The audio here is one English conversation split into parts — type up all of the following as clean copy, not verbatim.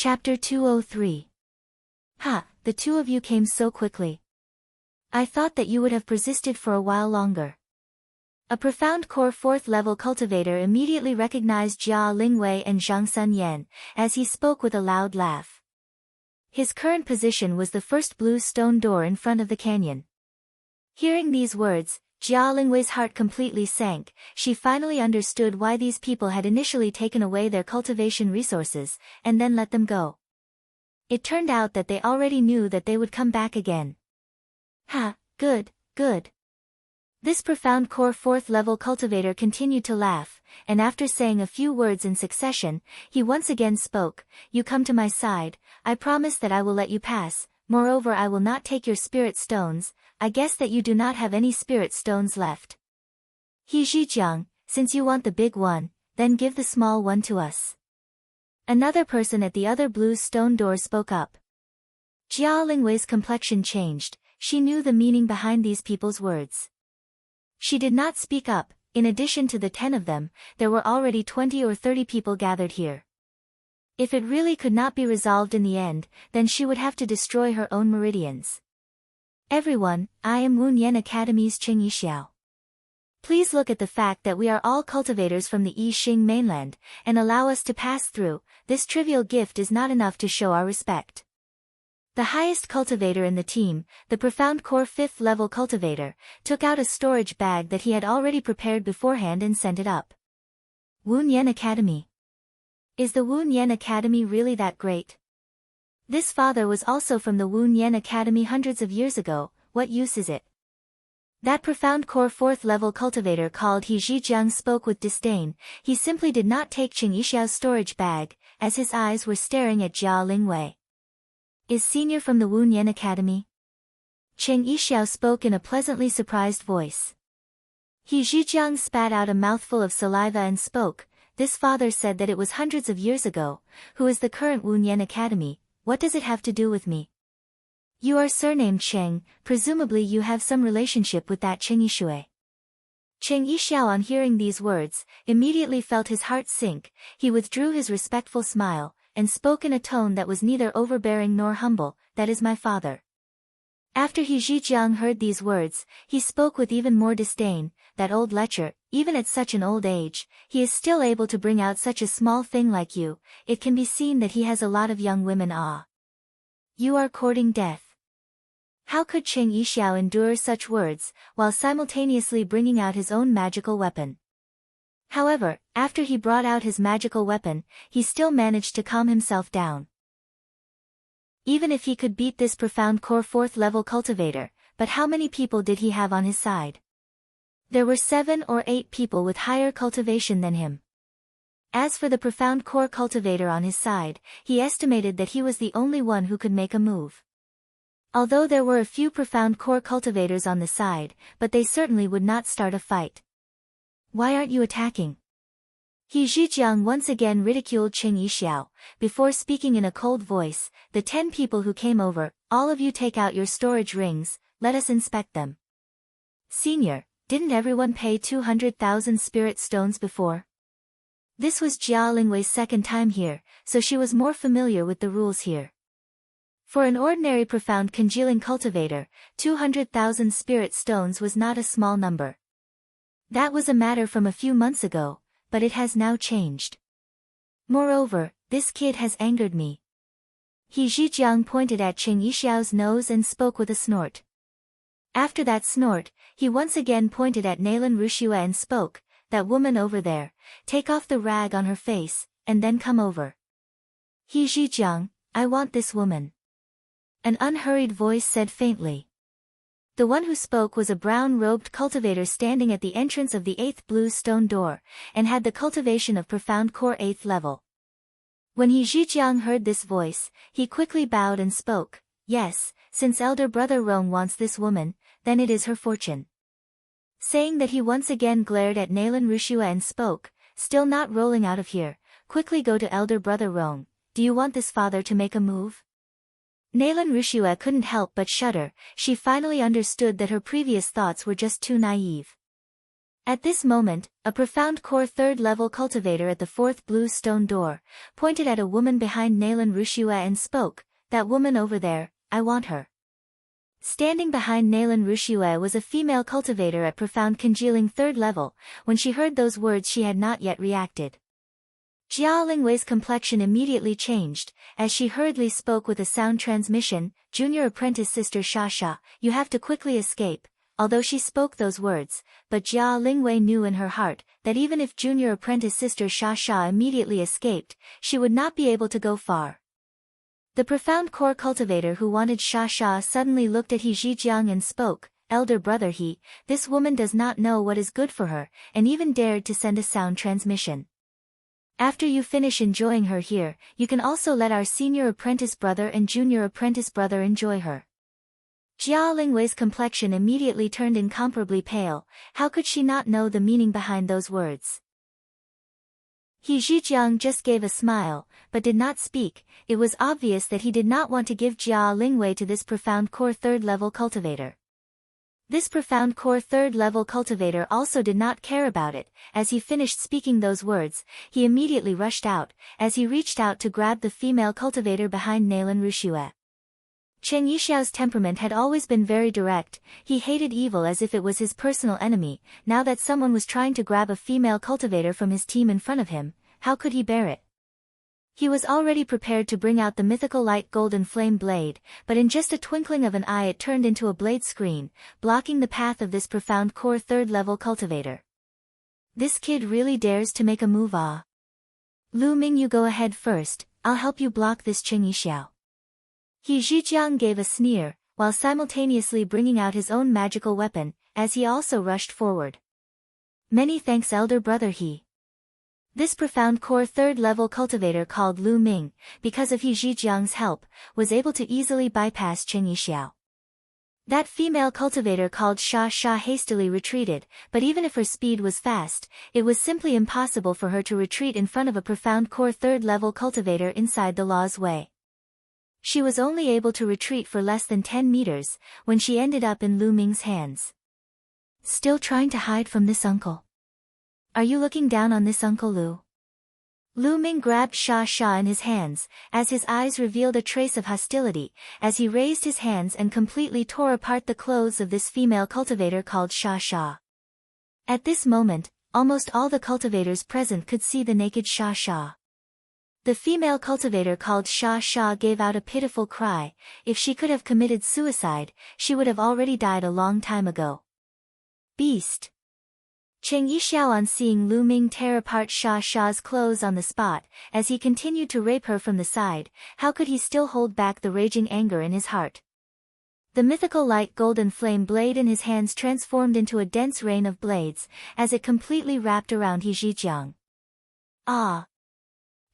Chapter 203. Ha, the two of you came so quickly. I thought that you would have persisted for a while longer. A profound core 4th level cultivator immediately recognized Jia Lingwei and Zhang Sun Yan, as he spoke with a loud laugh. His current position was the first blue stone door in front of the canyon. Hearing these words, Jia Lingwei's heart completely sank. She finally understood why these people had initially taken away their cultivation resources, and then let them go. It turned out that they already knew that they would come back again. Ha, good, good. This profound core 4th level cultivator continued to laugh, and after saying a few words in succession, he once again spoke. You come to my side, I promise that I will let you pass, moreover I will not take your spirit stones. I guess that you do not have any spirit stones left. He Zhijiang, since you want the big one, then give the small one to us. Another person at the other blue stone door spoke up. Jia Lingwei's complexion changed. She knew the meaning behind these people's words. She did not speak up. In addition to the 10 of them, there were already 20 or 30 people gathered here. If it really could not be resolved in the end, then she would have to destroy her own meridians. Everyone, I am Wunyan Academy's Cheng Yixiao. Please look at the fact that we are all cultivators from the Yixing mainland, and allow us to pass through. This trivial gift is not enough to show our respect. The highest cultivator in the team, the profound core 5th level cultivator, took out a storage bag that he had already prepared beforehand and sent it up. Wunyan Academy. Is the Wunyan Academy really that great? This father was also from the Wunyan Academy hundreds of years ago. What use is it? That profound core 4th level cultivator called He Zhijiang spoke with disdain. He simply did not take Cheng Yixiao's storage bag, as his eyes were staring at Jia Lingwei. Is senior from the Wunyan Academy? Cheng Yixiao spoke in a pleasantly surprised voice. He Zhijiang spat out a mouthful of saliva and spoke. This father said that it was hundreds of years ago. Who is the current Wunyan Academy? What does it have to do with me? You are surnamed Cheng, presumably you have some relationship with that Cheng Yixue. Cheng Yixiao, on hearing these words, immediately felt his heart sink. He withdrew his respectful smile, and spoke in a tone that was neither overbearing nor humble. That is my father. After He Zhijiang heard these words, he spoke with even more disdain. That old lecher, even at such an old age, he is still able to bring out such a small thing like you. It can be seen that he has a lot of young women. Ah. You are courting death. How could Cheng Yixiao endure such words, while simultaneously bringing out his own magical weapon? However, after he brought out his magical weapon, he still managed to calm himself down. Even if he could beat this profound core 4th level cultivator, but how many people did he have on his side? There were 7 or 8 people with higher cultivation than him. As for the profound core cultivator on his side, he estimated that he was the only one who could make a move. Although there were a few profound core cultivators on the side, but they certainly would not start a fight. Why aren't you attacking? He Zhijiang once again ridiculed Cheng Yixiao. Before speaking in a cold voice, the 10 people who came over, all of you take out your storage rings, let us inspect them. Senior, didn't everyone pay 200,000 spirit stones before? This was Jia Lingwei's second time here, so she was more familiar with the rules here. For an ordinary profound congealing cultivator, 200,000 spirit stones was not a small number. That was a matter from a few months ago, but it has now changed. Moreover, this kid has angered me. He Zhijiang pointed at Cheng Yixiao's nose and spoke with a snort. After that snort, he once again pointed at Naylan Rushua and spoke. That woman over there, take off the rag on her face, and then come over. He Zhijiang, I want this woman. An unhurried voice said faintly. The one who spoke was a brown-robed cultivator standing at the entrance of the 8th blue stone door, and had the cultivation of profound core 8th level. When He Zhijiang heard this voice, he quickly bowed and spoke. Yes, since elder brother Rong wants this woman, then it is her fortune. Saying that, he once again glared at Naylan Rushua and spoke, still not rolling out of here, quickly go to elder brother Rong. Do you want this father to make a move? Naylan Rushua couldn't help but shudder. She finally understood that her previous thoughts were just too naive. At this moment, a profound core third-level cultivator at the fourth blue stone door pointed at a woman behind Nalan Rushue and spoke, "That woman over there, I want her." Standing behind Nalan Rushue was a female cultivator at profound congealing third level. When she heard those words she had not yet reacted. Jia Lingwei's complexion immediately changed, as she hurriedly spoke with a sound transmission, "Junior apprentice sister Shasha, you have to quickly escape." Although she spoke those words, but Jia Lingwei knew in her heart that even if junior apprentice sister Shasha immediately escaped, she would not be able to go far. The profound core cultivator who wanted Shasha suddenly looked at He Zhijiang and spoke, "Elder brother He, this woman does not know what is good for her, and even dared to send a sound transmission. After you finish enjoying her here, you can also let our senior apprentice brother and junior apprentice brother enjoy her." Jia Lingwei's complexion immediately turned incomparably pale. How could she not know the meaning behind those words? He Zhijiang just gave a smile, but did not speak. It was obvious that he did not want to give Jia Lingwei to this profound core third-level cultivator. This profound core third-level cultivator also did not care about it. As he finished speaking those words, he immediately rushed out, as he reached out to grab the female cultivator behind Nalan Rushue. Cheng Yixiao's temperament had always been very direct. He hated evil as if it was his personal enemy. Now that someone was trying to grab a female cultivator from his team in front of him, how could he bear it? He was already prepared to bring out the mythical light golden flame blade, but in just a twinkling of an eye it turned into a blade screen, blocking the path of this profound core third-level cultivator. This kid really dares to make a move. Ah. Lu Ming, you go ahead first, I'll help you block this Cheng Yixiao. He Zhijiang gave a sneer, while simultaneously bringing out his own magical weapon, as he also rushed forward. "Many thanks elder brother He." This profound core third-level cultivator called Lu Ming, because of He Zhijiang's help, was able to easily bypass Cheng Yixiao. That female cultivator called Sha Sha hastily retreated, but even if her speed was fast, it was simply impossible for her to retreat in front of a profound core third-level cultivator inside the law's way. She was only able to retreat for less than 10 meters, when she ended up in Lu Ming's hands. "Still trying to hide from this uncle? Are you looking down on this Uncle Lu?" Lu Ming grabbed Sha Sha in his hands, as his eyes revealed a trace of hostility, as he raised his hands and completely tore apart the clothes of this female cultivator called Sha Sha. At this moment, almost all the cultivators present could see the naked Sha Sha. The female cultivator called Sha Sha gave out a pitiful cry. If she could have committed suicide, she would have already died a long time ago. "Beast!" Cheng Yixiao, on seeing Lu Ming tear apart Sha Sha's clothes on the spot, as he continued to rape her from the side, how could he still hold back the raging anger in his heart? The mythical light golden flame blade in his hands transformed into a dense rain of blades, as it completely wrapped around He Zhijiang. "Ah!"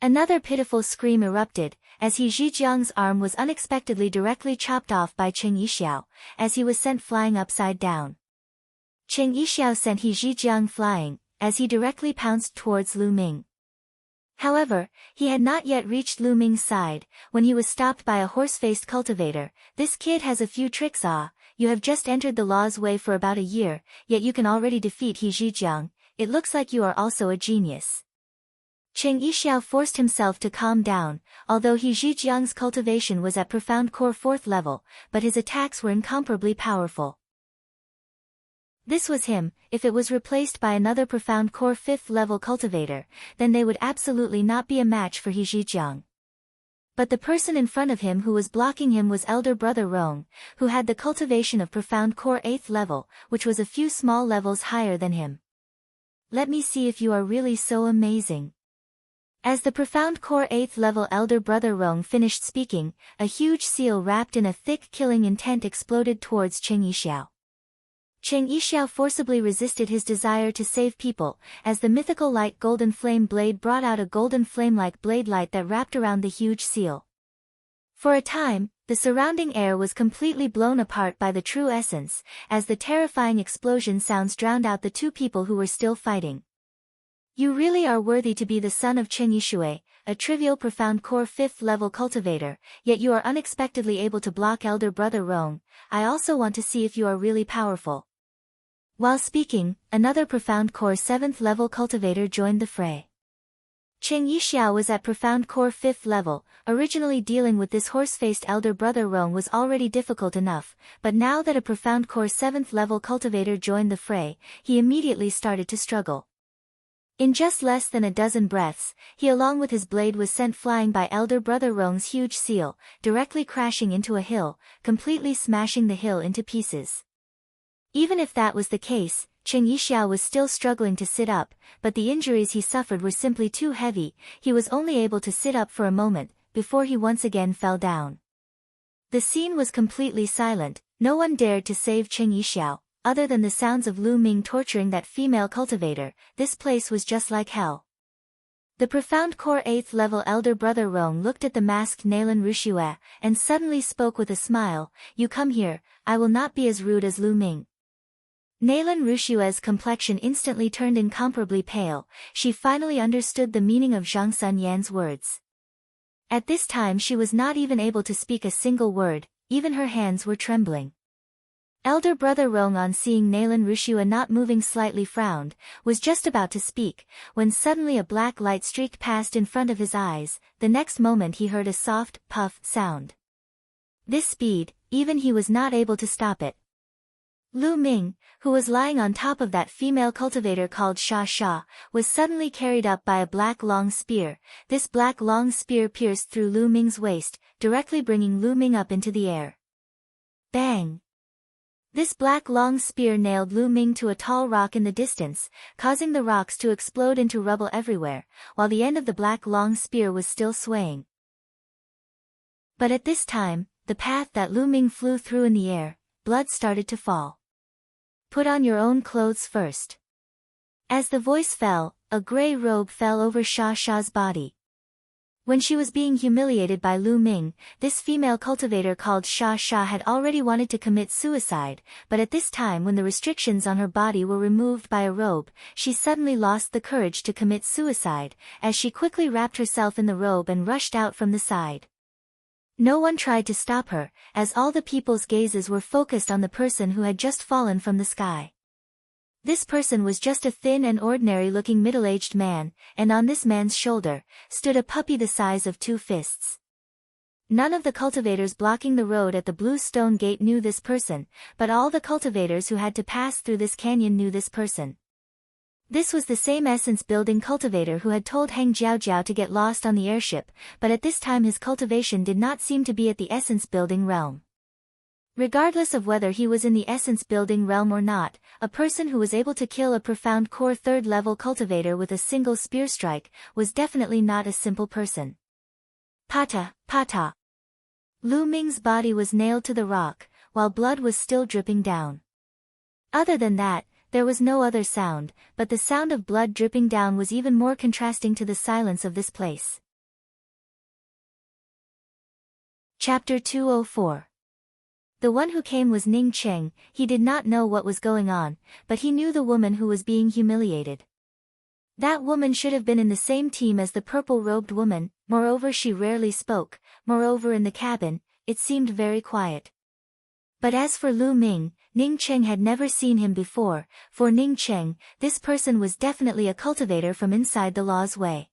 Another pitiful scream erupted, as He Zhijiang's arm was unexpectedly directly chopped off by Cheng Yixiao, as he was sent flying upside down. Cheng Yixiao sent He Zhijiang flying, as he directly pounced towards Lu Ming. However, he had not yet reached Lu Ming's side, when he was stopped by a horse-faced cultivator. "This kid has a few tricks. Ah, you have just entered the law's way for about a year, yet you can already defeat He Zhijiang. It looks like you are also a genius." Cheng Yixiao forced himself to calm down, although He Zhijiang's cultivation was at profound core 4th level, but his attacks were incomparably powerful. This was him. If it was replaced by another profound core 5th level cultivator, then they would absolutely not be a match for He Zhijiang. But the person in front of him who was blocking him was elder brother Rong, who had the cultivation of profound core 8th level, which was a few small levels higher than him. "Let me see if you are really so amazing." As the profound core 8th level elder brother Rong finished speaking, a huge seal wrapped in a thick killing intent exploded towards Cheng Yixiao. Cheng Yixiao forcibly resisted his desire to save people, as the mythical light golden flame blade brought out a golden flame-like blade light that wrapped around the huge seal. For a time, the surrounding air was completely blown apart by the true essence, as the terrifying explosion sounds drowned out the two people who were still fighting. "You really are worthy to be the son of Cheng Yishui, a trivial profound core 5th level cultivator, yet you are unexpectedly able to block elder brother Rong. I also want to see if you are really powerful." While speaking, another Profound Core 7th level cultivator joined the fray. Cheng Yixiao was at Profound Core 5th level. Originally dealing with this horse-faced elder brother Rong was already difficult enough, but now that a Profound Core 7th level cultivator joined the fray, he immediately started to struggle. In just less than a dozen breaths, he along with his blade was sent flying by elder brother Rong's huge seal, directly crashing into a hill, completely smashing the hill into pieces. Even if that was the case, Cheng Yixiao was still struggling to sit up, but the injuries he suffered were simply too heavy. He was only able to sit up for a moment, before he once again fell down. The scene was completely silent. No one dared to save Cheng Yixiao. Other than the sounds of Lu Ming torturing that female cultivator, this place was just like hell. The Profound Core 8th level elder brother Rong looked at the masked Nalan Rushue, and suddenly spoke with a smile, "You come here, I will not be as rude as Lu Ming." Nalan Rushue's complexion instantly turned incomparably pale. She finally understood the meaning of Zhang Sun Yan's words. At this time she was not even able to speak a single word, even her hands were trembling. Elder brother Rong, on seeing Nalan Rushue not moving, slightly frowned, was just about to speak, when suddenly a black light streaked past in front of his eyes. The next moment he heard a soft, puff sound. This speed, even he was not able to stop it. Lu Ming, who was lying on top of that female cultivator called Sha Sha, was suddenly carried up by a black long spear. This black long spear pierced through Lu Ming's waist, directly bringing Lu Ming up into the air. Bang! This black long spear nailed Lu Ming to a tall rock in the distance, causing the rocks to explode into rubble everywhere, while the end of the black long spear was still swaying. But at this time, the path that Lu Ming flew through in the air, blood started to fall. "Put on your own clothes first." As the voice fell, a gray robe fell over Sha Sha's body. When she was being humiliated by Lu Ming, this female cultivator called Sha Sha had already wanted to commit suicide, but at this time when the restrictions on her body were removed by a robe, she suddenly lost the courage to commit suicide, as she quickly wrapped herself in the robe and rushed out from the side. No one tried to stop her, as all the people's gazes were focused on the person who had just fallen from the sky. This person was just a thin and ordinary-looking middle-aged man, and on this man's shoulder stood a puppy the size of 2 fists. None of the cultivators blocking the road at the Blue Stone Gate knew this person, but all the cultivators who had to pass through this canyon knew this person. This was the same essence-building cultivator who had told Heng Jiaojiao to get lost on the airship, but at this time his cultivation did not seem to be at the essence-building realm. Regardless of whether he was in the essence-building realm or not, a person who was able to kill a Profound Core 3rd level cultivator with a single spear strike was definitely not a simple person. Pata, pata. Lu Ming's body was nailed to the rock, while blood was still dripping down. Other than that, there was no other sound, but the sound of blood dripping down was even more contrasting to the silence of this place. Chapter 204. The one who came was Ning Cheng. He did not know what was going on, but he knew the woman who was being humiliated. That woman should have been in the same team as the purple-robed woman. Moreover, she rarely spoke. Moreover, in the cabin, it seemed very quiet. But as for Lu Ming, Ning Cheng had never seen him before. For Ning Cheng, this person was definitely a cultivator from inside the law's way.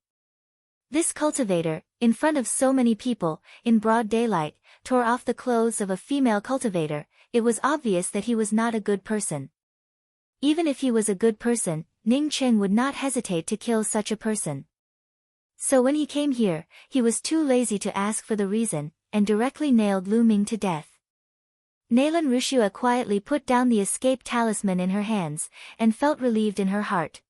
This cultivator, in front of so many people, in broad daylight, tore off the clothes of a female cultivator. It was obvious that he was not a good person. Even if he was a good person, Ning Cheng would not hesitate to kill such a person. So when he came here, he was too lazy to ask for the reason, and directly nailed Lu Ming to death. Nalan Rushue quietly put down the escape talisman in her hands, and felt relieved in her heart.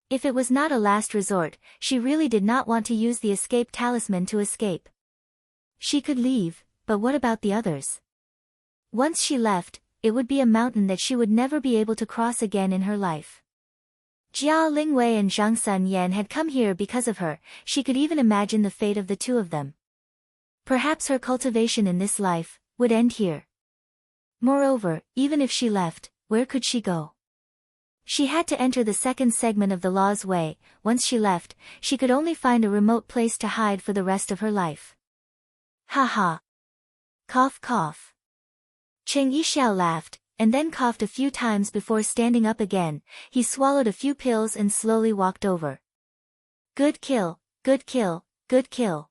If it was not a last resort, she really did not want to use the escape talisman to escape. She could leave, but what about the others? Once she left, it would be a mountain that she would never be able to cross again in her life. Jia Lingwei and Zhang Sun Yan had come here because of her. She could even imagine the fate of the two of them. Perhaps her cultivation in this life would end here. Moreover, even if she left, where could she go? She had to enter the second segment of the law's way. Once she left, she could only find a remote place to hide for the rest of her life. Ha ha. Cough cough. Cheng Yixiao laughed. and then coughed a few times before standing up again. He swallowed a few pills and slowly walked over. Good kill, good kill, good kill.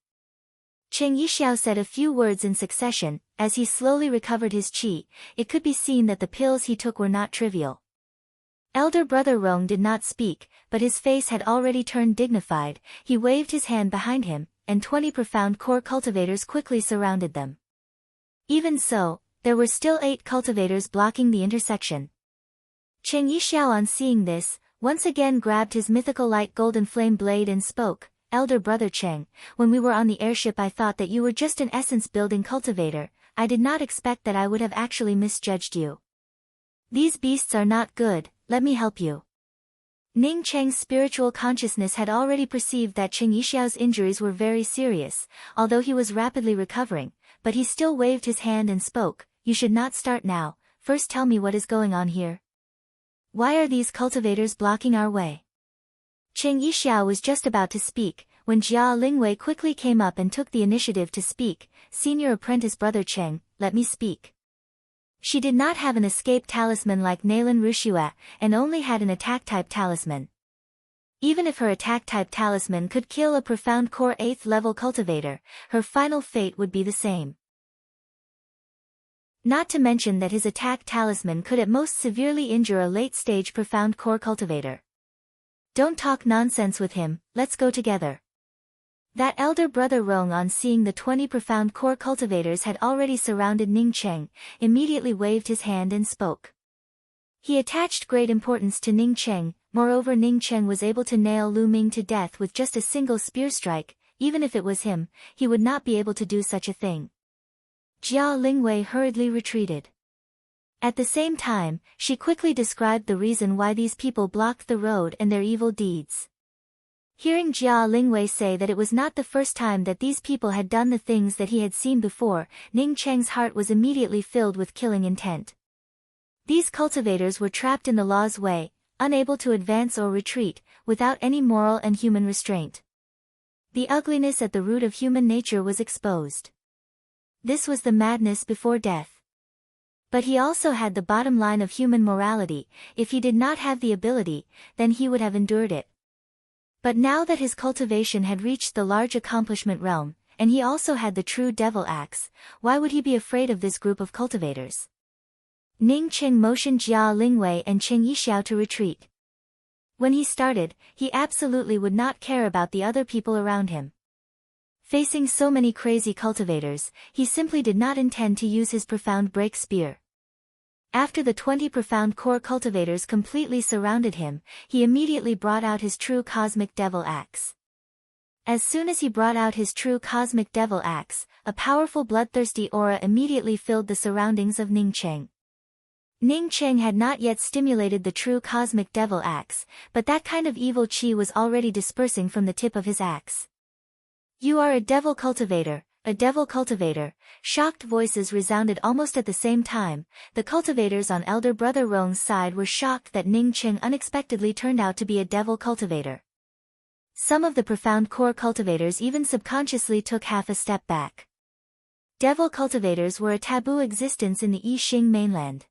Cheng Yixiao said a few words in succession. As he slowly recovered his qi, it could be seen that the pills he took were not trivial. Elder brother Rong did not speak, but his face had already turned dignified. He waved his hand behind him, and 20 profound core cultivators quickly surrounded them. Even so, there were still 8 cultivators blocking the intersection. Cheng Yixiao, on seeing this, once again grabbed his mythical light golden flame blade and spoke. Elder brother Cheng, when we were on the airship I thought that you were just an essence-building cultivator. I did not expect that I would have actually misjudged you. These beasts are not good, let me help you. Ning Cheng's spiritual consciousness had already perceived that Cheng Yixiao's injuries were very serious, although he was rapidly recovering, but he still waved his hand and spoke. You should not start now, first tell me what is going on here. Why are these cultivators blocking our way? Cheng Yixiao was just about to speak, when Jia Lingwei quickly came up and took the initiative to speak. Senior apprentice brother Cheng, let me speak. She did not have an escape talisman like Nalan Rushua, and only had an attack-type talisman. Even if her attack-type talisman could kill a profound core 8th level cultivator, her final fate would be the same. Not to mention that his attack talisman could at most severely injure a late-stage profound core cultivator. Don't talk nonsense with him, let's go together. That elder brother Rong, on seeing the 20 profound core cultivators had already surrounded Ning Cheng, immediately waved his hand and spoke. He attached great importance to Ning Cheng. Moreover, Ning Cheng was able to nail Lu Ming to death with just a single spear strike. Even if it was him, he would not be able to do such a thing. Jia Lingwei hurriedly retreated. At the same time, she quickly described the reason why these people blocked the road and their evil deeds. Hearing Jia Lingwei say that it was not the first time that these people had done the things that he had seen before, Ning Cheng's heart was immediately filled with killing intent. These cultivators were trapped in the law's way, unable to advance or retreat, without any moral and human restraint. The ugliness at the root of human nature was exposed. This was the madness before death. But he also had the bottom line of human morality. If he did not have the ability, then he would have endured it. But now that his cultivation had reached the large accomplishment realm, and he also had the true devil axe, why would he be afraid of this group of cultivators? Ning Cheng motioned Jia Lingwei and Cheng Yixiao to retreat. When he started, he absolutely would not care about the other people around him. Facing so many crazy cultivators, he simply did not intend to use his profound break spear. After the 20 profound core cultivators completely surrounded him, he immediately brought out his true cosmic devil axe. As soon as he brought out his true cosmic devil axe, a powerful bloodthirsty aura immediately filled the surroundings of Ning Cheng. Ning Cheng had not yet stimulated the true cosmic devil axe, but that kind of evil qi was already dispersing from the tip of his axe. You are a devil cultivator, a devil cultivator. Shocked voices resounded almost at the same time. The cultivators on elder brother Rong's side were shocked that Ning Cheng unexpectedly turned out to be a devil cultivator. Some of the profound core cultivators even subconsciously took half a step back. Devil cultivators were a taboo existence in the Yixing mainland.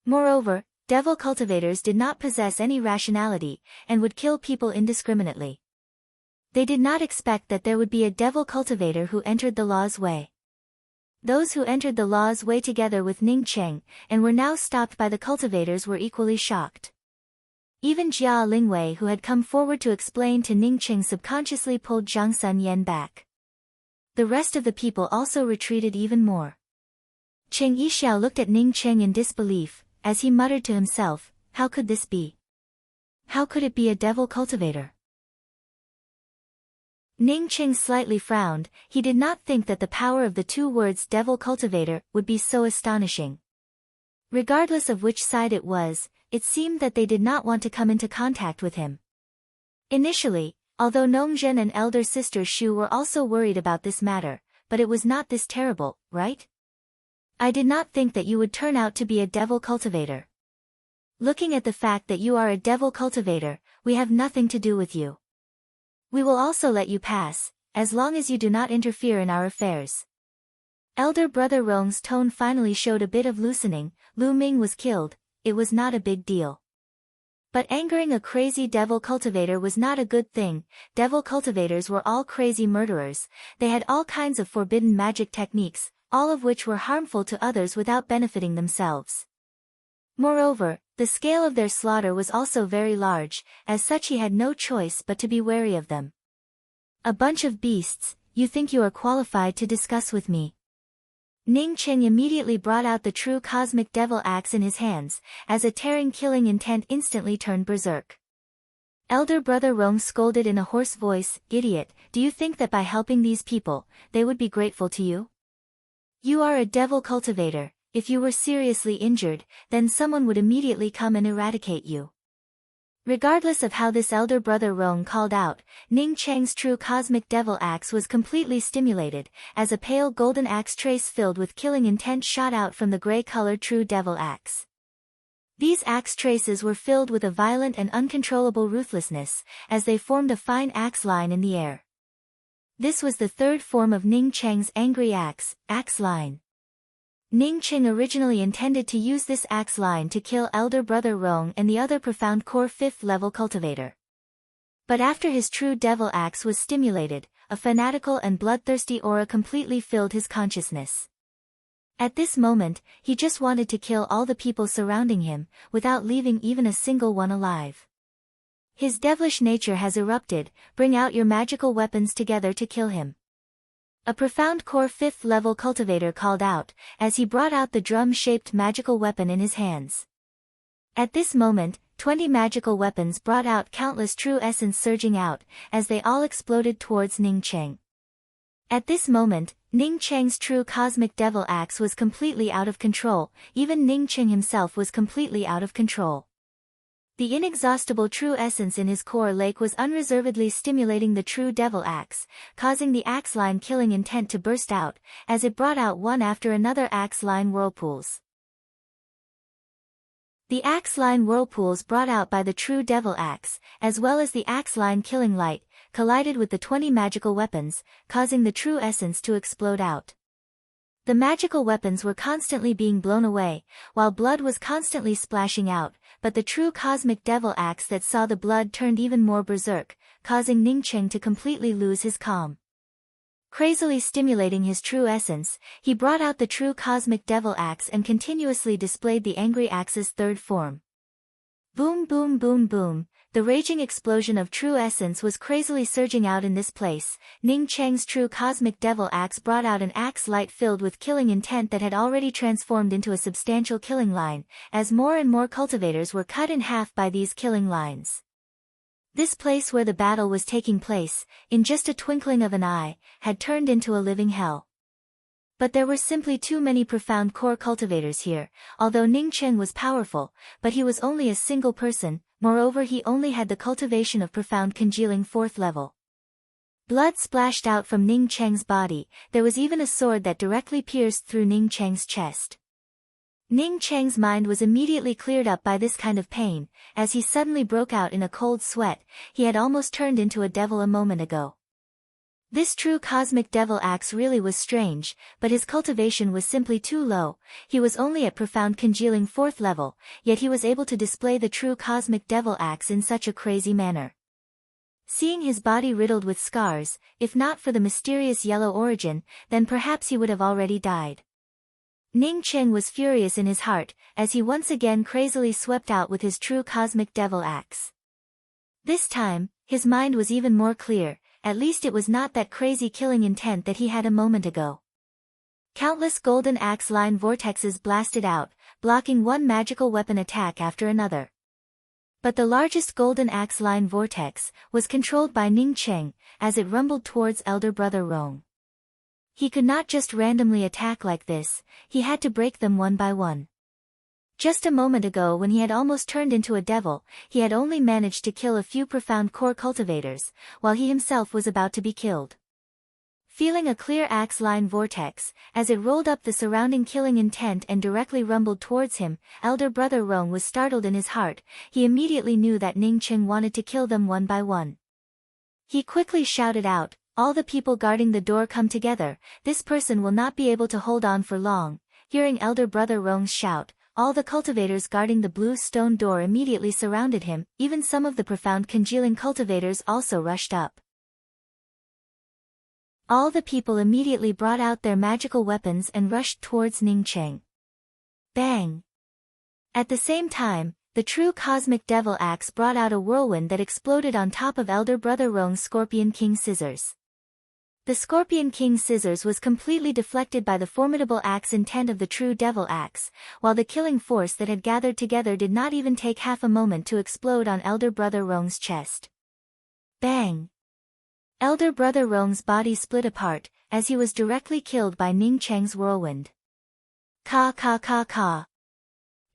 Moreover, devil cultivators did not possess any rationality, and would kill people indiscriminately. They did not expect that there would be a devil cultivator who entered the law's way. Those who entered the law's way together with Ning Cheng, and were now stopped by the cultivators, were equally shocked. Even Jia Lingwei, who had come forward to explain to Ning Cheng, subconsciously pulled Zhang Sun Yan back. The rest of the people also retreated even more. Cheng Yixiao looked at Ning Cheng in disbelief, as he muttered to himself, how could this be? How could it be a devil cultivator? Ning Cheng slightly frowned. He did not think that the power of the two words devil cultivator would be so astonishing. Regardless of which side it was, it seemed that they did not want to come into contact with him. Initially, although Nongzhen and elder sister Shu were also worried about this matter, but it was not this terrible, right? I did not think that you would turn out to be a devil cultivator. Looking at the fact that you are a devil cultivator, we have nothing to do with you. We will also let you pass, as long as you do not interfere in our affairs. Elder Brother Rong's tone finally showed a bit of loosening. Lu Ming was killed, it was not a big deal. But angering a crazy devil cultivator was not a good thing. Devil cultivators were all crazy murderers. They had all kinds of forbidden magic techniques, all of which were harmful to others without benefiting themselves. Moreover, the scale of their slaughter was also very large, as such he had no choice but to be wary of them. A bunch of beasts, you think you are qualified to discuss with me? Ning Qing immediately brought out the true cosmic devil axe in his hands, as a tearing killing intent instantly turned berserk. Elder Brother Rong scolded in a hoarse voice, "Idiot, do you think that by helping these people, they would be grateful to you? You are a devil cultivator. If you were seriously injured, then someone would immediately come and eradicate you." Regardless of how this Elder Brother Rong called out, Ning Cheng's true cosmic devil axe was completely stimulated, as a pale golden axe trace filled with killing intent shot out from the gray-colored true devil axe. These axe traces were filled with a violent and uncontrollable ruthlessness, as they formed a fine axe line in the air. This was the third form of Ning Cheng's angry axe line. Ning Qing originally intended to use this axe line to kill Elder Brother Rong and the other profound core 5th level cultivator. But after his true devil axe was stimulated, a fanatical and bloodthirsty aura completely filled his consciousness. At this moment, he just wanted to kill all the people surrounding him, without leaving even a single one alive. His devilish nature has erupted. Bring out your magical weapons together to kill him. A profound core 5th level cultivator called out, as he brought out the drum-shaped magical weapon in his hands. At this moment, 20 magical weapons brought out countless true essence surging out, as they all exploded towards Ning Cheng. At this moment, Ning Cheng's true cosmic devil axe was completely out of control. Even Ning Cheng himself was completely out of control. The inexhaustible true essence in his core lake was unreservedly stimulating the true devil axe, causing the axe line killing intent to burst out, as it brought out one after another axe line whirlpools. The axe line whirlpools brought out by the true devil axe, as well as the axe line killing light, collided with the 20 magical weapons, causing the true essence to explode out. The magical weapons were constantly being blown away, while blood was constantly splashing out, but the true cosmic devil axe that saw the blood turned even more berserk, causing Ning Cheng to completely lose his calm. Crazily stimulating his true essence, he brought out the true cosmic devil axe and continuously displayed the angry axe's third form. Boom boom boom boom, the raging explosion of true essence was crazily surging out in this place. Ning Cheng's true cosmic devil axe brought out an axe light filled with killing intent that had already transformed into a substantial killing line, as more and more cultivators were cut in half by these killing lines. This place where the battle was taking place, in just a twinkling of an eye, had turned into a living hell. But there were simply too many profound core cultivators here. Although Ning Cheng was powerful, but he was only a single person. Moreover, he only had the cultivation of profound congealing 4th level. Blood splashed out from Ning Cheng's body. There was even a sword that directly pierced through Ning Cheng's chest. Ning Cheng's mind was immediately cleared up by this kind of pain, as he suddenly broke out in a cold sweat. He had almost turned into a devil a moment ago. This true cosmic devil axe really was strange, but his cultivation was simply too low. He was only at profound congealing 4th level, yet he was able to display the true cosmic devil axe in such a crazy manner. Seeing his body riddled with scars, if not for the mysterious yellow origin, then perhaps he would have already died. Ning Cheng was furious in his heart, as he once again crazily swept out with his true cosmic devil axe. This time, his mind was even more clear. At least it was not that crazy killing intent that he had a moment ago. Countless golden axe line vortexes blasted out, blocking one magical weapon attack after another. But the largest golden axe line vortex was controlled by Ning Cheng, as it rumbled towards Elder Brother Rong. He could not just randomly attack like this, he had to break them one by one. Just a moment ago, when he had almost turned into a devil, he had only managed to kill a few profound core cultivators, while he himself was about to be killed. Feeling a clear axe line vortex, as it rolled up the surrounding killing intent and directly rumbled towards him, Elder Brother Rong was startled in his heart. He immediately knew that Ning Cheng wanted to kill them one by one. He quickly shouted out, all the people guarding the door come together, this person will not be able to hold on for long." Hearing elder brother Rong's shout, all the cultivators guarding the blue stone door immediately surrounded him, even some of the profound congealing cultivators also rushed up. All the people immediately brought out their magical weapons and rushed towards Ning Cheng. Bang! At the same time, the true cosmic devil axe brought out a whirlwind that exploded on top of elder brother Rong's Scorpion King scissors. The Scorpion King scissors was completely deflected by the formidable axe intent of the true devil axe, while the killing force that had gathered together did not even take half a moment to explode on elder brother Rong's chest. Bang! Elder brother Rong's body split apart, as he was directly killed by Ning Cheng's whirlwind. Ka ka ka ka.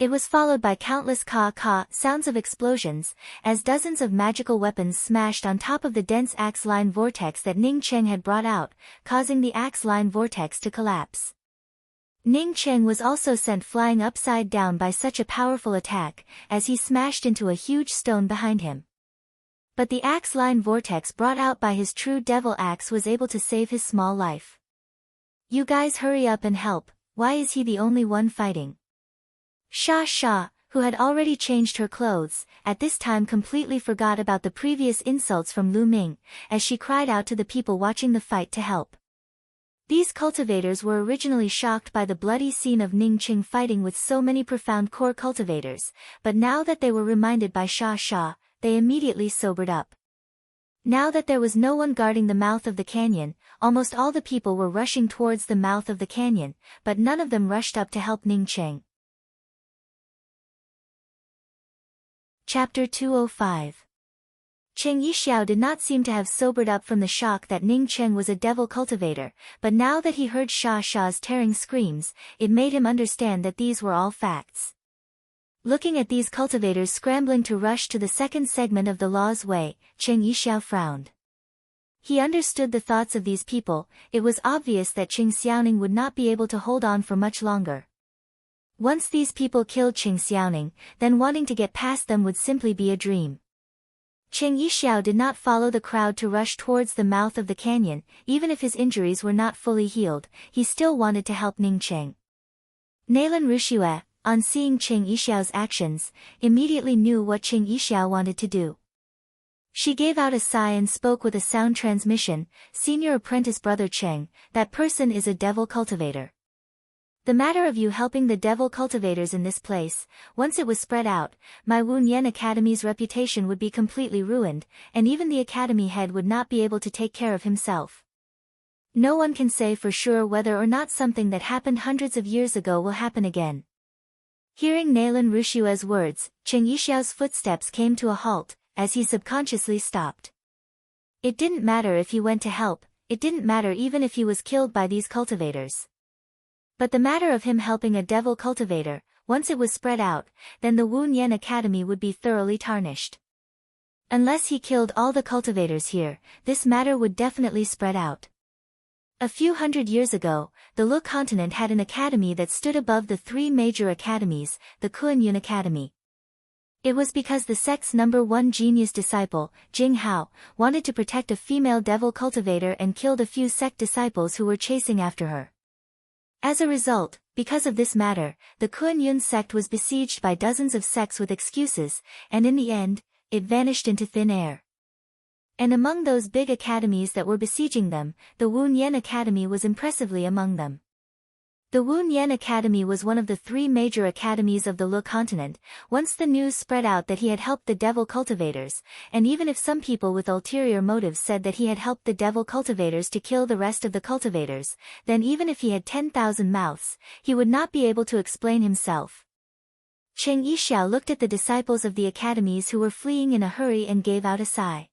It was followed by countless ka-ka sounds of explosions, as dozens of magical weapons smashed on top of the dense axe line vortex that Ning Cheng had brought out, causing the axe line vortex to collapse. Ning Cheng was also sent flying upside down by such a powerful attack, as he smashed into a huge stone behind him. But the axe line vortex brought out by his true devil axe was able to save his small life. "You guys hurry up and help, why is he the only one fighting?" Sha Sha, who had already changed her clothes, at this time completely forgot about the previous insults from Lu Ming, as she cried out to the people watching the fight to help. These cultivators were originally shocked by the bloody scene of Ning Cheng fighting with so many profound core cultivators, but now that they were reminded by Sha Sha, they immediately sobered up. Now that there was no one guarding the mouth of the canyon, almost all the people were rushing towards the mouth of the canyon, but none of them rushed up to help Ning Cheng. Chapter 205. Cheng Yixiao did not seem to have sobered up from the shock that Ning Cheng was a devil cultivator, but now that he heard Sha Sha's tearing screams, it made him understand that these were all facts. Looking at these cultivators scrambling to rush to the second segment of the Law's Way, Cheng Yixiao frowned. He understood the thoughts of these people. It was obvious that Cheng Xiaoning would not be able to hold on for much longer. Once these people killed Cheng Xiaoning, then wanting to get past them would simply be a dream. Cheng Yixiao did not follow the crowd to rush towards the mouth of the canyon. Even if his injuries were not fully healed, he still wanted to help Ning Cheng. Nailan Rushue, on seeing Cheng Yixiao's actions, immediately knew what Cheng Yixiao wanted to do. She gave out a sigh and spoke with a sound transmission. "Senior apprentice brother Cheng, that person is a devil cultivator. The matter of you helping the devil cultivators in this place, once it was spread out, my Wu Yan Academy's reputation would be completely ruined, and even the academy head would not be able to take care of himself. No one can say for sure whether or not something that happened hundreds of years ago will happen again." Hearing Nailan Rushue's words, Cheng Yixiao's footsteps came to a halt, as he subconsciously stopped. It didn't matter if he went to help, it didn't matter even if he was killed by these cultivators. But the matter of him helping a devil cultivator, once it was spread out, then the Wu Yan Academy would be thoroughly tarnished. Unless he killed all the cultivators here, this matter would definitely spread out. A few hundred years ago, the Lu continent had an academy that stood above the three major academies, the Kuan-Yun Academy. It was because the sect's #1 genius disciple, Jing Hao, wanted to protect a female devil cultivator and killed a few sect disciples who were chasing after her. As a result, because of this matter, the Kuan-Yun sect was besieged by dozens of sects with excuses, and in the end, it vanished into thin air. And among those big academies that were besieging them, the Wu Yan Academy was impressively among them. The Wu Yan Academy was one of the three major academies of the Lu continent. Once the news spread out that he had helped the devil cultivators, and even if some people with ulterior motives said that he had helped the devil cultivators to kill the rest of the cultivators, then even if he had 10,000 mouths, he would not be able to explain himself. Cheng Yixiao looked at the disciples of the academies who were fleeing in a hurry and gave out a sigh.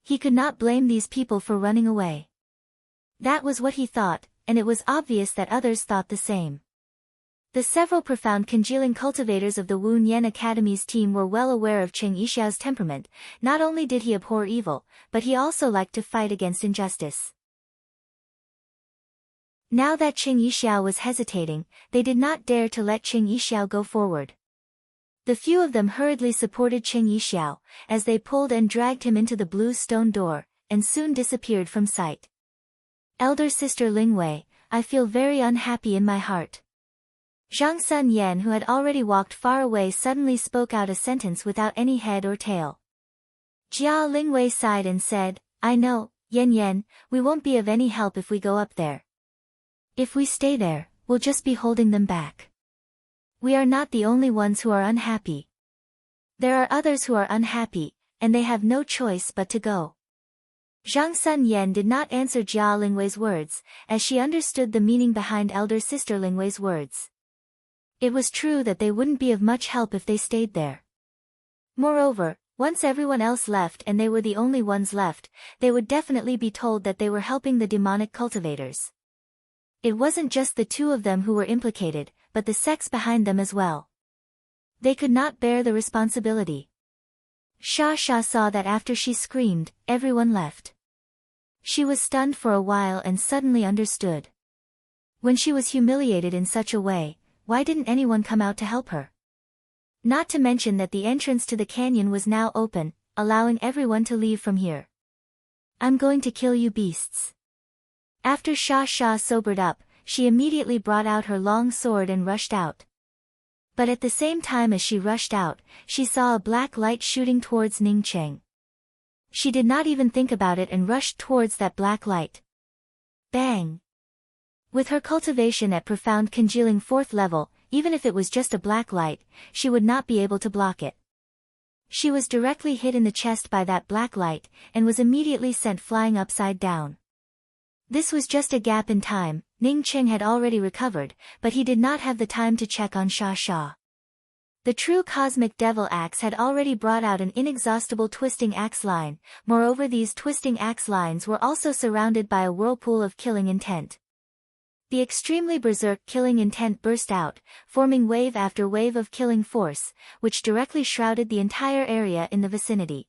He could not blame these people for running away. That was what he thought, and it was obvious that others thought the same. The several profound congealing cultivators of the Wu Yan Academy's team were well aware of Cheng Yixiao's temperament. Not only did he abhor evil, but he also liked to fight against injustice. Now that Cheng Yixiao was hesitating, they did not dare to let Cheng Yixiao go forward. The few of them hurriedly supported Cheng Yixiao, as they pulled and dragged him into the blue stone door, and soon disappeared from sight. Elder sister Lingwei, I feel very unhappy in my heart. Zhang Sun Yan, who had already walked far away, suddenly spoke out a sentence without any head or tail. Jia Lingwei sighed and said, I know, Yan Yan, we won't be of any help if we go up there. If we stay there, we'll just be holding them back. We are not the only ones who are unhappy. There are others who are unhappy, and they have no choice but to go. Zhang Sun Yan did not answer Jia Lingwei's words, as she understood the meaning behind elder sister Lingwei's words. It was true that they wouldn't be of much help if they stayed there. Moreover, once everyone else left and they were the only ones left, they would definitely be told that they were helping the demonic cultivators. It wasn't just the two of them who were implicated, but the sects behind them as well. They could not bear the responsibility. Sha Sha saw that after she screamed, everyone left. She was stunned for a while and suddenly understood. When she was humiliated in such a way, why didn't anyone come out to help her? Not to mention that the entrance to the canyon was now open, allowing everyone to leave from here. I'm going to kill you beasts. After Sha Sha sobered up, she immediately brought out her long sword and rushed out. But at the same time as she rushed out, she saw a black light shooting towards Ning Cheng. She did not even think about it and rushed towards that black light. Bang! With her cultivation at profound congealing 4th level, even if it was just a black light, she would not be able to block it. She was directly hit in the chest by that black light, and was immediately sent flying upside down. This was just a gap in time. Ning Cheng had already recovered, but he did not have the time to check on Sha Sha. The true cosmic devil axe had already brought out an inexhaustible twisting axe line, moreover these twisting axe lines were also surrounded by a whirlpool of killing intent. The extremely berserk killing intent burst out, forming wave after wave of killing force, which directly shrouded the entire area in the vicinity.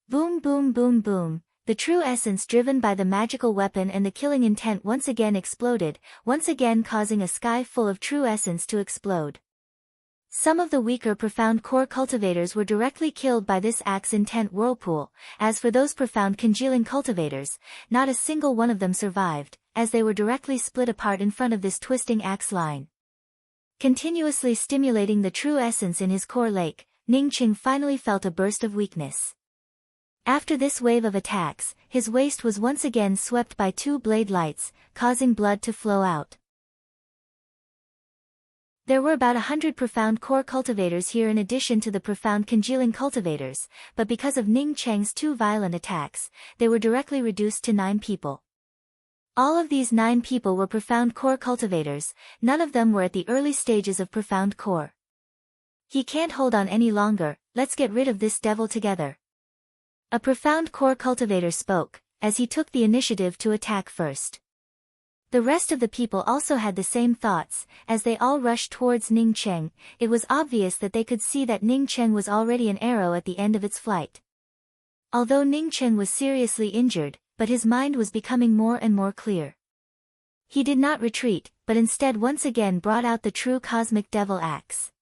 Boom boom boom boom, the true essence driven by the magical weapon and the killing intent once again exploded, once again causing a sky full of true essence to explode. Some of the weaker profound core cultivators were directly killed by this axe intent whirlpool. As for those profound congealing cultivators, not a single one of them survived, as they were directly split apart in front of this twisting axe line. Continuously stimulating the true essence in his core lake, Ning Cheng finally felt a burst of weakness. After this wave of attacks, his waist was once again swept by 2 blade lights, causing blood to flow out. There were about 100 profound core cultivators here in addition to the profound congealing cultivators, but because of Ning Cheng's 2 violent attacks, they were directly reduced to 9 people. All of these 9 people were profound core cultivators, none of them were at the early stages of profound core. He can't hold on any longer, let's get rid of this devil together. A profound core cultivator spoke, as he took the initiative to attack first. The rest of the people also had the same thoughts, as they all rushed towards Ning Cheng. It was obvious that they could see that Ning Cheng was already an arrow at the end of its flight. Although Ning Cheng was seriously injured, but his mind was becoming more and more clear. He did not retreat, but instead once again brought out the true cosmic devil axe.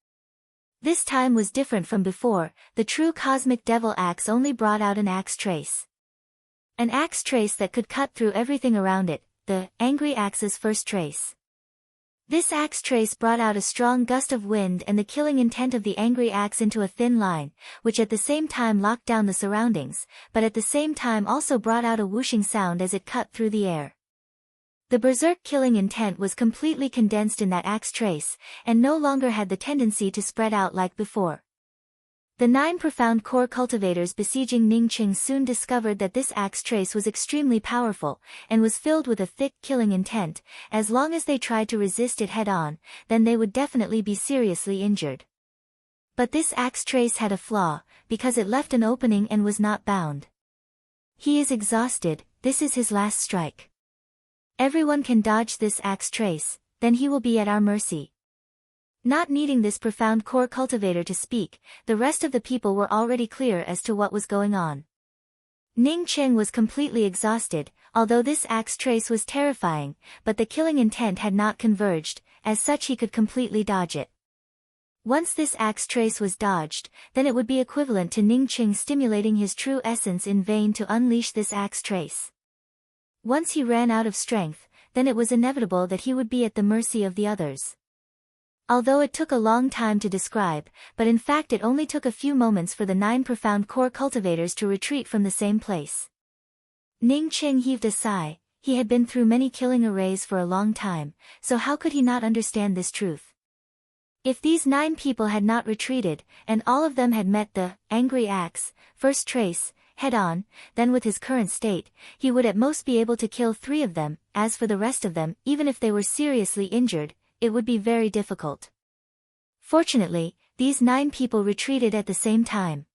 This time was different from before. The true cosmic devil axe only brought out an axe trace. An axe trace that could cut through everything around it, the angry axe's first trace. This axe trace brought out a strong gust of wind and the killing intent of the angry axe into a thin line, which at the same time locked down the surroundings, but at the same time also brought out a whooshing sound as it cut through the air. The berserk killing intent was completely condensed in that axe trace, and no longer had the tendency to spread out like before. The 9 profound core cultivators besieging Ning Cheng soon discovered that this axe trace was extremely powerful, and was filled with a thick killing intent. As long as they tried to resist it head-on, then they would definitely be seriously injured. But this axe trace had a flaw, because it left an opening and was not bound. He is exhausted, this is his last strike. Everyone can dodge this axe trace, then he will be at our mercy. Not needing this profound core cultivator to speak, the rest of the people were already clear as to what was going on. Ning Cheng was completely exhausted, although this axe trace was terrifying, but the killing intent had not converged, as such he could completely dodge it. Once this axe trace was dodged, then it would be equivalent to Ning Qing stimulating his true essence in vain to unleash this axe trace. Once he ran out of strength, then it was inevitable that he would be at the mercy of the others. Although it took a long time to describe, but in fact it only took a few moments for the 9 profound core cultivators to retreat from the same place. Ning Qing heaved a sigh. He had been through many killing arrays for a long time, so how could he not understand this truth? If these 9 people had not retreated, and all of them had met the angry axe, first trace, head-on, then with his current state, he would at most be able to kill 3 of them. As for the rest of them, even if they were seriously injured, it would be very difficult. Fortunately, these 9 people retreated at the same time.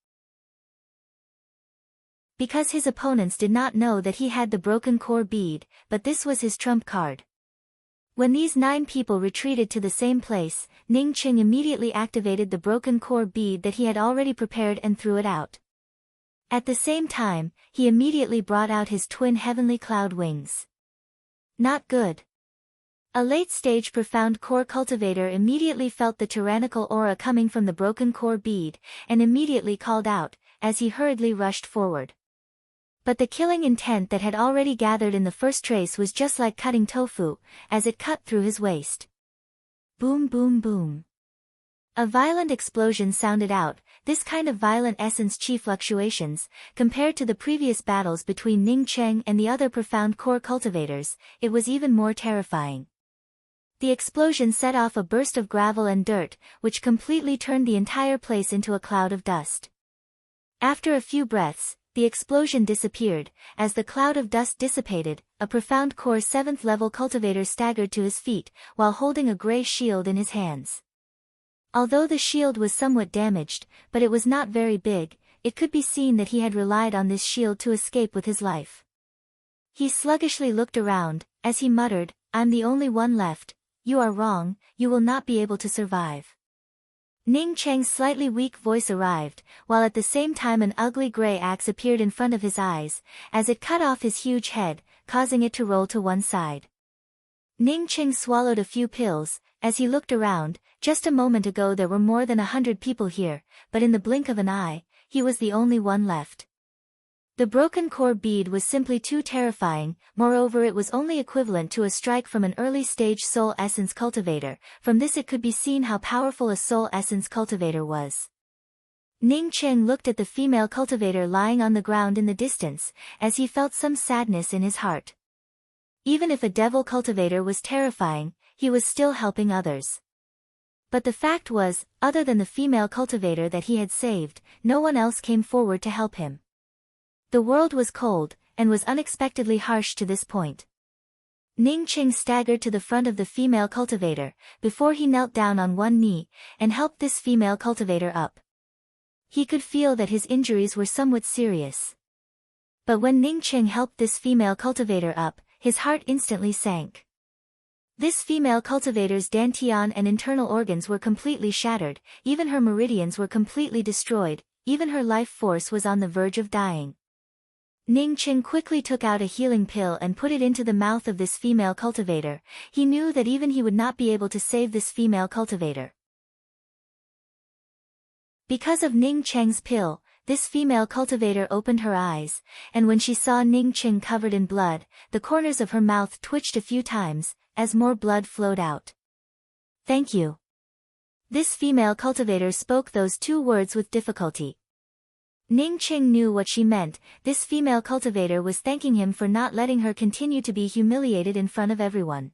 Because his opponents did not know that he had the broken core bead, but this was his trump card. When these 9 people retreated to the same place, Ning Qing immediately activated the broken core bead that he had already prepared and threw it out. At the same time, he immediately brought out his twin heavenly cloud wings. Not good. A late-stage profound core cultivator immediately felt the tyrannical aura coming from the broken core bead, and immediately called out, as he hurriedly rushed forward. But the killing intent that had already gathered in the first trace was just like cutting tofu, as it cut through his waist. Boom boom boom. A violent explosion sounded out. This kind of violent essence chi fluctuations, compared to the previous battles between Ning Qing and the other profound core cultivators, it was even more terrifying. The explosion set off a burst of gravel and dirt, which completely turned the entire place into a cloud of dust. After a few breaths, the explosion disappeared. As the cloud of dust dissipated, a profound core 7th level cultivator staggered to his feet, while holding a grey shield in his hands. Although the shield was somewhat damaged, but it was not very big, it could be seen that he had relied on this shield to escape with his life. He sluggishly looked around, as he muttered, "I'm the only one left. You are wrong, you will not be able to survive." Ning Cheng's slightly weak voice arrived, while at the same time an ugly grey axe appeared in front of his eyes, as it cut off his huge head, causing it to roll to one side. Ning Cheng swallowed a few pills, as he looked around. Just a moment ago there were more than 100 people here, but in the blink of an eye, he was the only one left. The broken core bead was simply too terrifying, moreover it was only equivalent to a strike from an early-stage soul essence cultivator. From this it could be seen how powerful a soul essence cultivator was. Ning Cheng looked at the female cultivator lying on the ground in the distance, as he felt some sadness in his heart. Even if a devil cultivator was terrifying, he was still helping others. But the fact was, other than the female cultivator that he had saved, no one else came forward to help him. The world was cold, and was unexpectedly harsh to this point. Ning Cheng staggered to the front of the female cultivator, before he knelt down on one knee, and helped this female cultivator up. He could feel that his injuries were somewhat serious. But when Ning Cheng helped this female cultivator up, his heart instantly sank. This female cultivator's dantian and internal organs were completely shattered, even her meridians were completely destroyed, even her life force was on the verge of dying. Ning Cheng quickly took out a healing pill and put it into the mouth of this female cultivator. He knew that even he would not be able to save this female cultivator. Because of Ning Cheng's pill, this female cultivator opened her eyes, and when she saw Ning Cheng covered in blood, the corners of her mouth twitched a few times, as more blood flowed out. "Thank you." This female cultivator spoke those 2 words with difficulty. Ning Cheng knew what she meant. This female cultivator was thanking him for not letting her continue to be humiliated in front of everyone.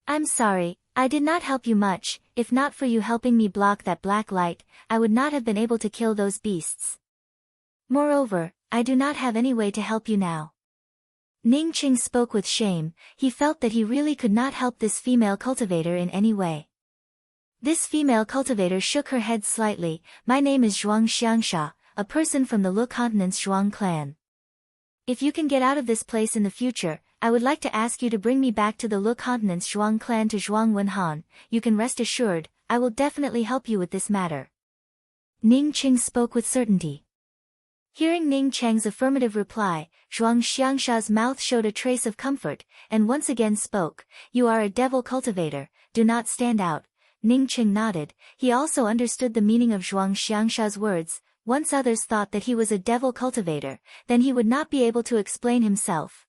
"I'm sorry, I did not help you much. If not for you helping me block that black light, I would not have been able to kill those beasts. Moreover, I do not have any way to help you now." Ning Cheng spoke with shame. He felt that he really could not help this female cultivator in any way. This female cultivator shook her head slightly. "My name is Zhuang Xiangsha, a person from the Lu Continent's Zhuang clan. If you can get out of this place in the future, I would like to ask you to bring me back to the Lu Continent's Zhuang clan to Zhuang Wenhan. You can rest assured, I will definitely help you with this matter." Ning Cheng spoke with certainty. Hearing Ning Cheng's affirmative reply, Zhuang Xiangsha's mouth showed a trace of comfort, and once again spoke, "You are a devil cultivator, do not stand out. Ning Qing nodded. He also understood the meaning of Zhuang Xiangsha's words. Once others thought that he was a devil cultivator, then he would not be able to explain himself.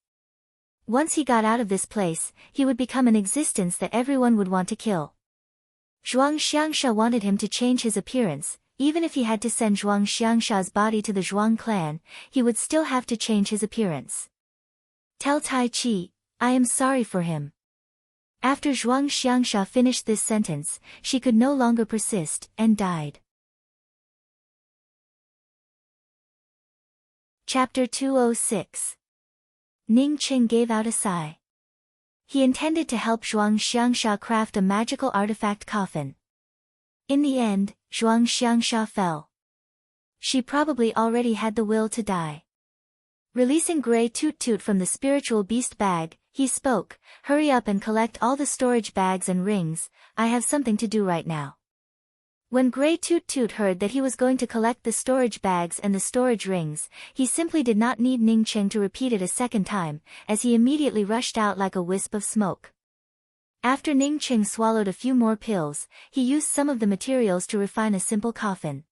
Once he got out of this place, he would become an existence that everyone would want to kill. Zhuang Xiangsha wanted him to change his appearance. Even if he had to send Zhuang Xiangsha's body to the Zhuang clan, he would still have to change his appearance. Tell Tai Chi, I am sorry for him. After Zhuang Xiangsha finished this sentence, she could no longer persist, and died. Chapter 206. Ning Qing gave out a sigh. He intended to help Zhuang Xiangsha craft a magical artifact coffin. In the end, Zhuang Xiangsha fell. She probably already had the will to die. Releasing Grey Toot Toot from the spiritual beast bag, he spoke, "Hurry up and collect all the storage bags and rings, I have something to do right now." When Grey Toot Toot heard that he was going to collect the storage bags and the storage rings, he simply did not need Ning Qing to repeat it a second time, as he immediately rushed out like a wisp of smoke. After Ning Qing swallowed a few more pills, he used some of the materials to refine a simple coffin.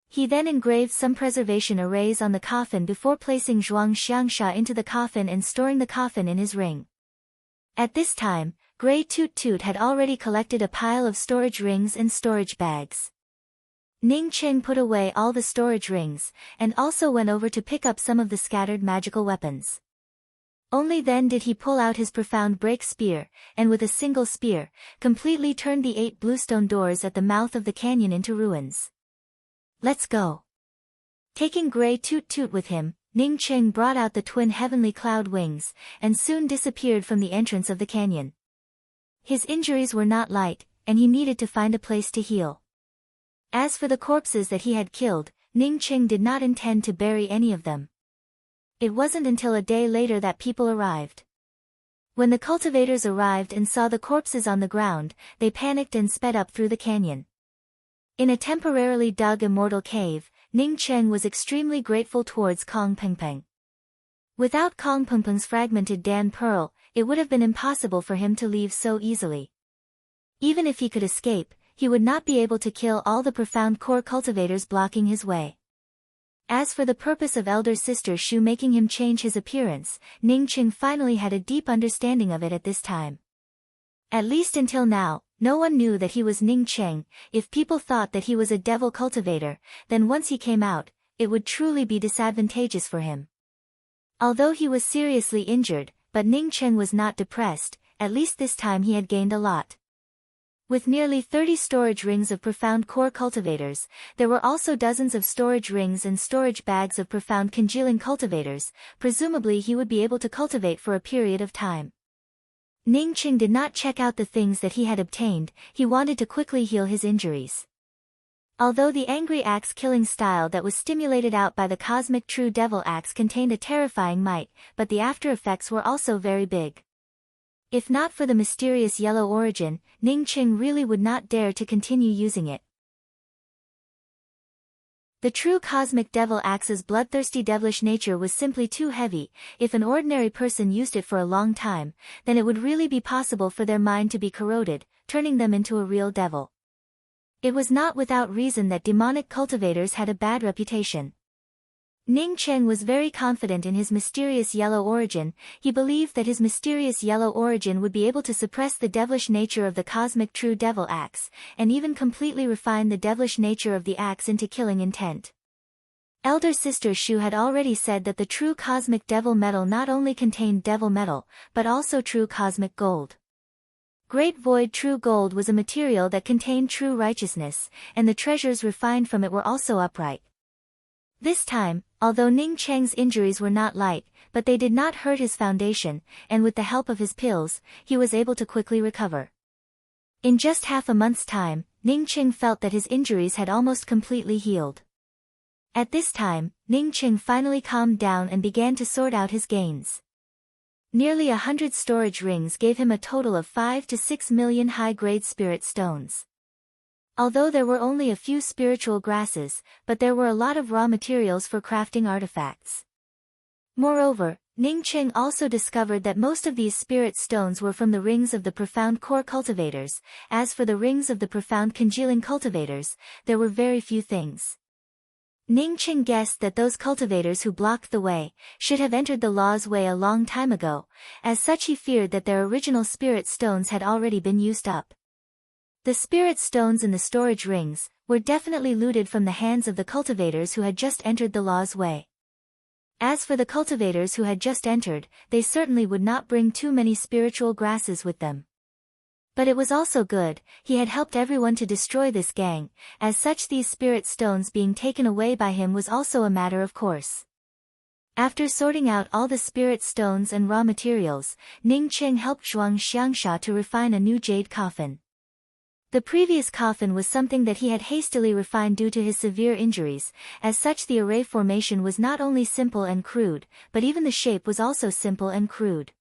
He then engraved some preservation arrays on the coffin before placing Zhuang Xiangsha into the coffin and storing the coffin in his ring. At this time, Grey Toot Toot had already collected a pile of storage rings and storage bags. Ning Qing put away all the storage rings, and also went over to pick up some of the scattered magical weapons. Only then did he pull out his profound break spear, and with a single spear, completely turned the 8 bluestone doors at the mouth of the canyon into ruins. Let's go. Taking Grey Toot Toot with him, Ning Qing brought out the twin heavenly cloud wings, and soon disappeared from the entrance of the canyon. His injuries were not light, and he needed to find a place to heal. As for the corpses that he had killed, Ning Qing did not intend to bury any of them. It wasn't until a day later that people arrived. When the cultivators arrived and saw the corpses on the ground, they panicked and sped up through the canyon. In a temporarily dug immortal cave, Ning Qing was extremely grateful towards Kong Pengpeng. Without Kong Pengpeng's fragmented Dan Pearl, it would have been impossible for him to leave so easily. Even if he could escape, he would not be able to kill all the profound core cultivators blocking his way. As for the purpose of elder sister Shu making him change his appearance, Ning Qing finally had a deep understanding of it at this time. At least until now, no one knew that he was Ning Qing. If people thought that he was a devil cultivator, then once he came out, it would truly be disadvantageous for him. Although he was seriously injured, but Ning Qing was not depressed, at least this time he had gained a lot. With nearly 30 storage rings of profound core cultivators, there were also dozens of storage rings and storage bags of profound congealing cultivators. Presumably he would be able to cultivate for a period of time. Ning Qing did not check out the things that he had obtained, he wanted to quickly heal his injuries. Although the angry axe killing style that was stimulated out by the cosmic true devil axe contained a terrifying might, but the after effects were also very big. If not for the mysterious yellow origin, Ning Qing really would not dare to continue using it. The true cosmic devil axe's bloodthirsty devilish nature was simply too heavy. If an ordinary person used it for a long time, then it would really be possible for their mind to be corroded, turning them into a real devil. It was not without reason that demonic cultivators had a bad reputation. Ning Qing was very confident in his mysterious yellow origin. He believed that his mysterious yellow origin would be able to suppress the devilish nature of the cosmic true devil axe, and even completely refine the devilish nature of the axe into killing intent. Elder sister Shu had already said that the true cosmic devil metal not only contained devil metal, but also true cosmic gold. Great Void True Gold was a material that contained true righteousness, and the treasures refined from it were also upright. This time, although Ning Qing's injuries were not light, but they did not hurt his foundation, and with the help of his pills, he was able to quickly recover. In just half a month's time, Ning Qing felt that his injuries had almost completely healed. At this time, Ning Qing finally calmed down and began to sort out his gains. Nearly 100 storage rings gave him a total of 5 to 6 million high-grade spirit stones. Although there were only a few spiritual grasses, but there were a lot of raw materials for crafting artifacts. Moreover, Ning Qing also discovered that most of these spirit stones were from the rings of the profound core cultivators. As for the rings of the profound congealing cultivators, there were very few things. Ning Qing guessed that those cultivators who blocked the way should have entered the law's way a long time ago. As such, he feared that their original spirit stones had already been used up. The spirit stones in the storage rings were definitely looted from the hands of the cultivators who had just entered the law's way. As for the cultivators who had just entered, they certainly would not bring too many spiritual grasses with them. But it was also good, he had helped everyone to destroy this gang. As such, these spirit stones being taken away by him was also a matter of course. After sorting out all the spirit stones and raw materials, Ning Qing helped Zhuang Xiangsha to refine a new jade coffin. The previous coffin was something that he had hastily refined due to his severe injuries. As such, the array formation was not only simple and crude, but even the shape was also simple and crude.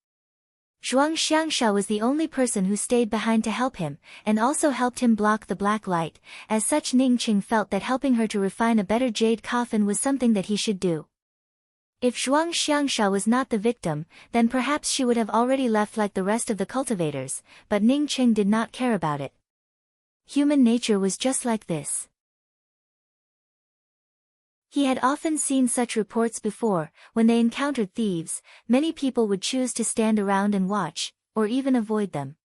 Zhuang Xiangsha was the only person who stayed behind to help him, and also helped him block the black light. As such, Ning Qing felt that helping her to refine a better jade coffin was something that he should do. If Zhuang Xiangsha was not the victim, then perhaps she would have already left like the rest of the cultivators, but Ning Qing did not care about it. Human nature was just like this. He had often seen such reports before. When they encountered thieves, many people would choose to stand around and watch, or even avoid them.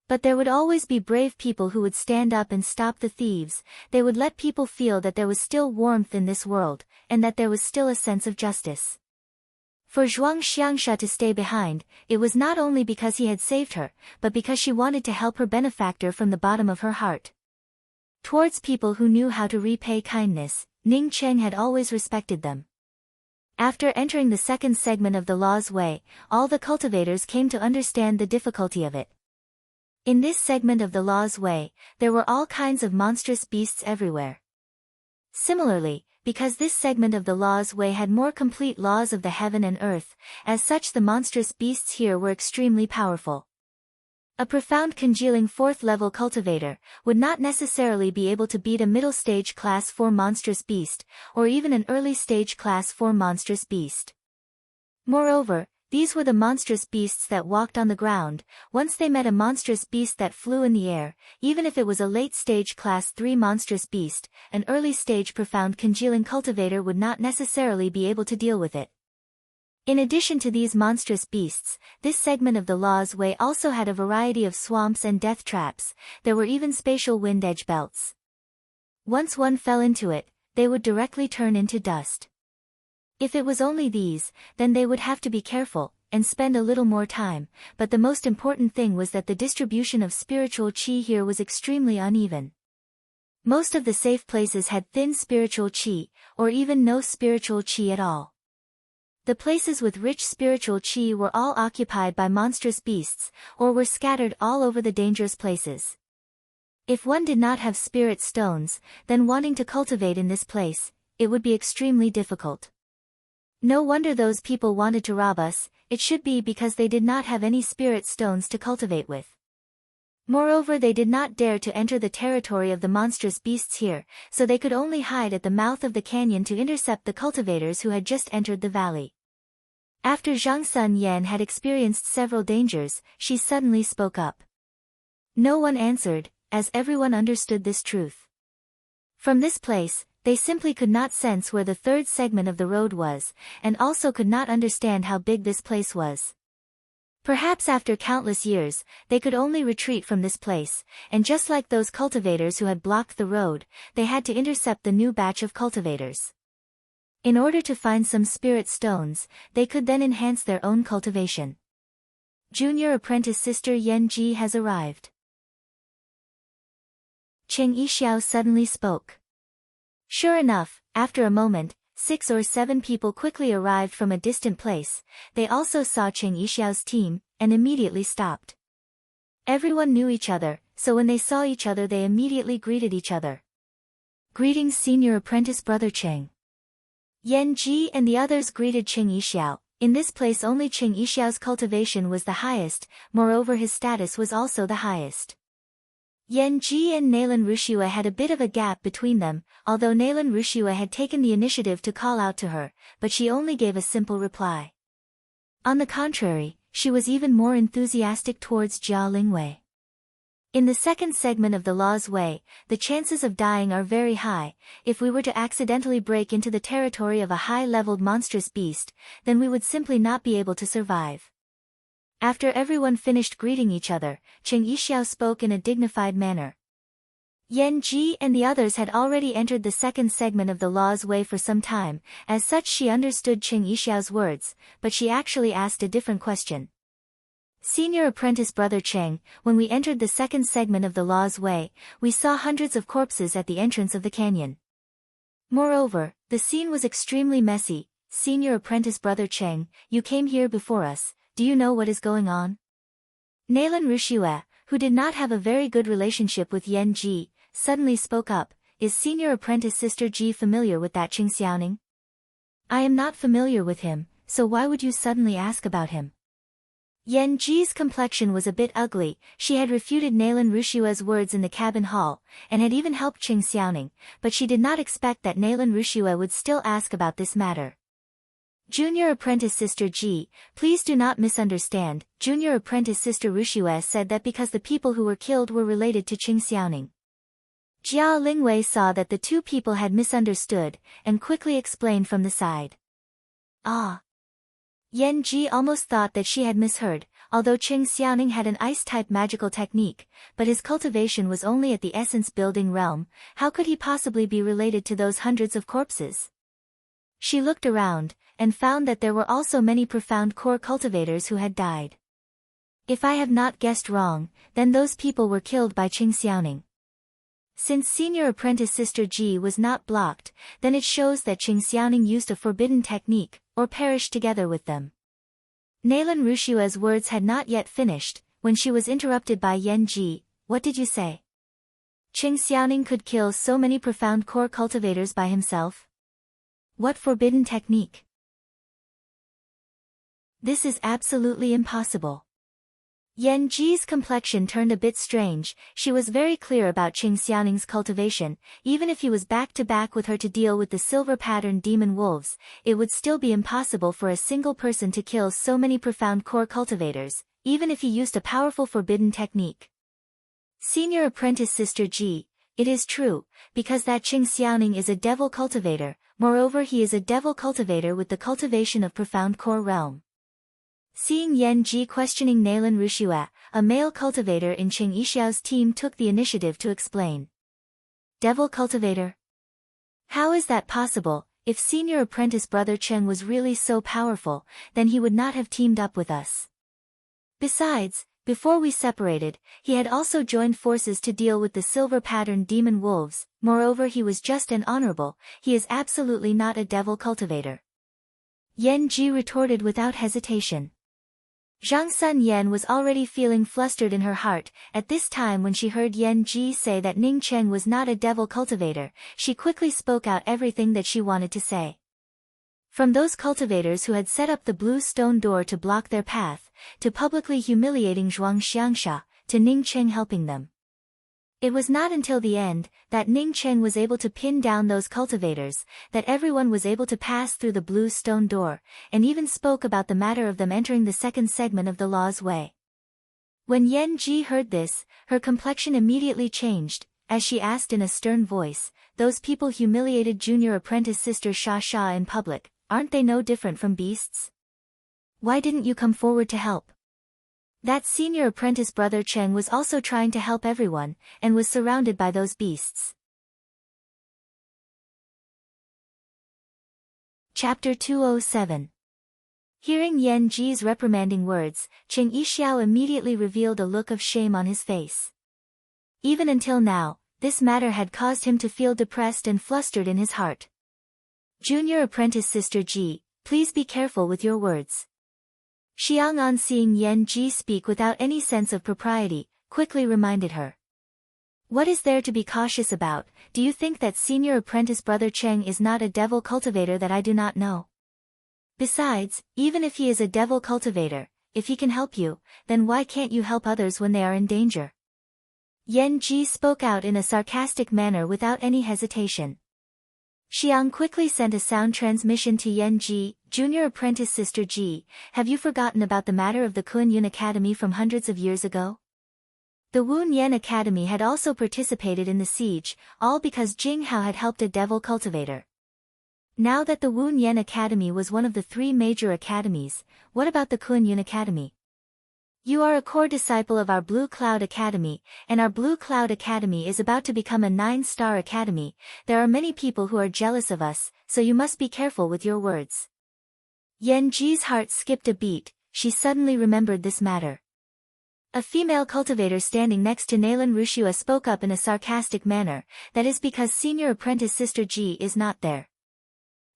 But there would always be brave people who would stand up and stop the thieves. They would let people feel that there was still warmth in this world, and that there was still a sense of justice. For Zhuang Xiangsha to stay behind, it was not only because he had saved her, but because she wanted to help her benefactor from the bottom of her heart. Towards people who knew how to repay kindness, Ning Qing had always respected them. After entering the second segment of the law's way, all the cultivators came to understand the difficulty of it. In this segment of the law's way, there were all kinds of monstrous beasts everywhere. Similarly, because this segment of the law's way had more complete laws of the heaven and earth, as such the monstrous beasts here were extremely powerful. A profound congealing fourth-level cultivator would not necessarily be able to beat a middle-stage class 4 monstrous beast, or even an early-stage class 4 monstrous beast. Moreover, these were the monstrous beasts that walked on the ground. Once they met a monstrous beast that flew in the air, even if it was a late-stage class 3 monstrous beast, an early-stage profound congealing cultivator would not necessarily be able to deal with it. In addition to these monstrous beasts, this segment of the law's way also had a variety of swamps and death traps. There were even spatial wind edge belts. Once one fell into it, they would directly turn into dust. If it was only these, then they would have to be careful, and spend a little more time, but the most important thing was that the distribution of spiritual qi here was extremely uneven. Most of the safe places had thin spiritual qi, or even no spiritual qi at all. The places with rich spiritual qi were all occupied by monstrous beasts, or were scattered all over the dangerous places. If one did not have spirit stones, then wanting to cultivate in this place, it would be extremely difficult. No wonder those people wanted to rob us. It should be because they did not have any spirit stones to cultivate with. Moreover, they did not dare to enter the territory of the monstrous beasts here, so they could only hide at the mouth of the canyon to intercept the cultivators who had just entered the valley. After Zhang Sun Yan had experienced several dangers, she suddenly spoke up. No one answered, as everyone understood this truth. From this place, they simply could not sense where the third segment of the road was, and also could not understand how big this place was. Perhaps after countless years, they could only retreat from this place, and just like those cultivators who had blocked the road, they had to intercept the new batch of cultivators. In order to find some spirit stones, they could then enhance their own cultivation. Junior apprentice sister Yan Ji has arrived. Cheng Yixiao suddenly spoke. Sure enough, after a moment, 6 or 7 people quickly arrived from a distant place. They also saw Cheng Yixiao's team, and immediately stopped. Everyone knew each other, so when they saw each other they immediately greeted each other. Greetings senior apprentice brother Cheng. Yan Ji and the others greeted Cheng Yixiao. In this place only Cheng Yixiao's cultivation was the highest, moreover his status was also the highest. Yan Ji and Nalan Rushua had a bit of a gap between them, although Nalan Rushua had taken the initiative to call out to her, but she only gave a simple reply. On the contrary, she was even more enthusiastic towards Jia Lingwei. In the second segment of the Law's Way, the chances of dying are very high. If we were to accidentally break into the territory of a high-leveled monstrous beast, then we would simply not be able to survive. After everyone finished greeting each other, Cheng Yixiao spoke in a dignified manner. Yan Ji and the others had already entered the second segment of the Law's Way for some time, as such she understood Cheng Yixiao's words, but she actually asked a different question. Senior apprentice Brother Cheng, when we entered the second segment of the Law's Way, we saw hundreds of corpses at the entrance of the canyon. Moreover, the scene was extremely messy. Senior apprentice Brother Cheng, you came here before us, do you know what is going on? Nalan Rushue, who did not have a very good relationship with Yan Ji, suddenly spoke up. Is senior apprentice Sister Ji familiar with that Qing Xiaoning? I am not familiar with him, so why would you suddenly ask about him? Yan Ji's complexion was a bit ugly. She had refuted Nalan Rushue's words in the cabin hall, and had even helped Qing Xiaoning, but she did not expect that Nalan Rushue would still ask about this matter. Junior apprentice Sister Ji, please do not misunderstand. Junior apprentice Sister Rushue said that because the people who were killed were related to Qing Xiaoning. Jia Lingwei saw that the two people had misunderstood, and quickly explained from the side. Ah. Yan Ji almost thought that she had misheard, although Qing Xiaoning had an ice-type magical technique, but his cultivation was only at the essence-building realm. How could he possibly be related to those hundreds of corpses? She looked around, and found that there were also many profound core cultivators who had died. If I have not guessed wrong, then those people were killed by Qing Xiaoning. Since senior apprentice Sister Ji was not blocked, then it shows that Qing Xiaoning used a forbidden technique, or perished together with them. Nalan Rushue's words had not yet finished, when she was interrupted by Yan Ji. What did you say? Qing Xiaoning could kill so many profound core cultivators by himself? What forbidden technique? This is absolutely impossible. Yan Ji's complexion turned a bit strange. She was very clear about Qing Xiaoning's cultivation. Even if he was back-to-back with her to deal with the silver-patterned demon wolves, it would still be impossible for a single person to kill so many profound core cultivators, even if he used a powerful forbidden technique. Senior apprentice Sister Ji, it is true, because that Qing Xiaoning is a devil cultivator. Moreover, he is a devil cultivator with the cultivation of profound core realm. Seeing Yan Ji questioning Nalan Rushue, a male cultivator in Cheng Yixiao's team took the initiative to explain. Devil cultivator? How is that possible? If senior apprentice Brother Cheng was really so powerful, then he would not have teamed up with us. Besides, before we separated, he had also joined forces to deal with the silver-patterned demon wolves. Moreover, he was just and honorable. He is absolutely not a devil cultivator. Yan Ji retorted without hesitation. Zhang Sun Yan was already feeling flustered in her heart. At this time when she heard Yan Ji say that Ning Cheng was not a devil cultivator, she quickly spoke out everything that she wanted to say. From those cultivators who had set up the blue stone door to block their path, to publicly humiliating Zhuang Xiangsha, to Ning Cheng helping them. It was not until the end, that Ning Cheng was able to pin down those cultivators, that everyone was able to pass through the blue stone door, and even spoke about the matter of them entering the second segment of the Law's Way. When Yan Ji heard this, her complexion immediately changed, as she asked in a stern voice, those people humiliated junior apprentice Sister Sha Sha in public, aren't they no different from beasts? Why didn't you come forward to help? That senior apprentice Brother Cheng was also trying to help everyone, and was surrounded by those beasts. Chapter 207. Hearing Yan Ji's reprimanding words, Cheng Yixiao immediately revealed a look of shame on his face. Even until now, this matter had caused him to feel depressed and flustered in his heart. Junior apprentice Sister Ji, please be careful with your words. Xiang An, seeing Yan Ji speak without any sense of propriety, quickly reminded her. What is there to be cautious about? Do you think that senior apprentice Brother Cheng is not a devil cultivator that I do not know? Besides, even if he is a devil cultivator, if he can help you, then why can't you help others when they are in danger? Yan Ji spoke out in a sarcastic manner without any hesitation. Xiang quickly sent a sound transmission to Yan Ji. Junior Apprentice Sister Ji, have you forgotten about the matter of the Kun Yun Academy from hundreds of years ago? The Woon Yen Academy had also participated in the siege, all because Jing Hao had helped a devil cultivator. Now that the Woon Yen Academy was one of the 3 major academies, what about the Kun Yun Academy? You are a core disciple of our Blue Cloud Academy, and our Blue Cloud Academy is about to become a 9-star academy. There are many people who are jealous of us, so you must be careful with your words. Yen Ji's heart skipped a beat. She suddenly remembered this matter. A female cultivator standing next to Nalan Rushua spoke up in a sarcastic manner, that is because Senior Apprentice Sister Ji is not there.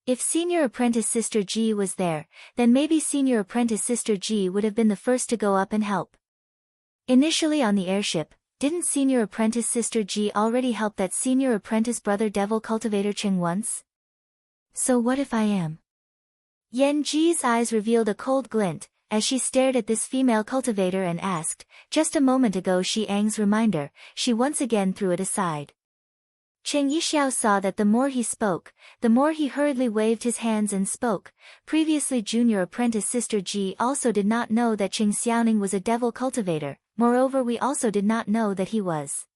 If Senior Apprentice Sister Ji was there, then maybe Senior Apprentice Sister Ji would have been the first to go up and help. Initially on the airship, didn't Senior Apprentice Sister Ji already help that Senior Apprentice Brother Devil Cultivator Ching once? So what if I am? Yen Ji's eyes revealed a cold glint, as she stared at this female cultivator and asked, just a moment ago Shi Ang's reminder, she once again threw it aside. Cheng Yixiao saw that the more he spoke, the more he hurriedly waved his hands and spoke. Previously Junior Apprentice Sister Ji also did not know that Cheng Xiaoning was a devil cultivator, moreover we also did not know that he was.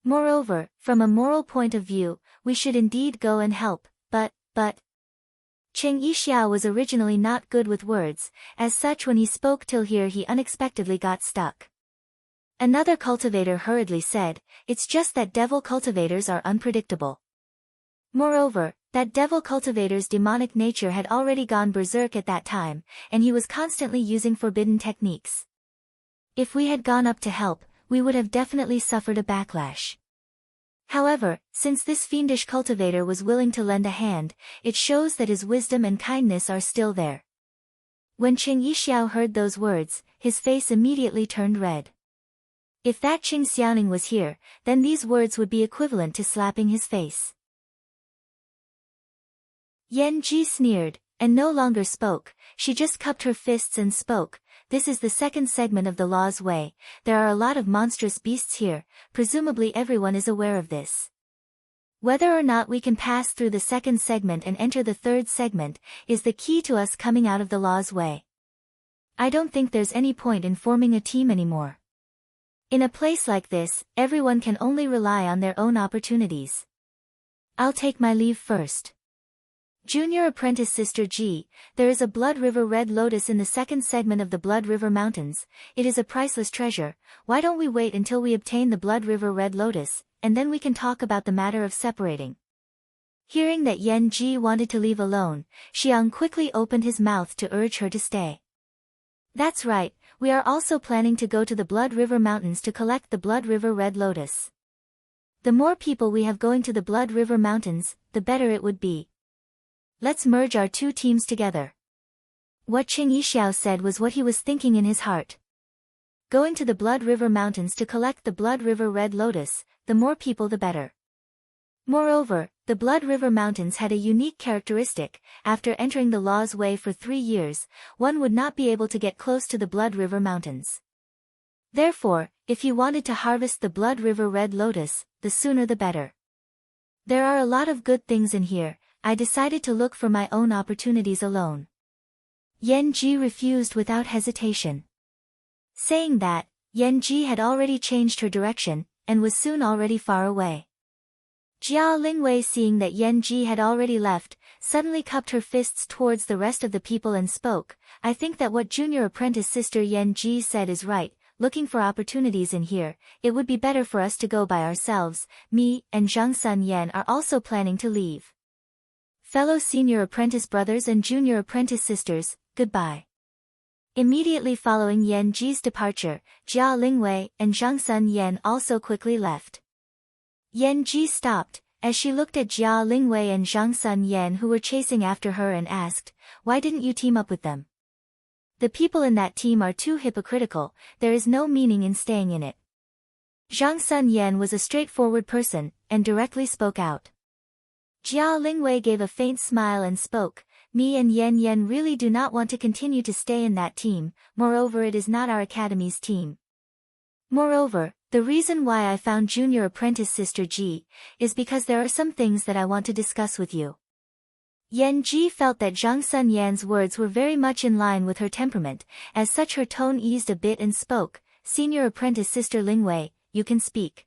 Moreover, from a moral point of view, we should indeed go and help, but... Cheng Yixiao was originally not good with words, as such when he spoke till here he unexpectedly got stuck. Another cultivator hurriedly said, it's just that devil cultivators are unpredictable. Moreover, that devil cultivator's demonic nature had already gone berserk at that time, and he was constantly using forbidden techniques. If we had gone up to help, we would have definitely suffered a backlash. However, since this fiendish cultivator was willing to lend a hand, it shows that his wisdom and kindness are still there. When Cheng Yixiao heard those words, his face immediately turned red. If that Cheng Xiaoning was here, then these words would be equivalent to slapping his face. Yen Ji sneered, and no longer spoke, she just cupped her fists and spoke. This is the second segment of the Law's Way, there are a lot of monstrous beasts here, presumably everyone is aware of this. Whether or not we can pass through the second segment and enter the third segment, is the key to us coming out of the Law's Way. I don't think there's any point in forming a team anymore. In a place like this, everyone can only rely on their own opportunities. I'll take my leave first. Junior Apprentice Sister Ji, there is a Blood River Red Lotus in the second segment of the Blood River Mountains. It is a priceless treasure. Why don't we wait until we obtain the Blood River Red Lotus, and then we can talk about the matter of separating. Hearing that Yen Ji wanted to leave alone, Xiang quickly opened his mouth to urge her to stay. That's right, we are also planning to go to the Blood River Mountains to collect the Blood River Red Lotus. The more people we have going to the Blood River Mountains, the better it would be. Let's merge our 2 teams together. What Cheng Yixiao said was what he was thinking in his heart. Going to the Blood River Mountains to collect the Blood River Red Lotus, the more people the better. Moreover, the Blood River Mountains had a unique characteristic. After entering the Law's Way for 3 years, one would not be able to get close to the Blood River Mountains. Therefore, if you wanted to harvest the Blood River Red Lotus, the sooner the better. There are a lot of good things in here. I decided to look for my own opportunities alone. Yen Ji refused without hesitation. Saying that, Yen Ji had already changed her direction, and was soon already far away. Jia Lingwei, seeing that Yen Ji had already left, suddenly cupped her fists towards the rest of the people and spoke, I think that what Junior Apprentice Sister Yen Ji said is right, looking for opportunities in here, it would be better for us to go by ourselves. Me and Zhang Sun Yan are also planning to leave. Fellow senior apprentice brothers and junior apprentice sisters, goodbye. Immediately following Yen Ji's departure, Jia Lingwei and Zhang Sun Yan also quickly left. Yen Ji stopped, as she looked at Jia Lingwei and Zhang Sun Yan who were chasing after her and asked, why didn't you team up with them? The people in that team are too hypocritical, there is no meaning in staying in it. Zhang Sun Yan was a straightforward person, and directly spoke out. Jia Lingwei gave a faint smile and spoke, me and Yen really do not want to continue to stay in that team, moreover it is not our academy's team. Moreover, the reason why I found Junior Apprentice Sister Ji, is because there are some things that I want to discuss with you. Yan Ji felt that Zhang Sun Yan's words were very much in line with her temperament, as such her tone eased a bit and spoke, "Senior apprentice Sister Ling Wei, you can speak."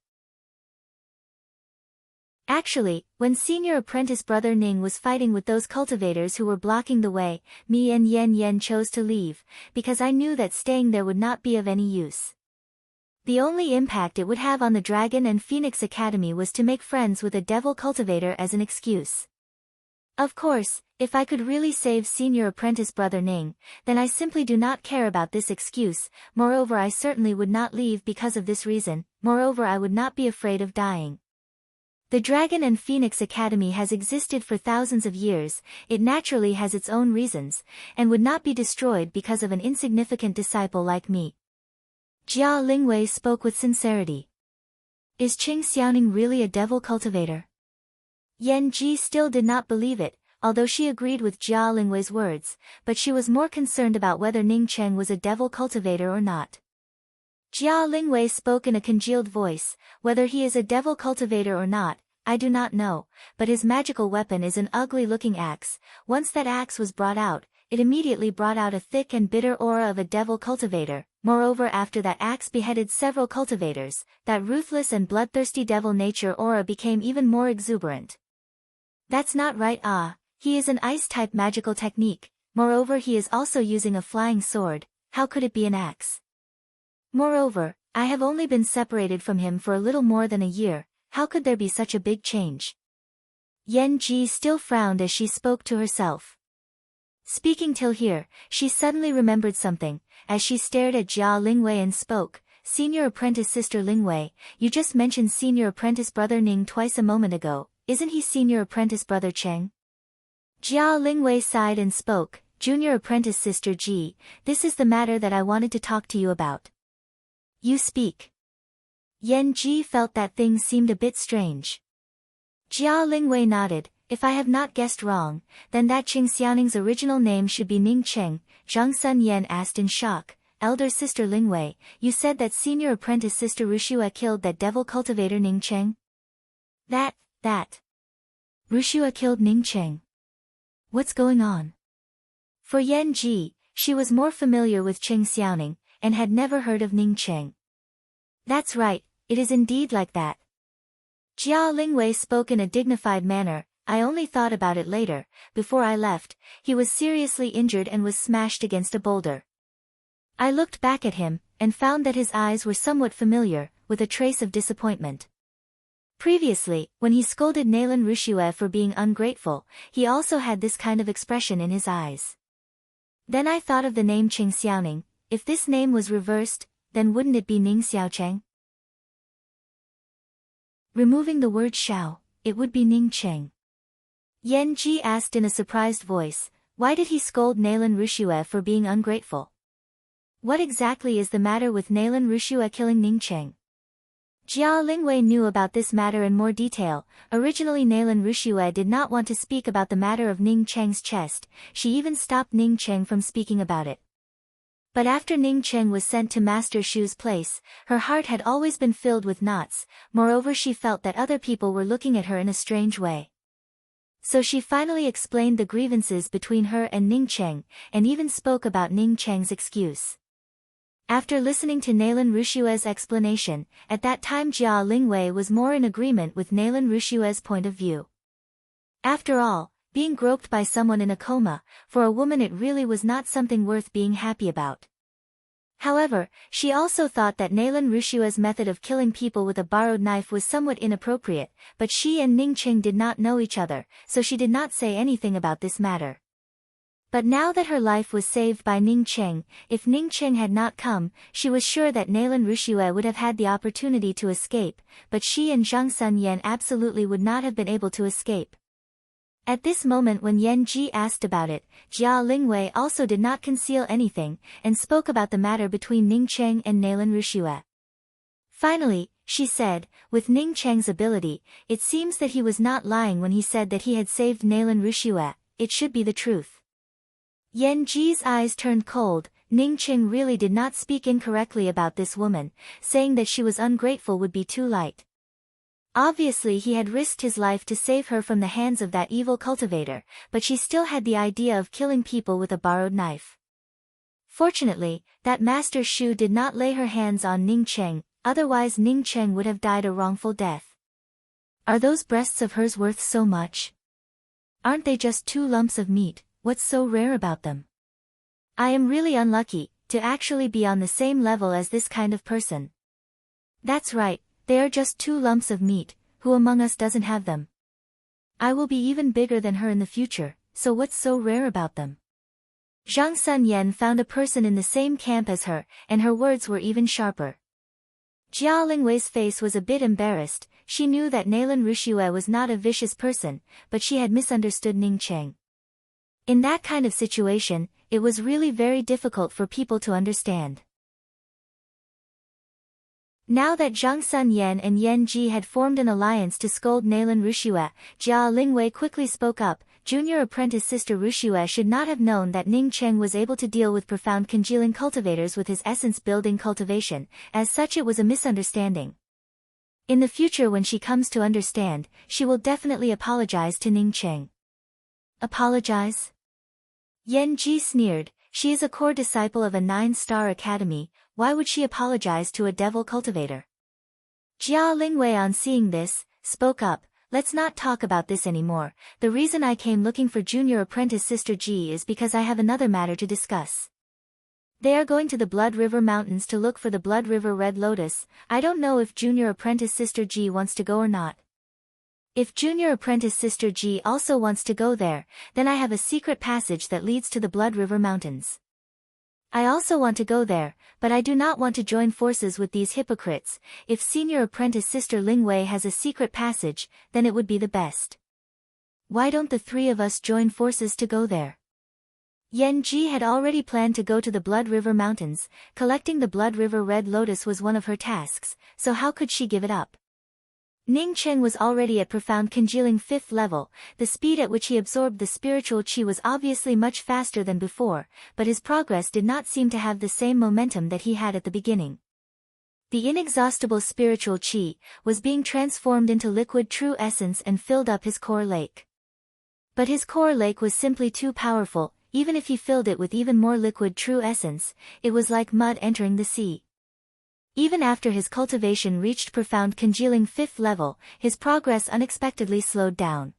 Actually, when senior apprentice brother Ning was fighting with those cultivators who were blocking the way, me and Yen chose to leave, because I knew that staying there would not be of any use. The only impact it would have on the Dragon and Phoenix Academy was to make friends with a devil cultivator as an excuse. Of course, if I could really save senior apprentice brother Ning, then I simply do not care about this excuse. Moreover, I certainly would not leave because of this reason. Moreover, I would not be afraid of dying. The Dragon and Phoenix Academy has existed for thousands of years, it naturally has its own reasons, and would not be destroyed because of an insignificant disciple like me. Jia Lingwei spoke with sincerity. Is Qing Xiaoning really a devil cultivator? Yan Ji still did not believe it, although she agreed with Jia Lingwei's words, but she was more concerned about whether Ning Cheng was a devil cultivator or not. Jia Lingwei spoke in a congealed voice, "Whether he is a devil cultivator or not, I do not know, but his magical weapon is an ugly-looking axe. Once that axe was brought out, it immediately brought out a thick and bitter aura of a devil cultivator. Moreover, after that axe beheaded several cultivators, that ruthless and bloodthirsty devil nature aura became even more exuberant." That's not right. He is an ice-type magical technique. Moreover, he is also using a flying sword. How could it be an axe? Moreover, I have only been separated from him for a little more than a year. How could there be such a big change? Yan Ji still frowned as she spoke to herself. Speaking till here, she suddenly remembered something, as she stared at Jia Lingwei and spoke, "Senior apprentice Sister Lingwei, you just mentioned senior apprentice brother Ning twice a moment ago, isn't he senior apprentice brother Cheng?" Jia Lingwei sighed and spoke, "Junior apprentice Sister Ji, this is the matter that I wanted to talk to you about." "You speak." Yan Ji felt that things seemed a bit strange. Jia Lingwei nodded, "If I have not guessed wrong, then that Qing Xiaoning's original name should be Ning Cheng." Zhang Sun Yan asked in shock, "Elder Sister Lingwei, you said that senior apprentice Sister Rushua killed that devil cultivator Ning Cheng?" That. Rushua killed Ning Cheng. What's going on?" For Yan Ji, she was more familiar with Qing Xiaoning, and had never heard of Ning Cheng. "That's right, it is indeed like that." Jia Lingwei spoke in a dignified manner, "I only thought about it later. Before I left, he was seriously injured and was smashed against a boulder. I looked back at him, and found that his eyes were somewhat familiar, with a trace of disappointment. Previously, when he scolded Naylan Rushue for being ungrateful, he also had this kind of expression in his eyes. Then I thought of the name Qing Xiaoning. If this name was reversed, then wouldn't it be Ning Xiaocheng? Removing the word Xiao, it would be Ning Cheng." Yan Ji asked in a surprised voice, "Why did he scold Naylan Rushue for being ungrateful? What exactly is the matter with Naylan Rushue killing Ning Cheng?" Jia Lingwei knew about this matter in more detail. Originally Naylan Rushue did not want to speak about the matter of Ning Cheng's chest, she even stopped Ning Cheng from speaking about it. But after Ning Cheng was sent to Master Shu's place, her heart had always been filled with knots. Moreover, she felt that other people were looking at her in a strange way. So she finally explained the grievances between her and Ning Cheng, and even spoke about Ning Cheng's excuse. After listening to Naylan Rushue's explanation, at that time Jia Lingwei was more in agreement with Naylan Rushue's point of view. After all, being groped by someone in a coma, for a woman it really was not something worth being happy about. However, she also thought that Naylan Rushue's method of killing people with a borrowed knife was somewhat inappropriate, but she and Ning Cheng did not know each other, so she did not say anything about this matter. But now that her life was saved by Ning Cheng, if Ning Cheng had not come, she was sure that Naylan Rushue would have had the opportunity to escape, but she and Zhang Sun Yan absolutely would not have been able to escape. At this moment when Yan Ji asked about it, Jia Lingwei also did not conceal anything, and spoke about the matter between Ning Cheng and Naylan Rushue. Finally, she said, "With Ning Cheng's ability, it seems that he was not lying when he said that he had saved Naylan Rushue, it should be the truth." Yan Ji's eyes turned cold. Ning Cheng really did not speak incorrectly about this woman, saying that she was ungrateful would be too light. Obviously he had risked his life to save her from the hands of that evil cultivator, but she still had the idea of killing people with a borrowed knife. Fortunately, that Master Shu did not lay her hands on Ning Cheng, otherwise Ning Cheng would have died a wrongful death. Are those breasts of hers worth so much? Aren't they just 2 lumps of meat? What's so rare about them? I am really unlucky to actually be on the same level as this kind of person. That's right, they are just 2 lumps of meat. Who among us doesn't have them? I will be even bigger than her in the future, so what's so rare about them? Zhang Sun Yan found a person in the same camp as her, and her words were even sharper. Jia Lingwei's face was a bit embarrassed. She knew that Nailan Rushue was not a vicious person, but she had misunderstood Ning Cheng. In that kind of situation, it was really very difficult for people to understand. Now that Zhang Sun Yan and Yan Ji had formed an alliance to scold Nailan Rushue, Jia Lingwei quickly spoke up. Junior apprentice sister Rushue should not have known that Ning Cheng was able to deal with profound congealing cultivators with his essence-building cultivation. As such, it was a misunderstanding. In the future, when she comes to understand, she will definitely apologize to Ning Cheng. Apologize? Yan Ji sneered. She is a core disciple of a 9-star academy. Why would she apologize to a devil cultivator? Jia Lingwei, on seeing this, spoke up. Let's not talk about this anymore. The reason I came looking for junior apprentice sister Ji is because I have another matter to discuss. They are going to the Blood River Mountains to look for the Blood River Red Lotus. I don't know if junior apprentice sister Ji wants to go or not. If junior apprentice sister Ji also wants to go there, then I have a secret passage that leads to the Blood River Mountains. I also want to go there, but I do not want to join forces with these hypocrites. If senior apprentice sister Lingwei has a secret passage, then it would be the best. Why don't the 3 of us join forces to go there? Yan Ji had already planned to go to the Blood River Mountains. Collecting the Blood River Red Lotus was one of her tasks, so how could she give it up? Ning Cheng was already at profound congealing 5th level. The speed at which he absorbed the spiritual qi was obviously much faster than before, but his progress did not seem to have the same momentum that he had at the beginning. The inexhaustible spiritual qi was being transformed into liquid true essence and filled up his core lake. But his core lake was simply too powerful. Even if he filled it with even more liquid true essence, it was like mud entering the sea. Even after his cultivation reached profound congealing 5th level, his progress unexpectedly slowed down.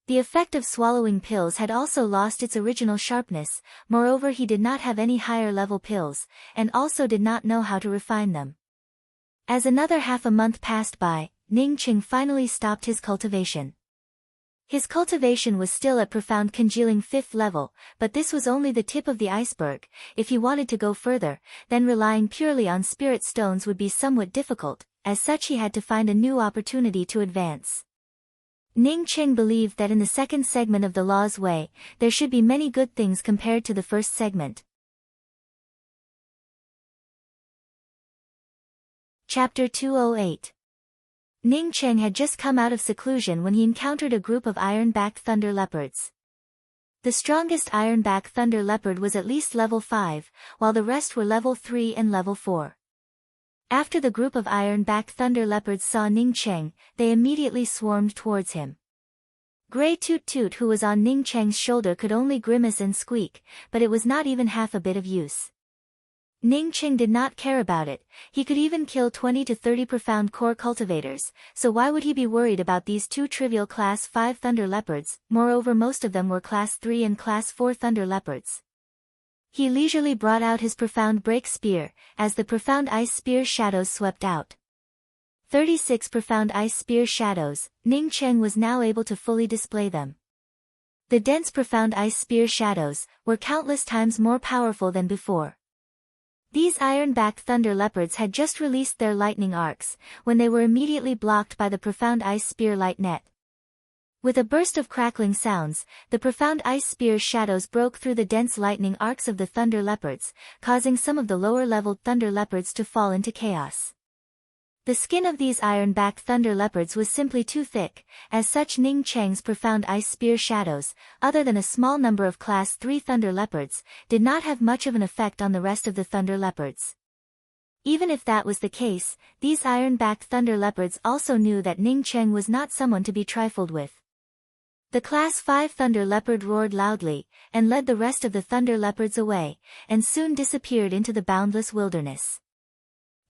The effect of swallowing pills had also lost its original sharpness. Moreover, he did not have any higher level pills, and also did not know how to refine them. As another half a month passed by, Ning Cheng finally stopped his cultivation. His cultivation was still at profound congealing 5th level, but this was only the tip of the iceberg. If he wanted to go further, then relying purely on spirit stones would be somewhat difficult. As such, he had to find a new opportunity to advance. Ning Cheng believed that in the second segment of the Law's Way, there should be many good things compared to the first segment. Chapter 208. Ning Cheng had just come out of seclusion when he encountered a group of iron-backed thunder leopards. The strongest iron-backed thunder leopard was at least level 5, while the rest were level 3 and level 4. After the group of iron-backed thunder leopards saw Ning Cheng, they immediately swarmed towards him. Grey Toot Toot, who was on Ning Cheng's shoulder, could only grimace and squeak, but it was not even half a bit of use. Ning Cheng did not care about it. He could even kill 20 to 30 profound core cultivators, so why would he be worried about these 2 trivial class 5 thunder leopards? Moreover, most of them were class 3 and class 4 thunder leopards. He leisurely brought out his profound break spear, as the profound ice spear shadows swept out. 36 profound ice spear shadows. Ning Cheng was now able to fully display them. The dense profound ice spear shadows were countless times more powerful than before. These iron-backed thunder leopards had just released their lightning arcs, when they were immediately blocked by the profound ice spear light net. With a burst of crackling sounds, the profound ice spear's shadows broke through the dense lightning arcs of the thunder leopards, causing some of the lower-leveled thunder leopards to fall into chaos. The skin of these iron-backed thunder leopards was simply too thick. As such, Ning Cheng's profound ice spear shadows, other than a small number of class 3 thunder leopards, did not have much of an effect on the rest of the thunder leopards. Even if that was the case, these iron-backed thunder leopards also knew that Ning Cheng was not someone to be trifled with. The Class 5 thunder leopard roared loudly, and led the rest of the thunder leopards away, and soon disappeared into the boundless wilderness.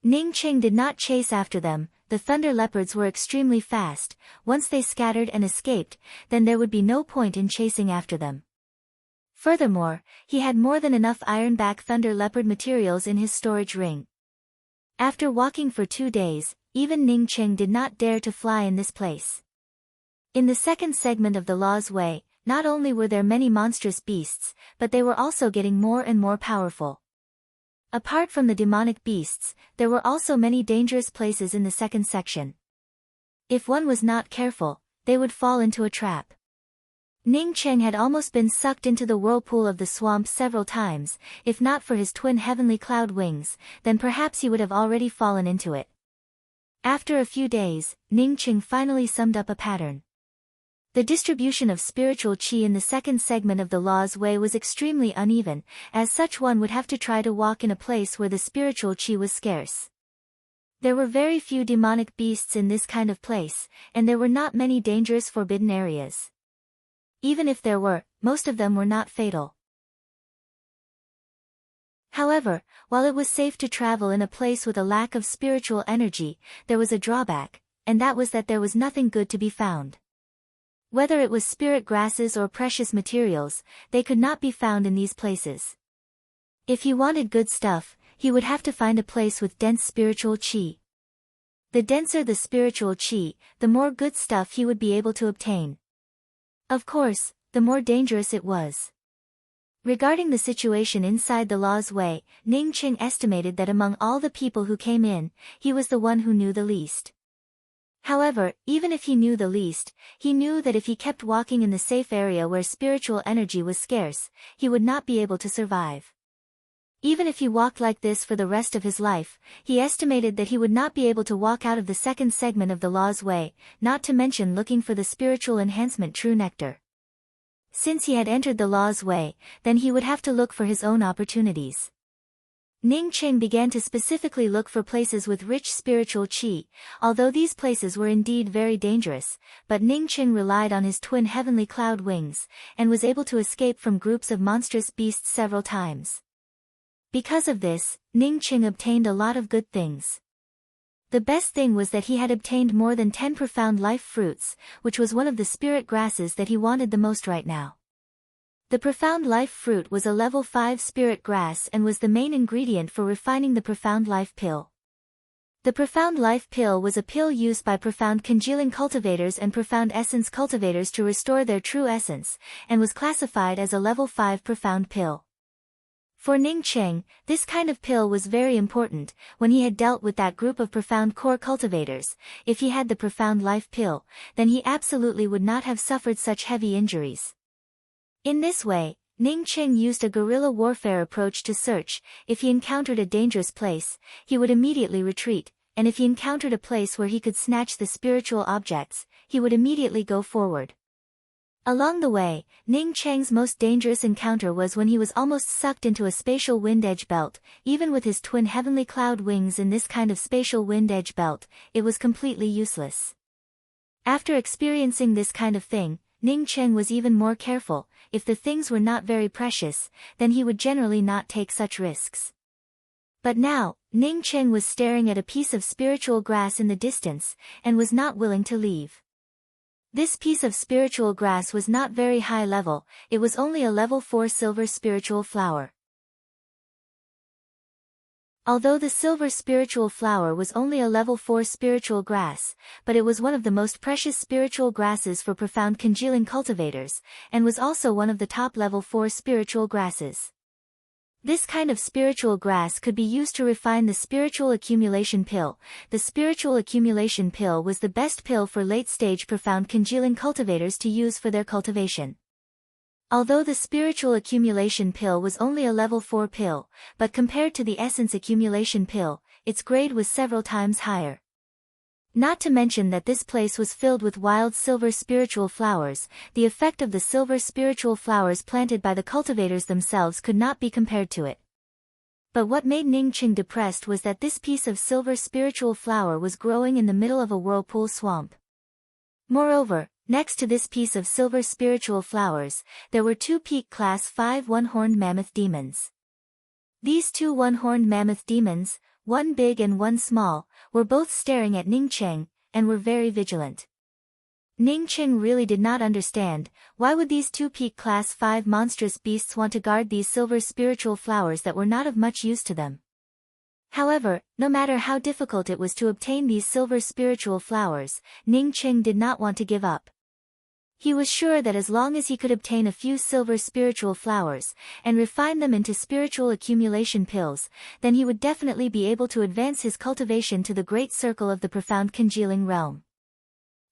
Ning Cheng did not chase after them. The thunder leopards were extremely fast. Once they scattered and escaped, then there would be no point in chasing after them. Furthermore, he had more than enough ironback thunder leopard materials in his storage ring. After walking for 2 days, even Ning Cheng did not dare to fly in this place. In the second segment of the Law's Way, not only were there many monstrous beasts, but they were also getting more and more powerful. Apart from the demonic beasts, there were also many dangerous places in the second section. If one was not careful, they would fall into a trap. Ning Cheng had almost been sucked into the whirlpool of the swamp several times. If not for his twin heavenly cloud wings, then perhaps he would have already fallen into it. After a few days, Ning Cheng finally summed up a pattern. The distribution of spiritual qi in the second segment of the Law's Way was extremely uneven, as such one would have to try to walk in a place where the spiritual qi was scarce. There were very few demonic beasts in this kind of place, and there were not many dangerous forbidden areas. Even if there were, most of them were not fatal. However, while it was safe to travel in a place with a lack of spiritual energy, there was a drawback, and that was that there was nothing good to be found. Whether it was spirit grasses or precious materials, they could not be found in these places. If he wanted good stuff, he would have to find a place with dense spiritual qi. The denser the spiritual qi, the more good stuff he would be able to obtain. Of course, the more dangerous it was. Regarding the situation inside the Law's Way, Ning Cheng estimated that among all the people who came in, he was the one who knew the least. However, even if he knew the least, he knew that if he kept walking in the safe area where spiritual energy was scarce, he would not be able to survive. Even if he walked like this for the rest of his life, he estimated that he would not be able to walk out of the second segment of the Law's Way, not to mention looking for the spiritual enhancement true nectar. Since he had entered the Law's Way, then he would have to look for his own opportunities. Ning Cheng began to specifically look for places with rich spiritual qi, although these places were indeed very dangerous, but Ning Cheng relied on his twin heavenly cloud wings, and was able to escape from groups of monstrous beasts several times. Because of this, Ning Cheng obtained a lot of good things. The best thing was that he had obtained more than 10 profound life fruits, which was one of the spirit grasses that he wanted the most right now. The profound life fruit was a level 5 spirit grass and was the main ingredient for refining the profound life pill. The profound life pill was a pill used by profound congealing cultivators and profound essence cultivators to restore their true essence, and was classified as a level 5 profound pill. For Ning Cheng, this kind of pill was very important. When he had dealt with that group of profound core cultivators, if he had the profound life pill, then he absolutely would not have suffered such heavy injuries. In this way, Ning Cheng used a guerrilla warfare approach to search. If he encountered a dangerous place, he would immediately retreat, and if he encountered a place where he could snatch the spiritual objects, he would immediately go forward. Along the way, Ning Cheng's most dangerous encounter was when he was almost sucked into a spatial wind edge belt. Even with his twin heavenly cloud wings in this kind of spatial wind edge belt, it was completely useless. After experiencing this kind of thing, Ning Cheng was even more careful. If the things were not very precious, then he would generally not take such risks. But now, Ning Cheng was staring at a piece of spiritual grass in the distance, and was not willing to leave. This piece of spiritual grass was not very high level, it was only a level 4 silver spiritual flower. Although the silver spiritual flower was only a level 4 spiritual grass, but it was one of the most precious spiritual grasses for profound congealing cultivators, and was also one of the top level 4 spiritual grasses. This kind of spiritual grass could be used to refine the spiritual accumulation pill. The spiritual accumulation pill was the best pill for late-stage profound congealing cultivators to use for their cultivation. Although the spiritual accumulation pill was only a level 4 pill, but compared to the essence accumulation pill, its grade was several times higher. Not to mention that this place was filled with wild silver spiritual flowers. The effect of the silver spiritual flowers planted by the cultivators themselves could not be compared to it. But what made Ning Qing depressed was that this piece of silver spiritual flower was growing in the middle of a whirlpool swamp. Moreover, next to this piece of silver spiritual flowers, there were 2 peak class 5 one-horned mammoth demons. These 2 one-horned mammoth demons, one big and one small, were both staring at Ning Qing, and were very vigilant. Ning Qing really did not understand, why would these 2 peak class 5 monstrous beasts want to guard these silver spiritual flowers that were not of much use to them. However, no matter how difficult it was to obtain these silver spiritual flowers, Ning Qing did not want to give up. He was sure that as long as he could obtain a few silver spiritual flowers, and refine them into spiritual accumulation pills, then he would definitely be able to advance his cultivation to the great circle of the profound congealing realm.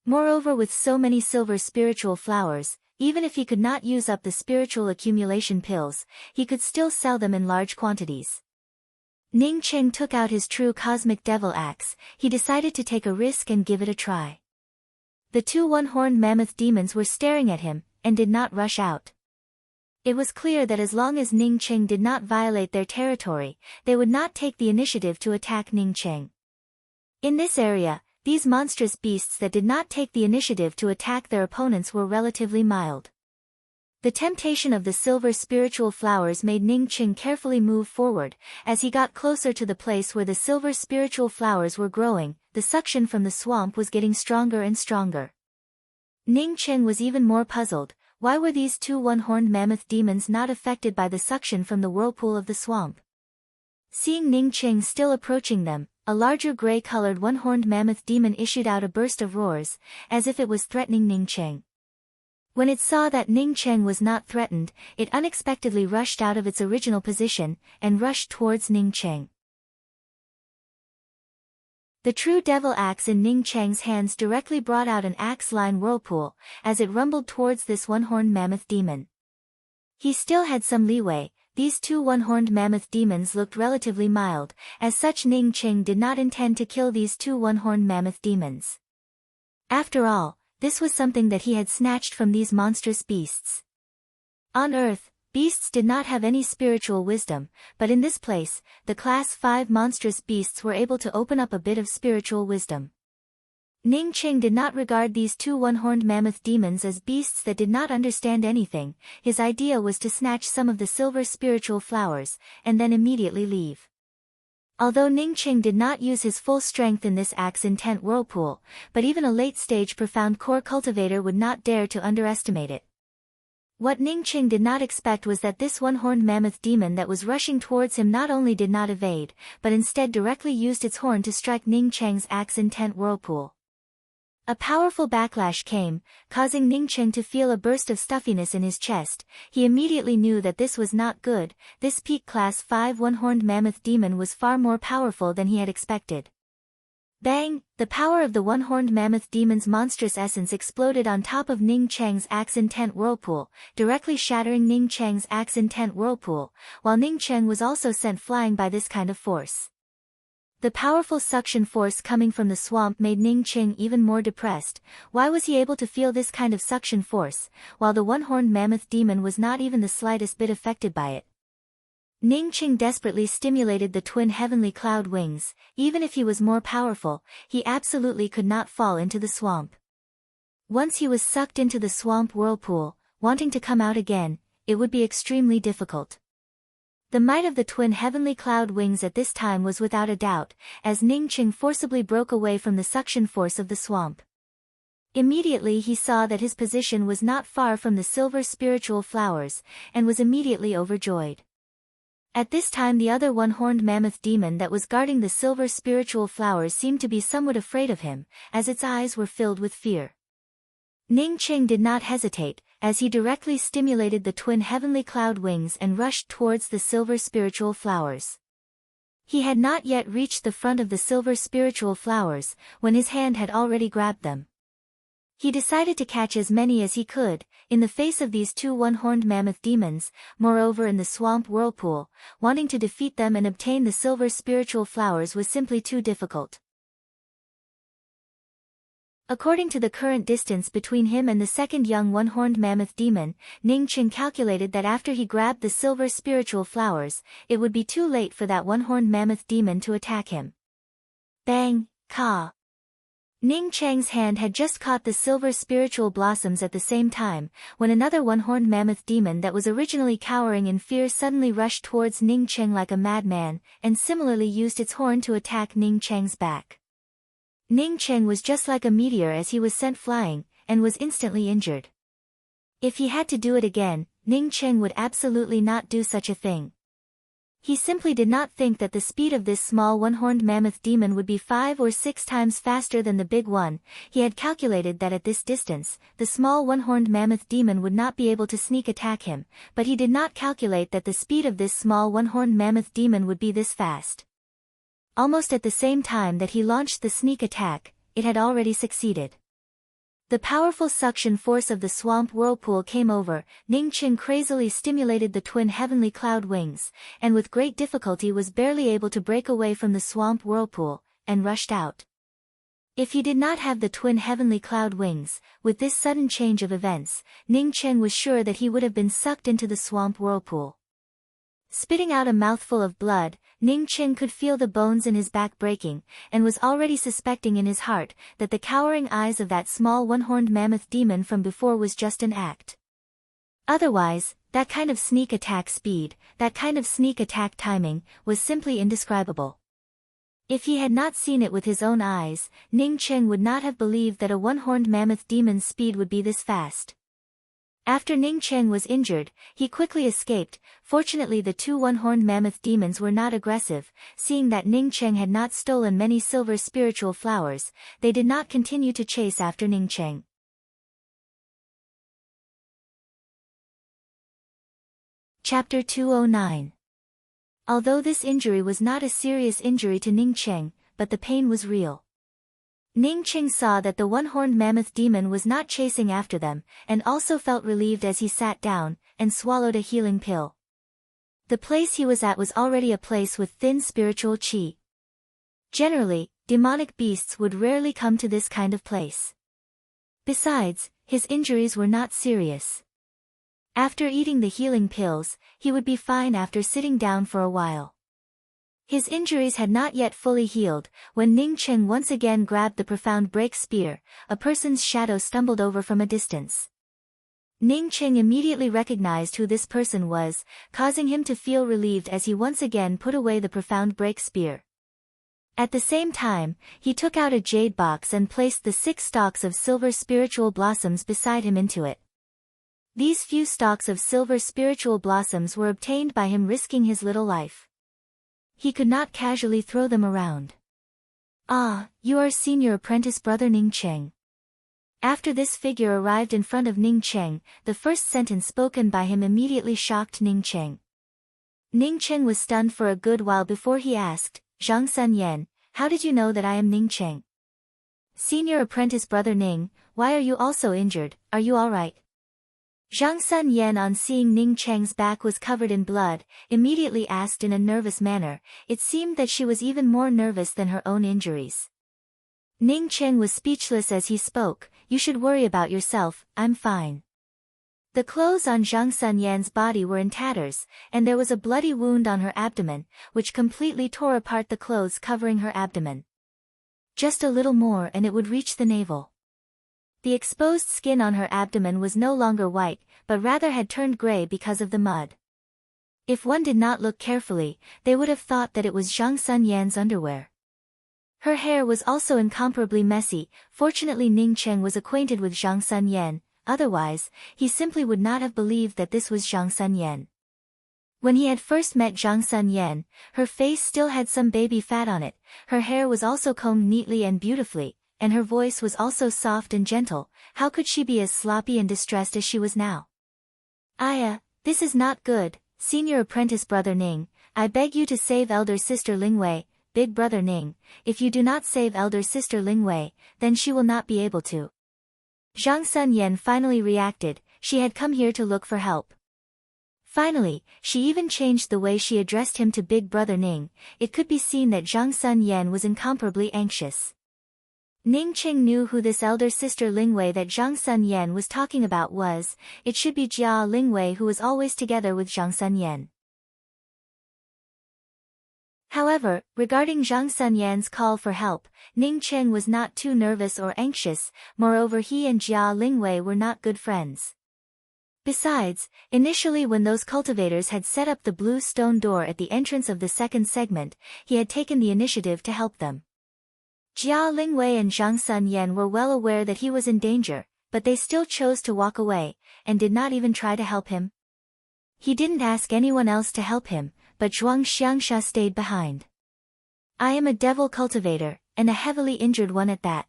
Moreover, with so many silver spiritual flowers, even if he could not use up the spiritual accumulation pills, he could still sell them in large quantities. Ning Qing took out his true cosmic devil axe. He decided to take a risk and give it a try. The 2 one-horned mammoth demons were staring at him, and did not rush out. It was clear that as long as Ning Qing did not violate their territory, they would not take the initiative to attack Ning Qing. In this area, these monstrous beasts that did not take the initiative to attack their opponents were relatively mild. The temptation of the silver spiritual flowers made Ning Qing carefully move forward. As he got closer to the place where the silver spiritual flowers were growing, the suction from the swamp was getting stronger and stronger. Ning Qing was even more puzzled. Why were these 2 one-horned mammoth demons not affected by the suction from the whirlpool of the swamp? Seeing Ning Qing still approaching them, a larger gray-colored one-horned mammoth demon issued out a burst of roars, as if it was threatening Ning Qing. When it saw that Ning Qing was not threatened, it unexpectedly rushed out of its original position, and rushed towards Ning Qing. The true devil axe in Ning Qing's hands directly brought out an axe-line whirlpool, as it rumbled towards this one-horned mammoth demon. He still had some leeway. These 2 one-horned mammoth demons looked relatively mild. As such, Ning Qing did not intend to kill these 2 one-horned mammoth demons. After all, this was something that he had snatched from these monstrous beasts. On Earth, beasts did not have any spiritual wisdom, but in this place, the class 5 monstrous beasts were able to open up a bit of spiritual wisdom. Ning Qing did not regard these 2 one-horned mammoth demons as beasts that did not understand anything. His idea was to snatch some of the silver spiritual flowers, and then immediately leave. Although Ning Qing did not use his full strength in this axe-intent whirlpool, but even a late-stage profound core cultivator would not dare to underestimate it. What Ning Qing did not expect was that this one-horned mammoth demon that was rushing towards him not only did not evade, but instead directly used its horn to strike Ning Qing's axe-intent whirlpool. A powerful backlash came, causing Ning Qing to feel a burst of stuffiness in his chest. He immediately knew that this was not good. This peak class 5 one-horned mammoth demon was far more powerful than he had expected. Bang! The power of the one-horned mammoth demon's monstrous essence exploded on top of Ning Qing's axe-intent whirlpool, directly shattering Ning Qing's axe-intent whirlpool, while Ning Qing was also sent flying by this kind of force. The powerful suction force coming from the swamp made Ning Qing even more depressed. Why was he able to feel this kind of suction force, while the one-horned mammoth demon was not even the slightest bit affected by it? Ning Qing desperately stimulated the twin heavenly cloud wings. Even if he was more powerful, he absolutely could not fall into the swamp. Once he was sucked into the swamp whirlpool, wanting to come out again, it would be extremely difficult. The might of the twin heavenly cloud wings at this time was without a doubt, as Ning Qing forcibly broke away from the suction force of the swamp. Immediately he saw that his position was not far from the silver spiritual flowers, and was immediately overjoyed. At this time the other one-horned mammoth demon that was guarding the silver spiritual flowers seemed to be somewhat afraid of him, as its eyes were filled with fear. Ning Qing did not hesitate, as he directly stimulated the twin heavenly cloud wings and rushed towards the silver spiritual flowers. He had not yet reached the front of the silver spiritual flowers, when his hand had already grabbed them. He decided to catch as many as he could, in the face of these 2 one-horned mammoth demons. Moreover, in the swamp whirlpool, wanting to defeat them and obtain the silver spiritual flowers was simply too difficult. According to the current distance between him and the second young one-horned mammoth demon, Ning Cheng calculated that after he grabbed the silver spiritual flowers, it would be too late for that one-horned mammoth demon to attack him. Bang! Ka! Ning Cheng's hand had just caught the silver spiritual blossoms at the same time, when another one-horned mammoth demon that was originally cowering in fear suddenly rushed towards Ning Cheng like a madman, and similarly used its horn to attack Ning Cheng's back. Ning Cheng was just like a meteor as he was sent flying, and was instantly injured. If he had to do it again, Ning Cheng would absolutely not do such a thing. He simply did not think that the speed of this small one-horned mammoth demon would be 5 or 6 times faster than the big one. He had calculated that at this distance, the small one-horned mammoth demon would not be able to sneak attack him, but he did not calculate that the speed of this small one-horned mammoth demon would be this fast. Almost at the same time that he launched the sneak attack, it had already succeeded. The powerful suction force of the swamp whirlpool came over, Ning Cheng crazily stimulated the twin heavenly cloud wings, and with great difficulty was barely able to break away from the swamp whirlpool, and rushed out. If he did not have the twin heavenly cloud wings, with this sudden change of events, Ning Cheng was sure that he would have been sucked into the swamp whirlpool. Spitting out a mouthful of blood, Ning Cheng could feel the bones in his back breaking, and was already suspecting in his heart that the cowering eyes of that small one-horned mammoth demon from before was just an act. Otherwise, that kind of sneak attack speed, that kind of sneak attack timing, was simply indescribable. If he had not seen it with his own eyes, Ning Cheng would not have believed that a one-horned mammoth demon's speed would be this fast. After Ning Cheng was injured, he quickly escaped. Fortunately, the two one-horned mammoth demons were not aggressive. Seeing that Ning Cheng had not stolen many silver spiritual flowers, they did not continue to chase after Ning Cheng. Chapter 209. Although this injury was not a serious injury to Ning Cheng, but the pain was real. Ning Cheng saw that the one-horned mammoth demon was not chasing after them, and also felt relieved as he sat down, and swallowed a healing pill. The place he was at was already a place with thin spiritual qi. Generally, demonic beasts would rarely come to this kind of place. Besides, his injuries were not serious. After eating the healing pills, he would be fine after sitting down for a while. His injuries had not yet fully healed. When Ning Cheng once again grabbed the profound break spear, a person's shadow stumbled over from a distance. Ning Cheng immediately recognized who this person was, causing him to feel relieved as he once again put away the profound break spear. At the same time, he took out a jade box and placed the 6 stalks of silver spiritual blossoms beside him into it. These few stalks of silver spiritual blossoms were obtained by him risking his little life. He could not casually throw them around. "Ah, you are senior apprentice brother Ning Cheng." After this figure arrived in front of Ning Cheng, the first sentence spoken by him immediately shocked Ning Cheng. Ning Cheng was stunned for a good while before he asked, "Zhang Sun Yan, how did you know that I am Ning Cheng?" "Senior apprentice brother Ning, why are you also injured, are you alright?" Zhang Sun Yan, on seeing Ning Cheng's back was covered in blood, immediately asked in a nervous manner. It seemed that she was even more nervous than her own injuries. Ning Cheng was speechless as he spoke. "You should worry about yourself, I'm fine." The clothes on Zhang Sun Yan's body were in tatters, and there was a bloody wound on her abdomen, which completely tore apart the clothes covering her abdomen. Just a little more and it would reach the navel. The exposed skin on her abdomen was no longer white, but rather had turned gray because of the mud. If one did not look carefully, they would have thought that it was Zhang Sun Yan's underwear. Her hair was also incomparably messy. Fortunately, Ning Cheng was acquainted with Zhang Sun Yan, otherwise, he simply would not have believed that this was Zhang Sun Yan. When he had first met Zhang Sun Yan, her face still had some baby fat on it, her hair was also combed neatly and beautifully, and her voice was also soft and gentle. How could she be as sloppy and distressed as she was now? This is not good, senior apprentice brother Ning. I beg you to save elder sister Lingwei, big brother Ning. If you do not save elder sister Lingwei, then she will not be able to." Zhang Sun Yan finally reacted. She had come here to look for help. Finally, she even changed the way she addressed him to big brother Ning. It could be seen that Zhang Sun Yan was incomparably anxious. Ning Qing knew who this elder sister Lingwei that Zhang Sun Yan was talking about was. It should be Jia Lingwei, who was always together with Zhang Sun Yan. However, regarding Zhang Sun Yan's call for help, Ning Qing was not too nervous or anxious. Moreover, he and Jia Lingwei were not good friends. Besides, initially when those cultivators had set up the blue stone door at the entrance of the second segment, he had taken the initiative to help them. Jia Lingwei and Zhang Sun Yan were well aware that he was in danger, but they still chose to walk away, and did not even try to help him. He didn't ask anyone else to help him, but Zhuang Xiangsha stayed behind. I am a devil cultivator, and a heavily injured one at that.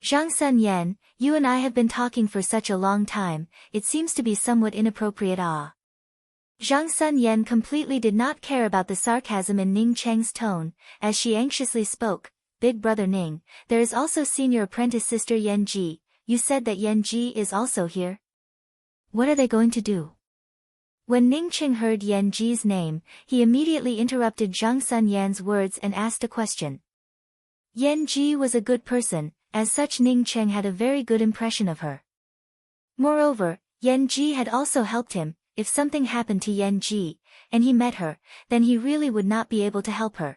Zhang Sun Yan, you and I have been talking for such a long time, it seems to be somewhat inappropriate. Zhang Sun Yan completely did not care about the sarcasm in Ning Cheng's tone, as she anxiously spoke. Big brother Ning, there is also senior apprentice sister Yan Ji. You said that Yan Ji is also here. What are they going to do? When Ning Qing heard Yan Ji's name, he immediately interrupted Zhang Sun Yan's words and asked a question. Yan Ji was a good person, as such Ning Qing had a very good impression of her. Moreover, Yan Ji had also helped him. If something happened to Yan Ji, and he met her, then he really would not be able to help her.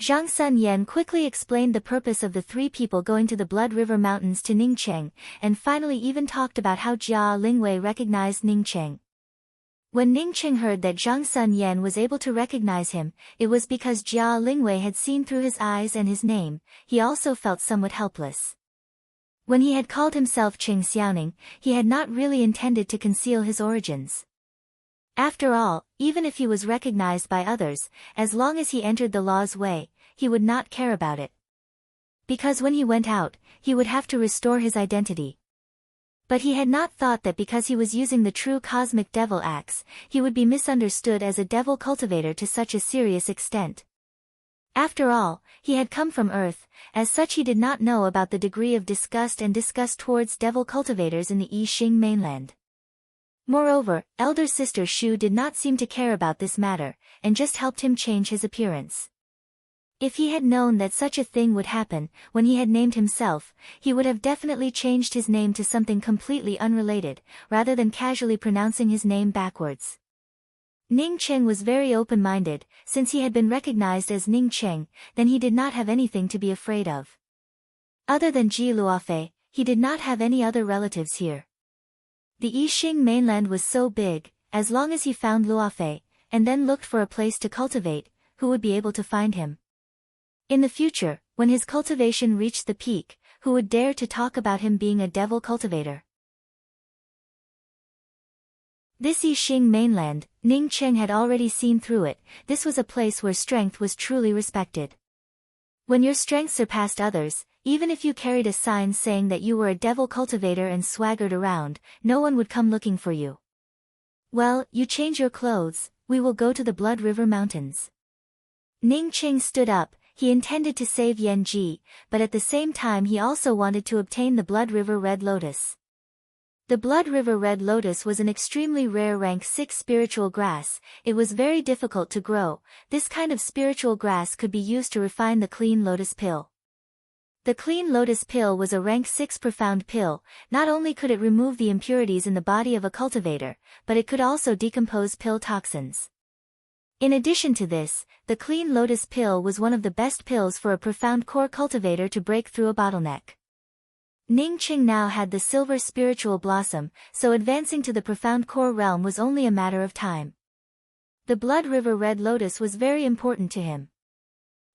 Zhang Sun Yan quickly explained the purpose of the three people going to the Blood River Mountains to Ning Qing, and finally even talked about how Jia Lingwei recognized Ning Qing. When Ning Qing heard that Zhang Sun Yan was able to recognize him, it was because Jia Lingwei had seen through his eyes and his name. He also felt somewhat helpless. When he had called himself Qing Xiaoning, he had not really intended to conceal his origins. After all, even if he was recognized by others, as long as he entered the law's way, he would not care about it. Because when he went out, he would have to restore his identity. But he had not thought that because he was using the true cosmic devil axe, he would be misunderstood as a devil cultivator to such a serious extent. After all, he had come from Earth, as such he did not know about the degree of disgust towards devil cultivators in the Yixing mainland. Moreover, elder sister Shu did not seem to care about this matter, and just helped him change his appearance. If he had known that such a thing would happen, when he had named himself, he would have definitely changed his name to something completely unrelated, rather than casually pronouncing his name backwards. Ning Qing was very open-minded. Since he had been recognized as Ning Qing, then he did not have anything to be afraid of. Other than Ji Luofei, he did not have any other relatives here. The Yixing mainland was so big, as long as he found Luofei, and then looked for a place to cultivate, who would be able to find him? In the future, when his cultivation reached the peak, who would dare to talk about him being a devil cultivator? This Yixing mainland, Ning Qing had already seen through it. This was a place where strength was truly respected. When your strength surpassed others, even if you carried a sign saying that you were a devil cultivator and swaggered around, no one would come looking for you. Well, you change your clothes, we will go to the Blood River Mountains. Ning Qing stood up. He intended to save Yan Ji, but at the same time he also wanted to obtain the Blood River Red Lotus. The Blood River Red Lotus was an extremely rare rank 6 spiritual grass. It was very difficult to grow. This kind of spiritual grass could be used to refine the clean lotus pill. The clean lotus pill was a rank 6 profound pill. Not only could it remove the impurities in the body of a cultivator, but it could also decompose pill toxins. In addition to this, the clean lotus pill was one of the best pills for a profound core cultivator to break through a bottleneck. Ning Qing now had the silver spiritual blossom, so advancing to the profound core realm was only a matter of time. The Blood River Red Lotus was very important to him.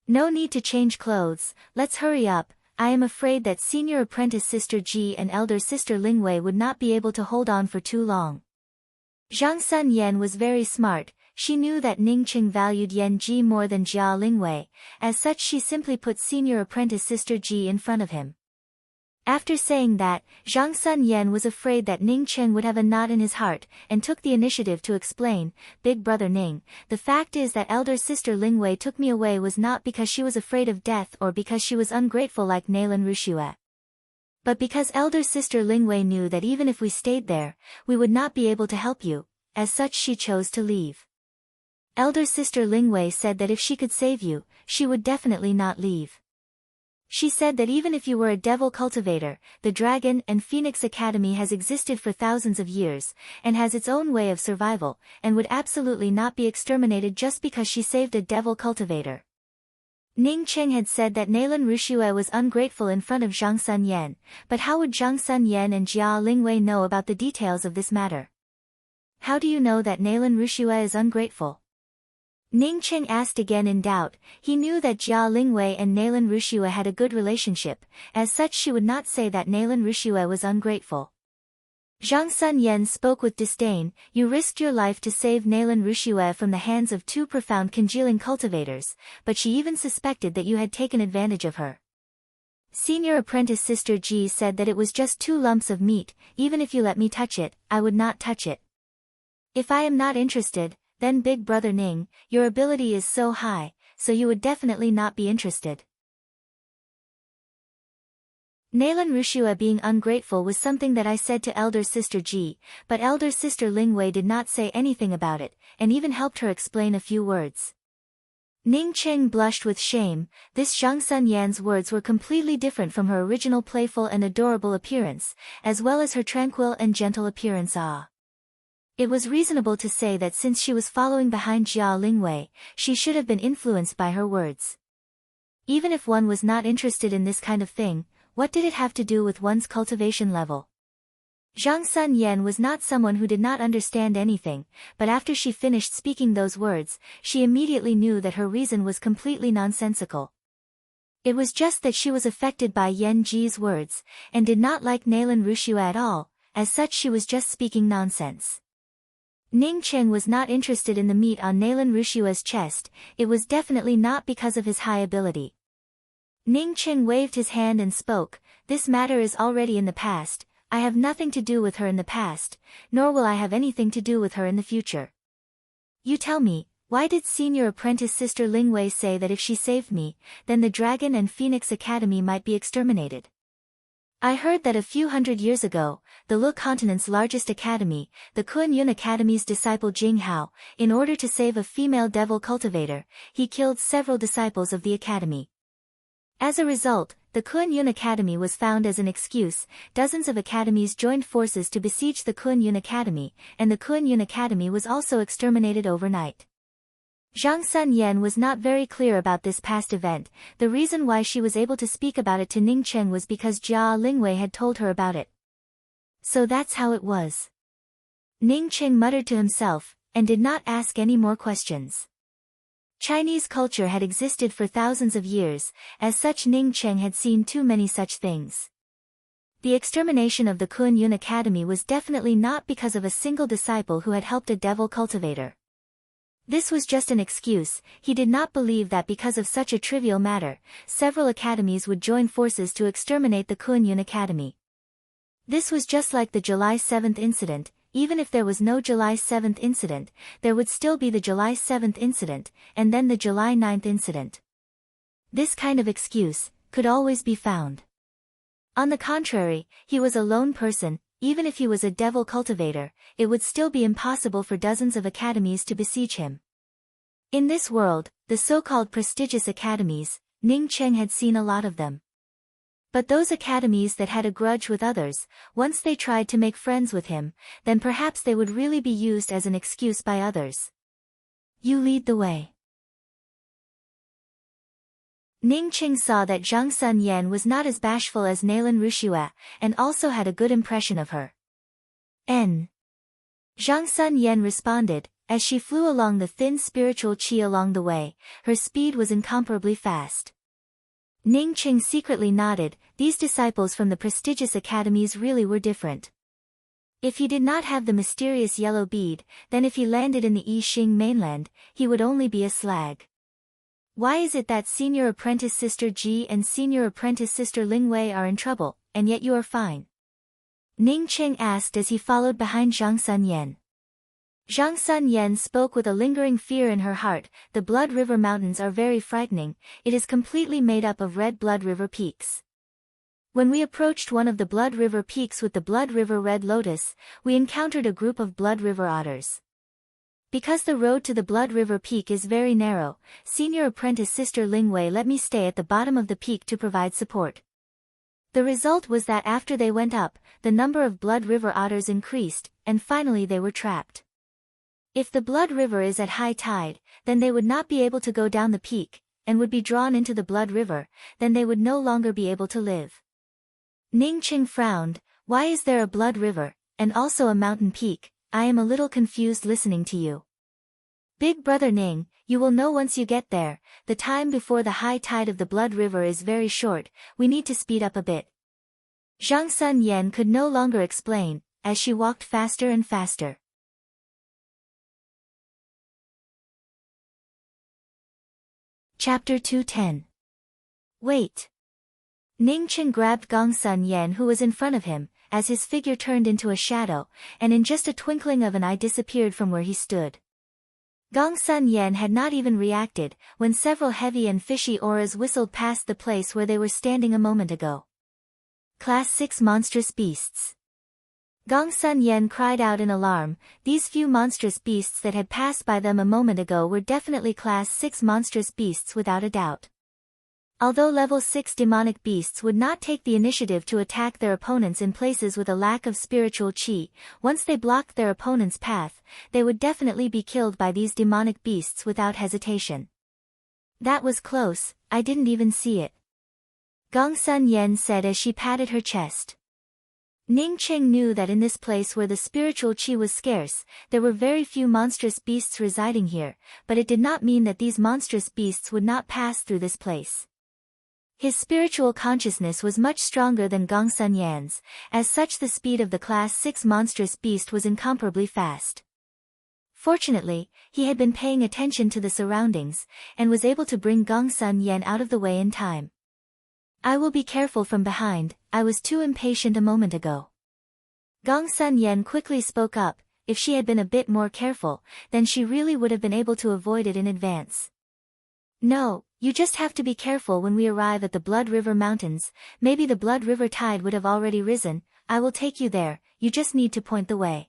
No need to change clothes, let's hurry up. I am afraid that senior apprentice sister Ji and elder sister Lingwei would not be able to hold on for too long. Zhang Sun Yan was very smart. She knew that Ning Qing valued Yan Ji more than Jia Lingwei. As such she simply put senior apprentice sister Ji in front of him. After saying that, Zhang Sun Yan was afraid that Ning Qing would have a knot in his heart, and took the initiative to explain, Big brother Ning, the fact is that elder sister Lingwei took me away was not because she was afraid of death or because she was ungrateful like Nailan Rushue. But because elder sister Lingwei knew that even if we stayed there, we would not be able to help you, as such she chose to leave. Elder sister Lingwei said that if she could save you, she would definitely not leave. She said that even if you were a devil cultivator, the Dragon and Phoenix Academy has existed for thousands of years, and has its own way of survival, and would absolutely not be exterminated just because she saved a devil cultivator. Ning Cheng had said that Nalan Rushue was ungrateful in front of Zhang Sun Yan, but how would Zhang Sun Yan and Jia Lingwei know about the details of this matter? How do you know that Nalan Rushue is ungrateful? Ning Cheng asked again in doubt. He knew that Jia Lingwei and Nalan Rushue had a good relationship, as such she would not say that Nalan Rushue was ungrateful. Zhang Sun Yan spoke with disdain. You risked your life to save Nalan Rushue from the hands of two profound congealing cultivators, but she even suspected that you had taken advantage of her. Senior apprentice Sister Ji said that it was just 2 lumps of meat. Even if you let me touch it, I would not touch it. If I am not interested, then Big Brother Ning, your ability is so high, so you would definitely not be interested. Nalan Rushue being ungrateful was something that I said to Elder Sister Ji, but Elder Sister Lingwei did not say anything about it, and even helped her explain a few words. Ning Cheng blushed with shame. This Zhang Sun Yan's words were completely different from her original playful and adorable appearance, as well as her tranquil and gentle appearance. It was reasonable to say that since she was following behind Jia Lingwei, she should have been influenced by her words. Even if one was not interested in this kind of thing, what did it have to do with one's cultivation level? Zhang Sun Yan was not someone who did not understand anything, but after she finished speaking those words, she immediately knew that her reason was completely nonsensical. It was just that she was affected by Yan Ji's words, and did not like Nalan Rushue at all, as such she was just speaking nonsense. Ning Cheng was not interested in the meat on Nalan Rushue's chest. It was definitely not because of his high ability. Ning Cheng waved his hand and spoke. This matter is already in the past. I have nothing to do with her in the past, nor will I have anything to do with her in the future. You tell me, why did Senior Apprentice Sister Lingwei say that if she saved me, then the Dragon and Phoenix Academy might be exterminated? I heard that a few hundred years ago, the Lu continent's largest academy, the Kuan-Yun Academy's disciple Jing Hao, in order to save a female devil cultivator, he killed several disciples of the academy. As a result, the Kuan-Yun Academy was found as an excuse. Dozens of academies joined forces to besiege the Kuan-Yun Academy, and the Kuan-Yun Academy was also exterminated overnight. Zhang Sun Yan was not very clear about this past event. The reason why she was able to speak about it to Ning Cheng was because Jia Lingwei had told her about it. So that's how it was. Ning Cheng muttered to himself, and did not ask any more questions. Chinese culture had existed for thousands of years, as such Ning Cheng had seen too many such things. The extermination of the Kuan-Yun Academy was definitely not because of a single disciple who had helped a devil cultivator. This was just an excuse. He did not believe that because of such a trivial matter, several academies would join forces to exterminate the Kuan-Yun Academy. This was just like the July 7th incident. Even if there was no July 7th incident, there would still be the July 7th incident, and then the July 9th incident. This kind of excuse could always be found. On the contrary, he was a lone person. Even if he was a devil cultivator, it would still be impossible for dozens of academies to besiege him. In this world, the so-called prestigious academies, Ning Cheng had seen a lot of them. But those academies that had a grudge with others, once they tried to make friends with him, then perhaps they would really be used as an excuse by others. You lead the way. Ning Cheng saw that Zhang Sun Yan was not as bashful as Nalan Rushue, and also had a good impression of her. N. Zhang Sun Yan responded, as she flew along the thin spiritual qi along the way. Her speed was incomparably fast. Ning Cheng secretly nodded. These disciples from the prestigious academies really were different. If he did not have the mysterious yellow bead, then if he landed in the Yixing mainland, he would only be a slag. Why is it that Senior Apprentice Sister Ji and Senior Apprentice Sister Lingwei are in trouble, and yet you are fine? Ning Cheng asked as he followed behind Zhang Sun Yan. Zhang Sun Yan spoke with a lingering fear in her heart. The Blood River Mountains are very frightening. It is completely made up of red Blood River peaks. When we approached one of the Blood River peaks with the Blood River Red Lotus, we encountered a group of Blood River otters. Because the road to the Blood River Peak is very narrow, senior apprentice Sister Lingwei let me stay at the bottom of the peak to provide support. The result was that after they went up, the number of Blood River otters increased, and finally they were trapped. If the Blood River is at high tide, then they would not be able to go down the peak, and would be drawn into the Blood River, then they would no longer be able to live. Ning Qing frowned. Why is there a Blood River, and also a mountain peak? I am a little confused listening to you. Big brother Ning, you will know once you get there. The time before the high tide of the Blood River is very short, we need to speed up a bit. Zhang Sun Yan could no longer explain, as she walked faster and faster. Chapter 210. Wait. Ning Qing grabbed Gong Sun Yan who was in front of him, as his figure turned into a shadow, and in just a twinkling of an eye disappeared from where he stood. Gong Sun Yan had not even reacted, when several heavy and fishy auras whistled past the place where they were standing a moment ago. Class 6 monstrous beasts. Gong Sun Yan cried out in alarm. These few monstrous beasts that had passed by them a moment ago were definitely Class 6 monstrous beasts without a doubt. Although level 6 demonic beasts would not take the initiative to attack their opponents in places with a lack of spiritual qi, once they blocked their opponent's path, they would definitely be killed by these demonic beasts without hesitation. That was close, I didn't even see it. Gong Sun Yan said as she patted her chest. Ning Qing knew that in this place where the spiritual qi was scarce, there were very few monstrous beasts residing here, but it did not mean that these monstrous beasts would not pass through this place. His spiritual consciousness was much stronger than Gong Sun Yan's, as such the speed of the Class 6 monstrous beast was incomparably fast. Fortunately, he had been paying attention to the surroundings, and was able to bring Gong Sun Yan out of the way in time. I will be careful from behind, I was too impatient a moment ago. Gong Sun Yan quickly spoke up. If she had been a bit more careful, then she really would have been able to avoid it in advance. No, you just have to be careful when we arrive at the Blood River Mountains. Maybe the Blood River tide would have already risen. I will take you there, you just need to point the way.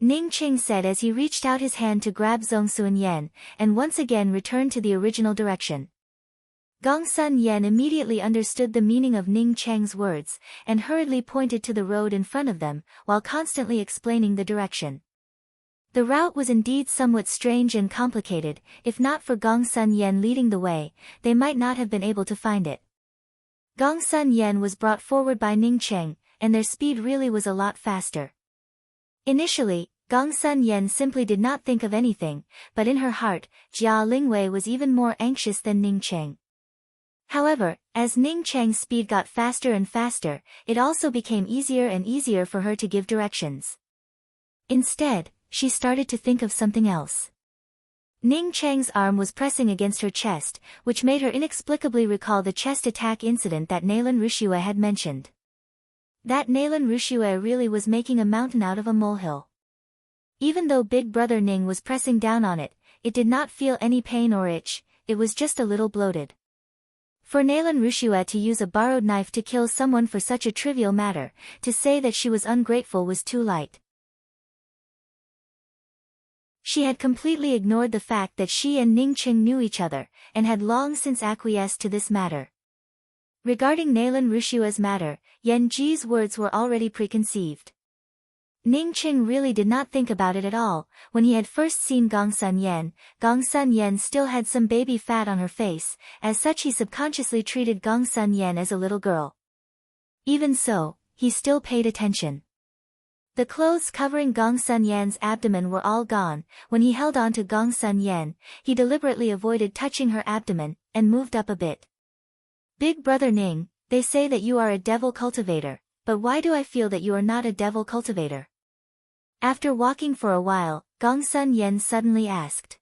Ning Qing said as he reached out his hand to grab Zhongsun Yan, and once again returned to the original direction. Gong Sun Yan immediately understood the meaning of Ning Cheng's words, and hurriedly pointed to the road in front of them, while constantly explaining the direction. The route was indeed somewhat strange and complicated. If not for Gong Sun Yan leading the way, they might not have been able to find it. Gong Sun Yan was brought forward by Ning Cheng, and their speed really was a lot faster. Initially, Gong Sun Yan simply did not think of anything, but in her heart, Jia Lingwei was even more anxious than Ning Cheng. However, as Ning Cheng's speed got faster and faster, it also became easier and easier for her to give directions. Instead, she started to think of something else. Ning Cheng's arm was pressing against her chest, which made her inexplicably recall the chest attack incident that Nalan Rushue had mentioned. That Nalan Rushue really was making a mountain out of a molehill. Even though Big Brother Ning was pressing down on it, it did not feel any pain or itch, it was just a little bloated. For Nalan Rushue to use a borrowed knife to kill someone for such a trivial matter, to say that she was ungrateful was too light. She had completely ignored the fact that she and Ning Qing knew each other, and had long since acquiesced to this matter. Regarding Nalan Rushue's matter, Yan Ji's words were already preconceived. Ning Qing really did not think about it at all. When he had first seen Gong Sun Yan still had some baby fat on her face, as such he subconsciously treated Gong Sun Yan as a little girl. Even so, he still paid attention. The clothes covering Gong Sun Yan's abdomen were all gone. When he held on to Gong Sun Yan, he deliberately avoided touching her abdomen, and moved up a bit. Big Brother Ning, they say that you are a devil cultivator, but why do I feel that you are not a devil cultivator? After walking for a while, Gong Sun Yan suddenly asked.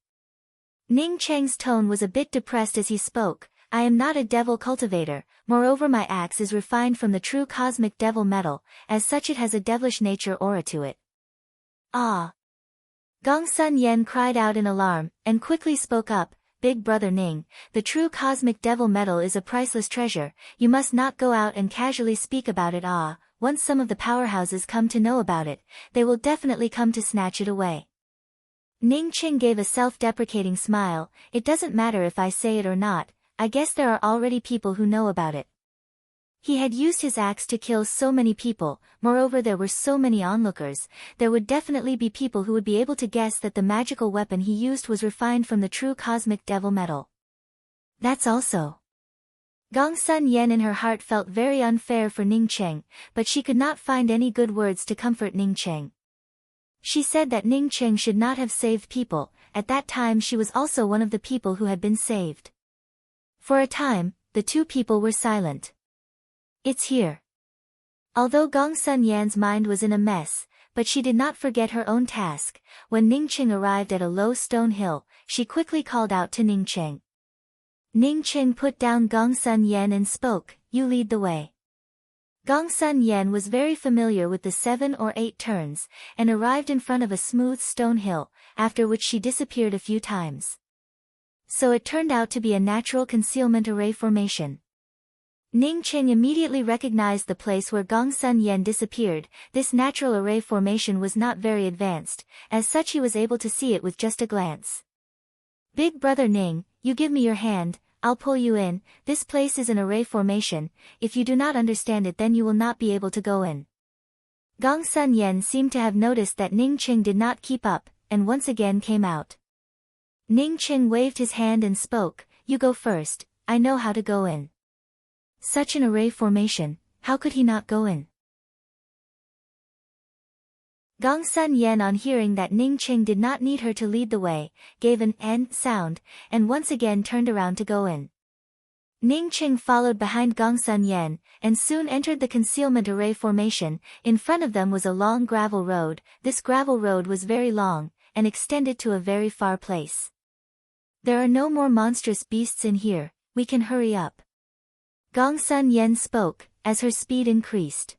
Ning Cheng's tone was a bit depressed as he spoke. I am not a devil cultivator, moreover my axe is refined from the true cosmic devil metal, as such it has a devilish nature aura to it. Ah! Gong Sun Yan cried out in alarm, and quickly spoke up. Big Brother Ning, the true cosmic devil metal is a priceless treasure, you must not go out and casually speak about it. Once some of the powerhouses come to know about it, they will definitely come to snatch it away. Ning Qing gave a self-deprecating smile. It doesn't matter if I say it or not, I guess there are already people who know about it. He had used his axe to kill so many people, moreover there were so many onlookers, there would definitely be people who would be able to guess that the magical weapon he used was refined from the true cosmic devil metal. That's also. Gong Sun Yen in her heart felt very unfair for Ning Cheng, but she could not find any good words to comfort Ning Cheng. She said that Ning Cheng should not have saved people, at that time she was also one of the people who had been saved. For a time, the two people were silent. It's here. Although Gong Sun Yan's mind was in a mess, but she did not forget her own task. When Ning Cheng arrived at a low stone hill, she quickly called out to Ning Cheng. Ning Cheng put down Gong Sun Yan and spoke, "You lead the way." Gong Sun Yan was very familiar with the 7 or 8 turns, and arrived in front of a smooth stone hill, after which she disappeared a few times. So it turned out to be a natural concealment array formation. Ning Cheng immediately recognized the place where Gong Sun Yan disappeared. This natural array formation was not very advanced, as such he was able to see it with just a glance. "Big brother Ning, you give me your hand, I'll pull you in. This place is an array formation, if you do not understand it then you will not be able to go in." Gong Sun Yan seemed to have noticed that Ning Cheng did not keep up, and once again came out. Ning Cheng waved his hand and spoke, "You go first, I know how to go in." Such an array formation, how could he not go in? Gong Sun Yan on hearing that Ning Cheng did not need her to lead the way, gave an "n" sound, and once again turned around to go in. Ning Cheng followed behind Gong Sun Yan, and soon entered the concealment array formation. In front of them was a long gravel road. This gravel road was very long, and extended to a very far place. "There are no more monstrous beasts in here, we can hurry up." Gong Sun Yan spoke, as her speed increased.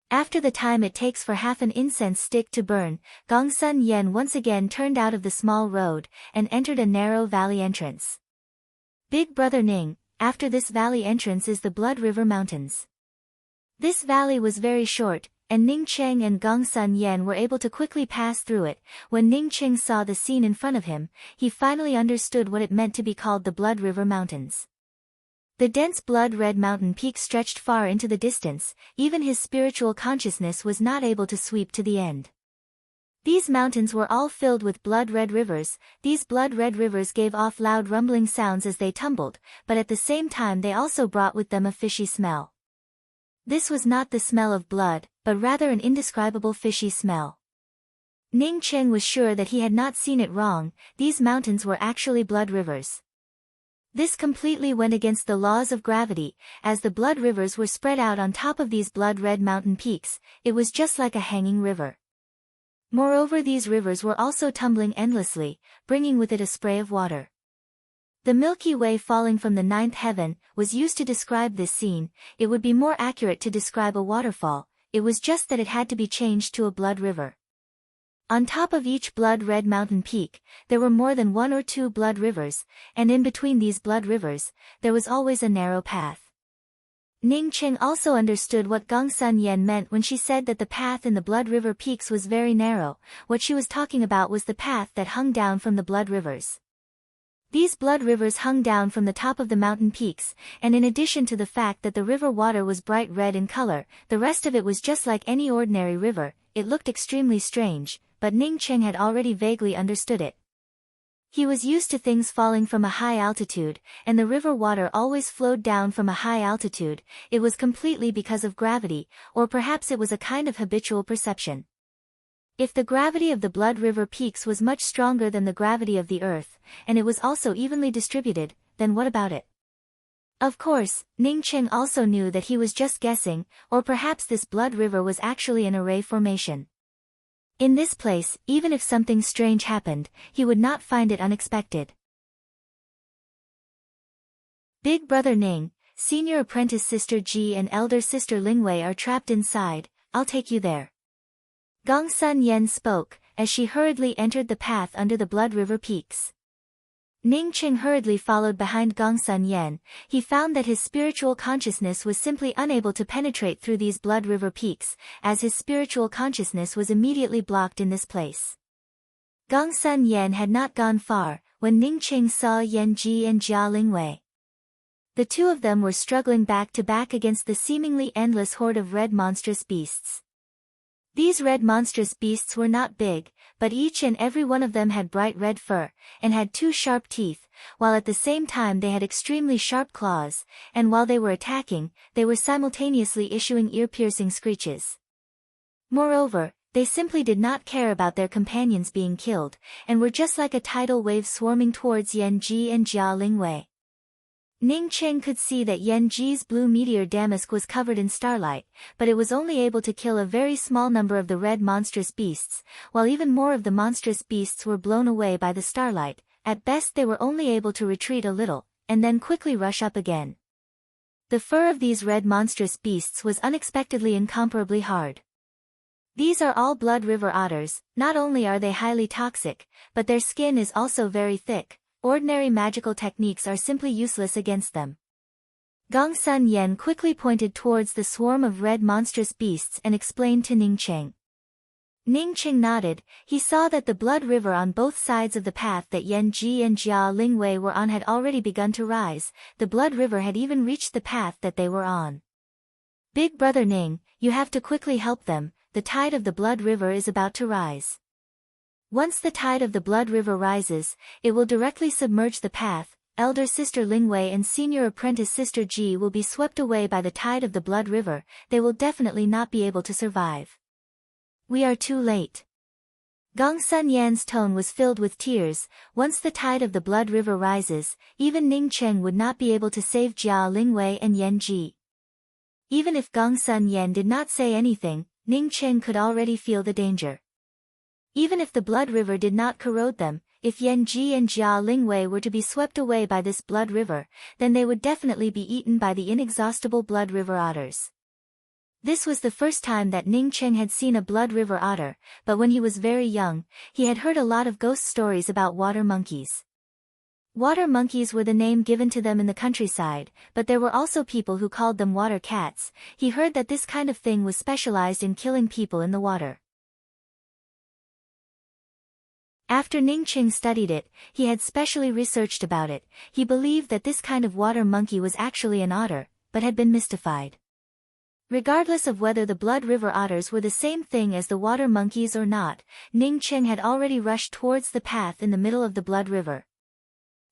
After the time it takes for half an incense stick to burn, Gong Sun Yan once again turned out of the small road, and entered a narrow valley entrance. "Big brother Ning, after this valley entrance is the Blood River Mountains." This valley was very short, and Ning Cheng and Gong Sun Yan were able to quickly pass through it. When Ning Cheng saw the scene in front of him, he finally understood what it meant to be called the Blood River Mountains. The dense blood-red mountain peak stretched far into the distance, even his spiritual consciousness was not able to sweep to the end. These mountains were all filled with blood-red rivers. These blood-red rivers gave off loud rumbling sounds as they tumbled, but at the same time they also brought with them a fishy smell. This was not the smell of blood, but rather an indescribable fishy smell. Ning Cheng was sure that he had not seen it wrong, these mountains were actually blood rivers. This completely went against the laws of gravity, as the blood rivers were spread out on top of these blood-red mountain peaks. It was just like a hanging river. Moreover, these rivers were also tumbling endlessly, bringing with it a spray of water. The Milky Way falling from the 9th heaven was used to describe this scene. It would be more accurate to describe a waterfall, it was just that it had to be changed to a blood river. On top of each blood-red mountain peak, there were more than 1 or 2 blood rivers, and in between these blood rivers, there was always a narrow path. Ning Cheng also understood what Gong Sun Yan meant when she said that the path in the blood river peaks was very narrow. What she was talking about was the path that hung down from the blood rivers. These blood rivers hung down from the top of the mountain peaks, and in addition to the fact that the river water was bright red in color, the rest of it was just like any ordinary river. It looked extremely strange, but Ning Cheng had already vaguely understood it. He was used to things falling from a high altitude, and the river water always flowed down from a high altitude. It was completely because of gravity, or perhaps it was a kind of habitual perception. If the gravity of the blood river peaks was much stronger than the gravity of the earth, and it was also evenly distributed, then what about it? Of course, Ning Cheng also knew that he was just guessing, or perhaps this blood river was actually an array formation. In this place, even if something strange happened, he would not find it unexpected. Big brother Ning, senior apprentice sister Ji and elder sister Lingwei are trapped inside, I'll take you there. Gong Sun Yan spoke, as she hurriedly entered the path under the blood river peaks. Ning Cheng hurriedly followed behind Gong Sun Yan. He found that his spiritual consciousness was simply unable to penetrate through these blood river peaks, as his spiritual consciousness was immediately blocked in this place. Gongsun Yan had not gone far, when Ning Qing saw Yan Ji and Jia Lingwei. The two of them were struggling back to back against the seemingly endless horde of red monstrous beasts. These red monstrous beasts were not big, but each and every one of them had bright red fur, and had 2 sharp teeth, while at the same time they had extremely sharp claws, and while they were attacking, they were simultaneously issuing ear-piercing screeches. Moreover, they simply did not care about their companions being killed, and were just like a tidal wave swarming towards Yan Ji and Jia Lingwei. Ning Qing could see that Yan Ji's blue meteor damask was covered in starlight, but it was only able to kill a very small number of the red monstrous beasts, while even more of the monstrous beasts were blown away by the starlight. At best they were only able to retreat a little, and then quickly rush up again. The fur of these red monstrous beasts was unexpectedly incomparably hard. These are all blood river otters. Not only are they highly toxic, but their skin is also very thick. Ordinary magical techniques are simply useless against them. Gongsun Yan quickly pointed towards the swarm of red monstrous beasts and explained to Ning Qing. Ning Qing nodded. He saw that the blood river on both sides of the path that Yan Ji and Jia Lingwei were on had already begun to rise. The blood river had even reached the path that they were on. Big brother Ning, you have to quickly help them. The tide of the blood river is about to rise. Once the tide of the blood river rises, it will directly submerge the path. Elder sister Lingwei and senior apprentice sister Ji will be swept away by the tide of the blood river. They will definitely not be able to survive. We are too late. Gongsun Yan's tone was filled with tears. Once the tide of the blood river rises, even Ning Qing would not be able to save Jia Lingwei and Yan Ji. Even if Gongsun Yan did not say anything, Ning Qing could already feel the danger. Even if the blood river did not corrode them, if Yan Ji and Jia Lingwei were to be swept away by this blood river, then they would definitely be eaten by the inexhaustible blood river otters. This was the first time that Ning Qing had seen a blood river otter, but when he was very young, he had heard a lot of ghost stories about water monkeys. Water monkeys were the name given to them in the countryside, but there were also people who called them water cats. He heard that this kind of thing was specialized in killing people in the water. After Ning Qing studied it, he had specially researched about it. He believed that this kind of water monkey was actually an otter, but had been mystified. Regardless of whether the blood river otters were the same thing as the water monkeys or not, Ning Qing had already rushed towards the path in the middle of the blood river.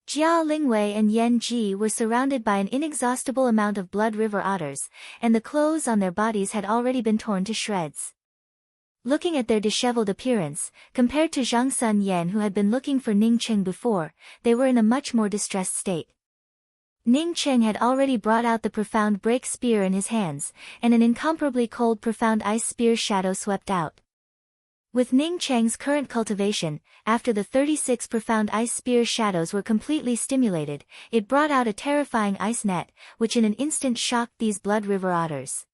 Jia Lingwei and Yan Ji were surrounded by an inexhaustible amount of blood river otters, and the clothes on their bodies had already been torn to shreds. Looking at their disheveled appearance, compared to Gongsun Yan who had been looking for Ning Qing before, they were in a much more distressed state. Ning Qing had already brought out the profound break spear in his hands, and an incomparably cold profound ice spear shadow swept out. With Ning Qing's current cultivation, after the 36 profound ice spear shadows were completely stimulated, it brought out a terrifying ice net, which in an instant shocked these blood river otters.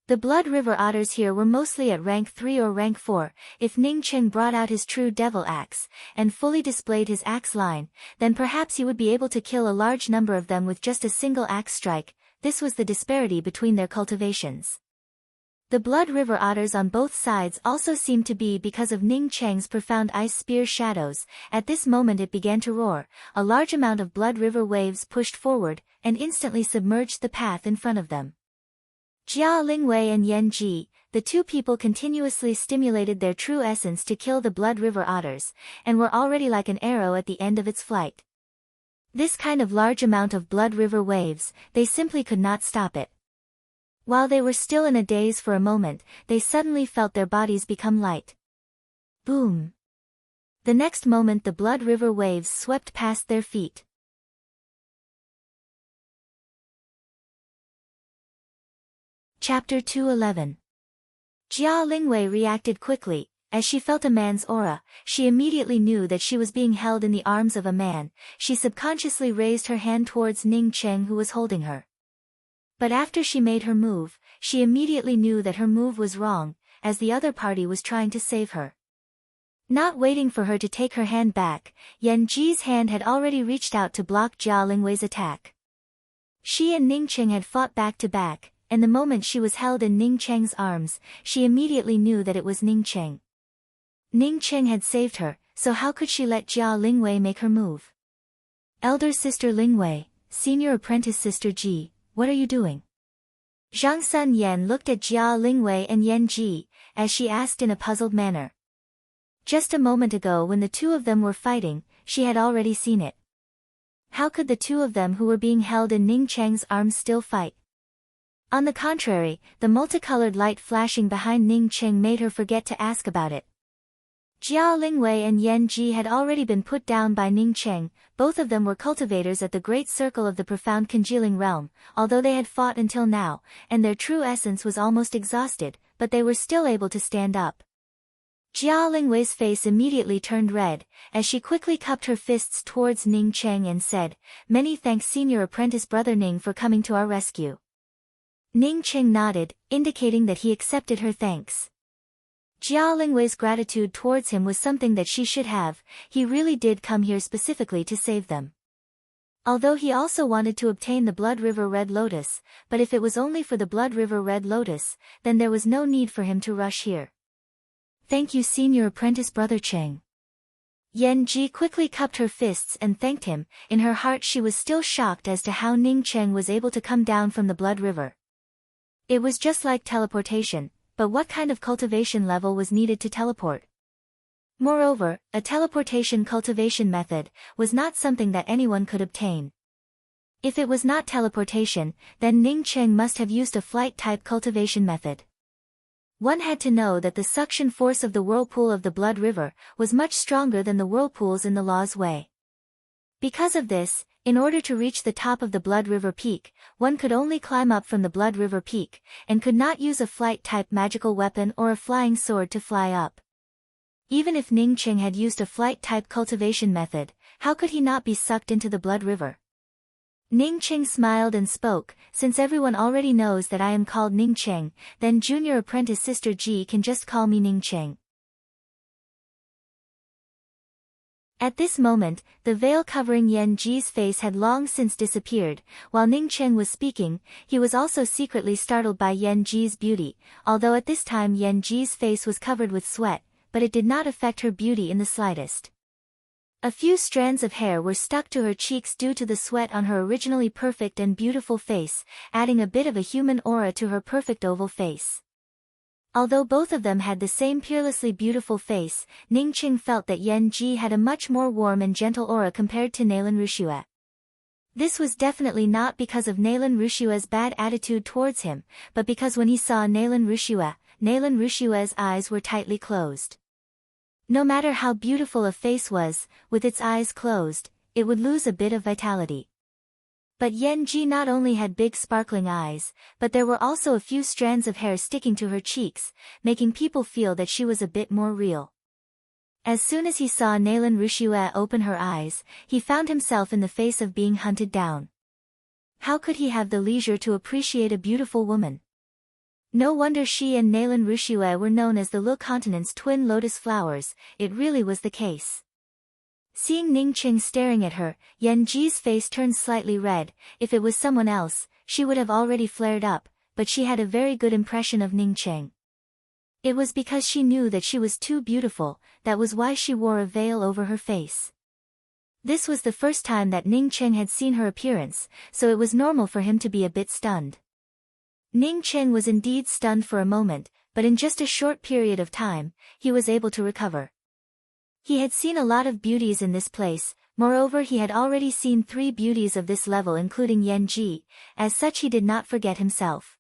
The blood river otters here were mostly at rank 3 or rank 4. If Ning Qing brought out his true devil axe, and fully displayed his axe line, then perhaps he would be able to kill a large number of them with just a single axe strike. This was the disparity between their cultivations. The blood river otters on both sides also seemed to be because of Ning Qing's profound ice spear shadows. At this moment it began to roar. A large amount of blood river waves pushed forward, and instantly submerged the path in front of them. Jia Lingwei and Yan Ji, the two people continuously stimulated their true essence to kill the blood river otters, and were already like an arrow at the end of its flight. This kind of large amount of blood river waves, they simply could not stop it. While they were still in a daze for a moment, they suddenly felt their bodies become light. Boom! The next moment the blood river waves swept past their feet. Chapter 211. Jia Lingwei reacted quickly. As she felt a man's aura, she immediately knew that she was being held in the arms of a man. She subconsciously raised her hand towards Ning Qing who was holding her. But after she made her move, she immediately knew that her move was wrong, as the other party was trying to save her. Not waiting for her to take her hand back, Yan Ji's hand had already reached out to block Jia Lingwei's attack. She and Ning Qing had fought back to back, and the moment she was held in Ning Qing's arms, she immediately knew that it was Ning Qing. Ning Qing had saved her. so how could she let Jia Lingwei make her move? Elder sister Lingwei, senior apprentice sister Ji, what are you doing? Zhang Sun Yan looked at Jia Lingwei and Yan Ji, as she asked in a puzzled manner. Just a moment ago when the two of them were fighting, she had already seen it. How could the two of them who were being held in Ning Cheng's arms still fight? On the contrary, the multicolored light flashing behind Ning Cheng made her forget to ask about it. Jia Lingwei and Yan Ji had already been put down by Ning Cheng, both of them were cultivators at the great circle of the profound congealing realm, although they had fought until now, and their true essence was almost exhausted, but they were still able to stand up. Jia Lingwei's face immediately turned red, as she quickly cupped her fists towards Ning Cheng and said, "Many thanks senior apprentice brother Ning for coming to our rescue." Ning Cheng nodded, indicating that he accepted her thanks. Jia Lingwei's gratitude towards him was something that she should have, he really did come here specifically to save them. Although he also wanted to obtain the Blood River Red Lotus, but if it was only for the Blood River Red Lotus, then there was no need for him to rush here. Thank you senior apprentice brother Cheng. Yan Ji quickly cupped her fists and thanked him, in her heart she was still shocked as to how Ning Cheng was able to come down from the Blood River. It was just like teleportation, but what kind of cultivation level was needed to teleport? Moreover, a teleportation cultivation method was not something that anyone could obtain. If it was not teleportation, then Ning Cheng must have used a flight-type cultivation method. One had to know that the suction force of the whirlpool of the Blood River was much stronger than the whirlpools in the Law's Way. Because of this, in order to reach the top of the Blood River Peak, one could only climb up from the Blood River Peak, and could not use a flight-type magical weapon or a flying sword to fly up. Even if Ning Cheng had used a flight-type cultivation method, how could he not be sucked into the Blood River? Ning Cheng smiled and spoke, "Since everyone already knows that I am called Ning Cheng, then junior apprentice sister Ji can just call me Ning Cheng." At this moment, the veil covering Yan Ji's face had long since disappeared. While Ning Cheng was speaking, he was also secretly startled by Yan Ji's beauty, although at this time Yan Ji's face was covered with sweat, but it did not affect her beauty in the slightest. A few strands of hair were stuck to her cheeks due to the sweat on her originally perfect and beautiful face, adding a bit of a human aura to her perfect oval face. Although both of them had the same peerlessly beautiful face, Ning Cheng felt that Yan Ji had a much more warm and gentle aura compared to Nailan Rushue. This was definitely not because of Nailan Rushue's bad attitude towards him, but because when he saw Nailan Rushue's eyes were tightly closed. No matter how beautiful a face was, with its eyes closed, it would lose a bit of vitality. But Yan Ji not only had big sparkling eyes, but there were also a few strands of hair sticking to her cheeks, making people feel that she was a bit more real. As soon as he saw Nailan Rushue open her eyes, he found himself in the face of being hunted down. How could he have the leisure to appreciate a beautiful woman? No wonder she and Nailan Rushue were known as the Lu continent's twin lotus flowers, it really was the case. Seeing Ning Cheng staring at her, Yan Ji's face turned slightly red. If it was someone else, she would have already flared up, but she had a very good impression of Ning Cheng. It was because she knew that she was too beautiful, that was why she wore a veil over her face. This was the first time that Ning Cheng had seen her appearance, so it was normal for him to be a bit stunned. Ning Cheng was indeed stunned for a moment, but in just a short period of time, he was able to recover. He had seen a lot of beauties in this place, moreover he had already seen 3 beauties of this level including Yan Ji, as such he did not forget himself.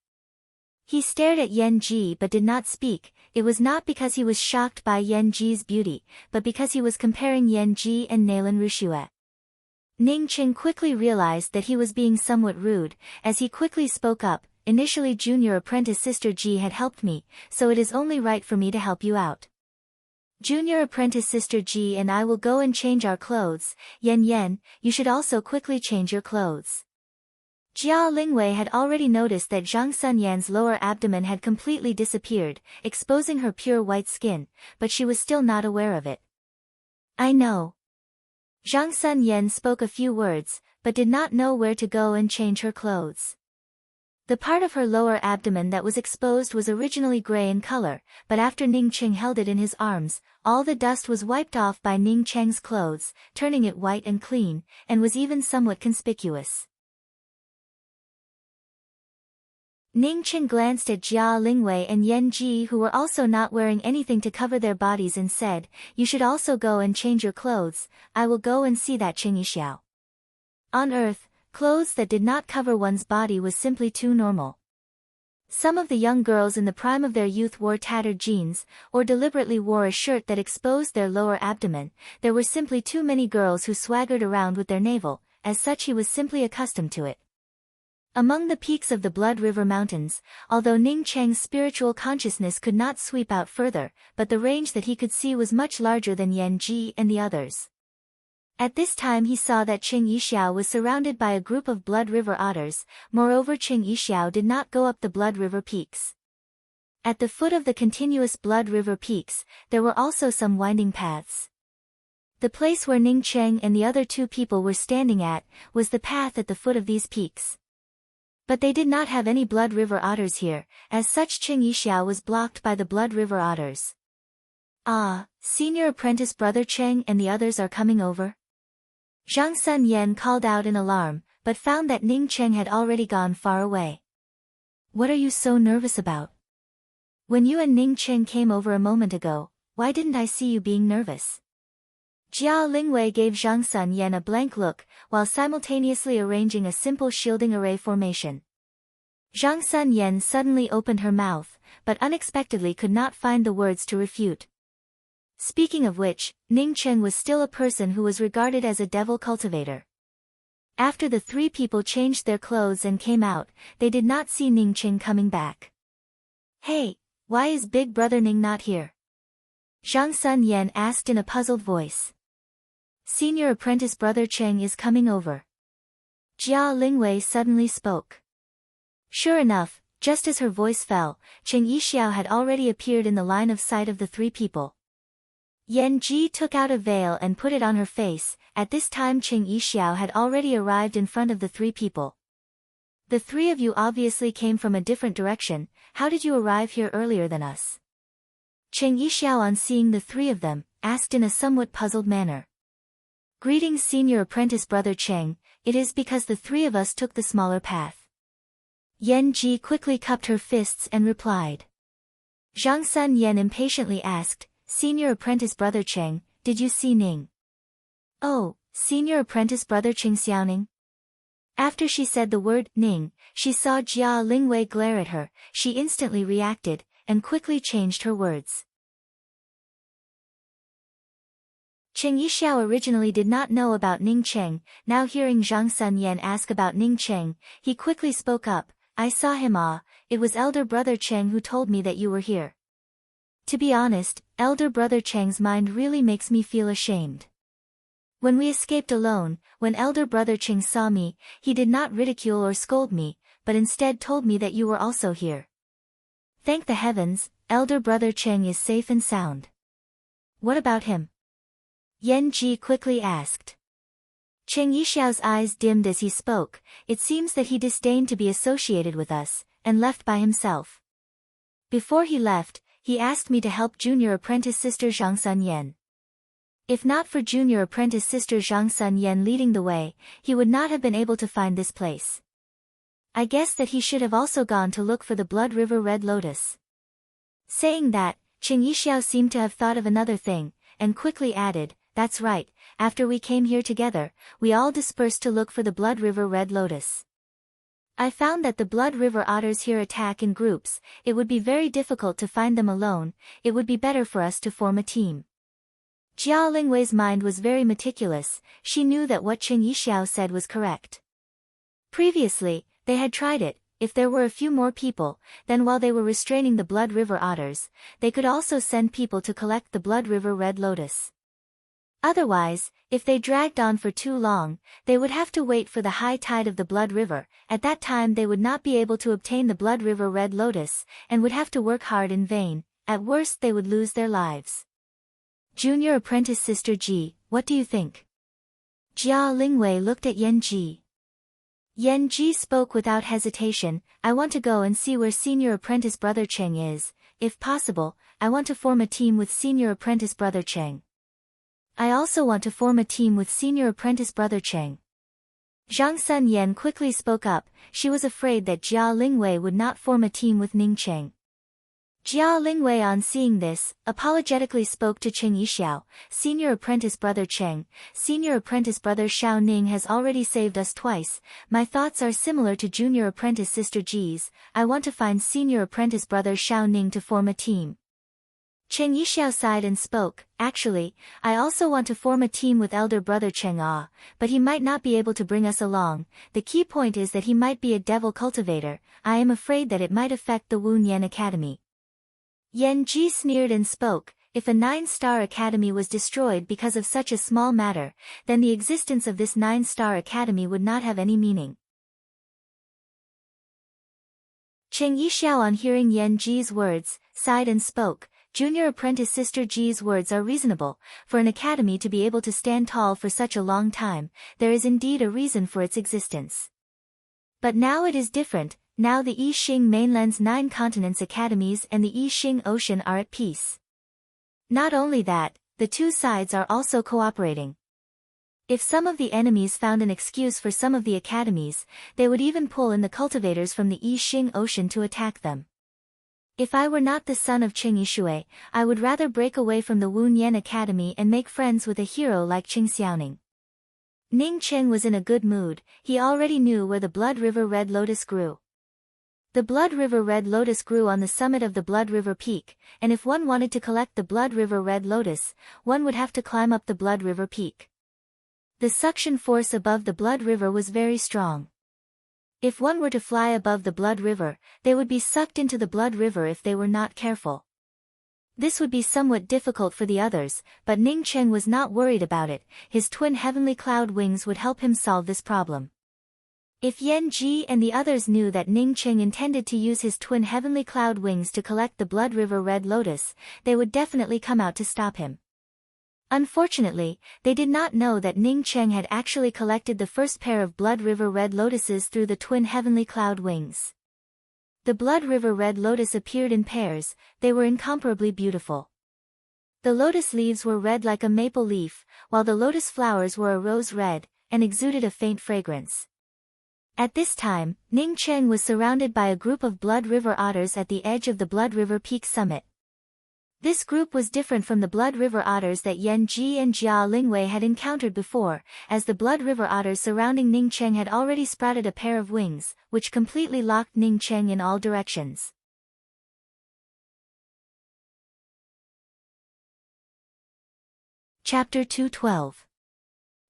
He stared at Yan Ji but did not speak. It was not because he was shocked by Yan Ji's beauty, but because he was comparing Yan Ji and Nailan Rushue. Ning Cheng quickly realized that he was being somewhat rude, as he quickly spoke up, "Initially junior apprentice sister Ji had helped me, so it is only right for me to help you out. Junior apprentice sister Ji and I will go and change our clothes. Yan, you should also quickly change your clothes." Jia Lingwei had already noticed that Zhang Sunyan's lower abdomen had completely disappeared, exposing her pure white skin, but she was still not aware of it. "I know." Zhang Sunyan spoke a few words, but did not know where to go and change her clothes. The part of her lower abdomen that was exposed was originally gray in color, but after Ning Cheng held it in his arms, all the dust was wiped off by Ning Cheng's clothes, turning it white and clean, and was even somewhat conspicuous. Ning Cheng glanced at Jia Lingwei and Yan Ji, who were also not wearing anything to cover their bodies, and said, "You should also go and change your clothes. I will go and see that Qing Yixiao." On Earth, clothes that did not cover one's body was simply too normal. Some of the young girls in the prime of their youth wore tattered jeans, or deliberately wore a shirt that exposed their lower abdomen. There were simply too many girls who swaggered around with their navel. As such, he was simply accustomed to it. Among the peaks of the Blood River Mountains, although Ning Cheng's spiritual consciousness could not sweep out further, but the range that he could see was much larger than Yan Ji and the others. At this time he saw that Qing Yixiao was surrounded by a group of Blood River otters. Moreover, Qing Yixiao did not go up the Blood River peaks. At the foot of the continuous Blood River peaks, there were also some winding paths. The place where Ning Cheng and the other two people were standing at was the path at the foot of these peaks. But they did not have any Blood River otters here. As such, Qing Yixiao was blocked by the Blood River otters. "Ah, senior apprentice brother Cheng and the others are coming over?" Zhang Sun Yan called out in alarm, but found that Ning Cheng had already gone far away. "What are you so nervous about? When you and Ning Cheng came over a moment ago, why didn't I see you being nervous?" Jia Lingwei gave Zhang Sun Yan a blank look, while simultaneously arranging a simple shielding array formation. Zhang Sun Yan suddenly opened her mouth, but unexpectedly could not find the words to refute. Speaking of which, Ning Cheng was still a person who was regarded as a devil cultivator. After the three people changed their clothes and came out, they did not see Ning Cheng coming back. "Hey, why is big brother Ning not here?" Zhang Sun Yan asked in a puzzled voice. "Senior apprentice brother Cheng is coming over." Jia Lingwei suddenly spoke. Sure enough, just as her voice fell, Qing Yixiao had already appeared in the line of sight of the three people. Yan Ji took out a veil and put it on her face. At this time Qing Yixiao had already arrived in front of the three people. "The three of you obviously came from a different direction. How did you arrive here earlier than us?" Qing Yixiao, on seeing the three of them, asked in a somewhat puzzled manner. "Greetings senior apprentice brother Cheng, it is because the three of us took the smaller path." Yan Ji quickly cupped her fists and replied. Zhang Sun Yan impatiently asked, "Senior apprentice brother Cheng, did you see Ning?" "Oh, senior apprentice brother Cheng Xiaoning?" After she said the word Ning, she saw Jia Lingwei glare at her. She instantly reacted, and quickly changed her words. Qing Yixiao originally did not know about Ning Cheng. Now hearing Zhang Sun Yan ask about Ning Cheng, he quickly spoke up. "I saw him. It was elder brother Cheng who told me that you were here." To be honest, elder brother Cheng's mind really makes me feel ashamed. When we escaped alone, when elder brother Cheng saw me, he did not ridicule or scold me, but instead told me that you were also here. Thank the heavens, elder brother Cheng is safe and sound. What about him? Yan Ji quickly asked. Qing Yixiao's eyes dimmed as he spoke. It seems that he disdained to be associated with us, and left by himself. Before he left, he asked me to help junior apprentice sister Zhang Sun Yan. If not for junior apprentice sister Zhang Sun Yan leading the way, he would not have been able to find this place. I guess that he should have also gone to look for the Blood River Red Lotus. Saying that, Qing Yixiao seemed to have thought of another thing, and quickly added, "That's right, after we came here together, we all dispersed to look for the Blood River Red Lotus. I found that the Blood River otters here attack in groups. It would be very difficult to find them alone. It would be better for us to form a team." Jia Lingwei's mind was very meticulous. She knew that what Qing Yixiao said was correct. Previously, they had tried it. If there were a few more people, then while they were restraining the Blood River otters, they could also send people to collect the Blood River Red Lotus. Otherwise, if they dragged on for too long, they would have to wait for the high tide of the Blood River. At that time they would not be able to obtain the Blood River Red Lotus, and would have to work hard in vain. At worst they would lose their lives. Junior apprentice sister Ji, what do you think? Jia Lingwei looked at Yan Ji. Yan Ji spoke without hesitation. I want to go and see where senior apprentice brother Cheng is. If possible, I want to form a team with senior apprentice brother Cheng. I also want to form a team with senior apprentice brother Cheng. Zhang Sun Yan quickly spoke up. She was afraid that Jia Lingwei would not form a team with Ning Cheng. Jia Lingwei, on seeing this, apologetically spoke to Cheng Yixiao. Senior apprentice brother Cheng, senior apprentice brother Xiao Ning has already saved us twice. My thoughts are similar to junior apprentice sister Ji's. I want to find senior apprentice brother Xiao Ning to form a team. Cheng Yixiao sighed and spoke. Actually, I also want to form a team with elder brother Cheng Ah, but he might not be able to bring us along. The key point is that he might be a devil cultivator. I am afraid that it might affect the Wu Nian Academy. Yan Ji sneered and spoke. If a 9-star academy was destroyed because of such a small matter, then the existence of this 9-star academy would not have any meaning. Cheng Yixiao, on hearing Yan Ji's words, sighed and spoke. Junior apprentice sister Ji's words are reasonable. For an academy to be able to stand tall for such a long time, there is indeed a reason for its existence. But now it is different. Now the I Xing mainland's 9 continents academies and the I Xing Ocean are at peace. Not only that, the two sides are also cooperating. If some of the enemies found an excuse for some of the academies, they would even pull in the cultivators from the I Xing Ocean to attack them. If I were not the son of Cheng Yishui, I would rather break away from the Wu Nian Academy and make friends with a hero like Qing Xiaoning. Ning Cheng was in a good mood. He already knew where the Blood River Red Lotus grew. The Blood River Red Lotus grew on the summit of the Blood River Peak, and if one wanted to collect the Blood River Red Lotus, one would have to climb up the Blood River Peak. The suction force above the Blood River was very strong. If one were to fly above the Blood River, they would be sucked into the Blood River if they were not careful. This would be somewhat difficult for the others, but Ning Cheng was not worried about it. His twin heavenly cloud wings would help him solve this problem. If Yan Ji and the others knew that Ning Cheng intended to use his twin heavenly cloud wings to collect the Blood River Red Lotus, they would definitely come out to stop him. Unfortunately, they did not know that Ning Cheng had actually collected the first pair of Blood River Red Lotuses through the twin heavenly cloud wings. The Blood River Red Lotus appeared in pairs. They were incomparably beautiful. The lotus leaves were red like a maple leaf, while the lotus flowers were a rose red, and exuded a faint fragrance. At this time, Ning Cheng was surrounded by a group of Blood River otters at the edge of the Blood River Peak summit. This group was different from the Blood River otters that Yan Ji and Jia Lingwei had encountered before, as the Blood River otters surrounding Ning Cheng had already sprouted a pair of wings, which completely locked Ning Cheng in all directions. Chapter 212.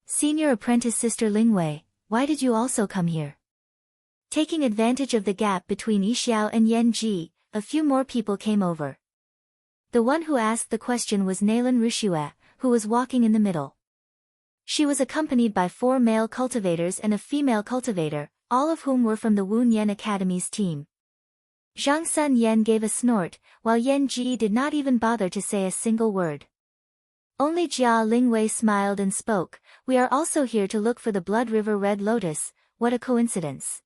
Senior Apprentice Sister Lingwei, why did you also come here? Taking advantage of the gap between Yixiao and Yan Ji, a few more people came over. The one who asked the question was Nailan Rushue, who was walking in the middle. She was accompanied by 4 male cultivators and a female cultivator, all of whom were from the Wu Nian Academy's team. Zhang Sun Yan gave a snort, while Yan Ji did not even bother to say a single word. Only Jia Lingwei smiled and spoke. We are also here to look for the Blood River Red Lotus. What a coincidence.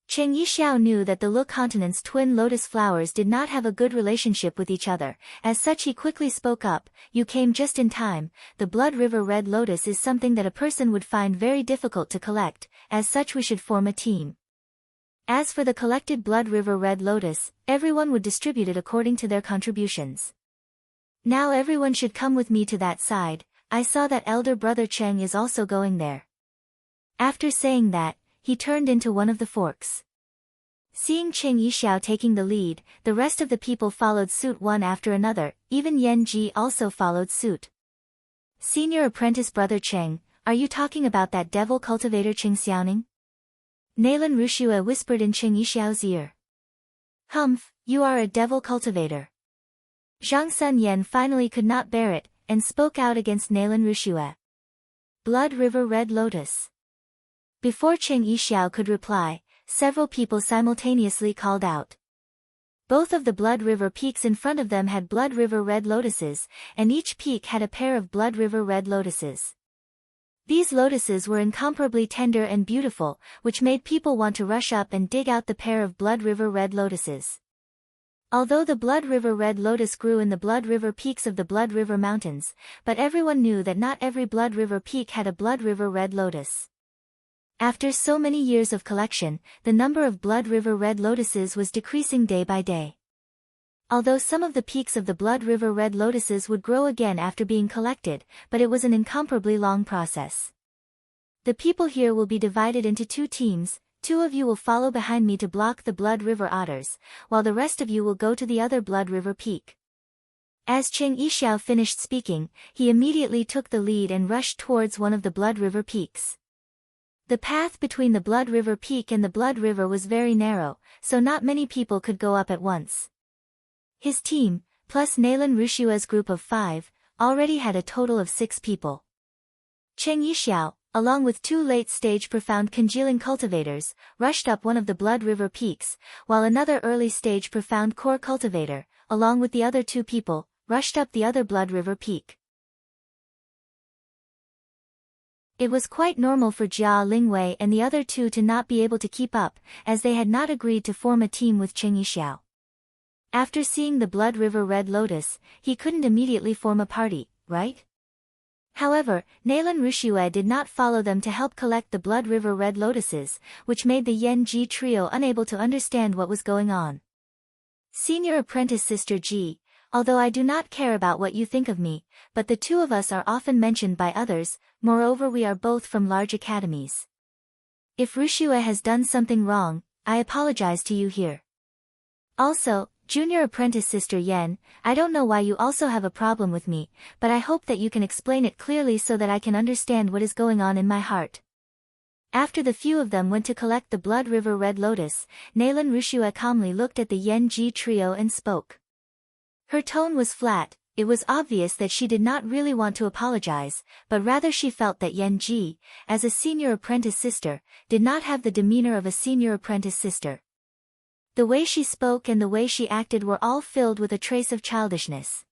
Cheng Yixiao knew that the Lu continent's twin lotus flowers did not have a good relationship with each other. As such, he quickly spoke up. You came just in time. The Blood River Red Lotus is something that a person would find very difficult to collect. As such, we should form a team. As for the collected Blood River Red Lotus, everyone would distribute it according to their contributions. Now everyone should come with me to that side. I saw that elder brother Cheng is also going there. After saying that, he turned into one of the forks. Seeing Cheng Yixiao taking the lead, the rest of the people followed suit one after another. Even Yan Ji also followed suit. Senior apprentice brother Cheng, are you talking about that devil cultivator Qing Xiaoning? Nailan Rushue whispered in Cheng Yixiao's ear. Humph, you are a devil cultivator. Zhang Sun Yan finally could not bear it, and spoke out against Nailan Rushue. Blood River Red Lotus. Before Cheng Yixiao could reply, several people simultaneously called out. Both of the Blood River peaks in front of them had Blood River Red Lotuses, and each peak had a pair of Blood River Red Lotuses. These lotuses were incomparably tender and beautiful, which made people want to rush up and dig out the pair of Blood River red lotuses. Although the Blood River red lotus grew in the Blood River peaks of the Blood River mountains, but everyone knew that not every Blood River peak had a Blood River red lotus. After so many years of collection, the number of Blood River red lotuses was decreasing day by day. Although some of the peaks of the Blood River red lotuses would grow again after being collected, but it was an incomparably long process. The people here will be divided into 2 teams, 2 of you will follow behind me to block the Blood River otters, while the rest of you will go to the other Blood River peak. As Cheng Yixiao finished speaking, he immediately took the lead and rushed towards one of the Blood River peaks. The path between the Blood River peak and the Blood River was very narrow, so not many people could go up at once. His team, plus Nalan Rushua's group of 5, already had a total of 6 people. Cheng Yixiao, along with 2 late-stage profound congealing cultivators, rushed up one of the Blood River peaks, while another early-stage profound core cultivator, along with the other 2 people, rushed up the other Blood River peak. It was quite normal for Jia Lingwei and the other 2 to not be able to keep up, as they had not agreed to form a team with Cheng Yixiao. After seeing the Blood River red lotus, he couldn't immediately form a party, right? However, Nalan Rushue did not follow them to help collect the Blood River red lotuses, which made the Yen Ji trio unable to understand what was going on. Senior apprentice Sister Ji, although I do not care about what you think of me, but the 2 of us are often mentioned by others, moreover we are both from large academies. If Rushue has done something wrong, I apologize to you here. Also, Junior apprentice Sister Yen, I don't know why you also have a problem with me, but I hope that you can explain it clearly so that I can understand what is going on in my heart. After the few of them went to collect the Blood River red lotus, Nalan Rushue calmly looked at the Yen Ji trio and spoke. Her tone was flat. It was obvious that she did not really want to apologize, but rather she felt that Yen Ji, as a senior apprentice sister, did not have the demeanor of a senior apprentice sister. The way she spoke and the way she acted were all filled with a trace of childishness.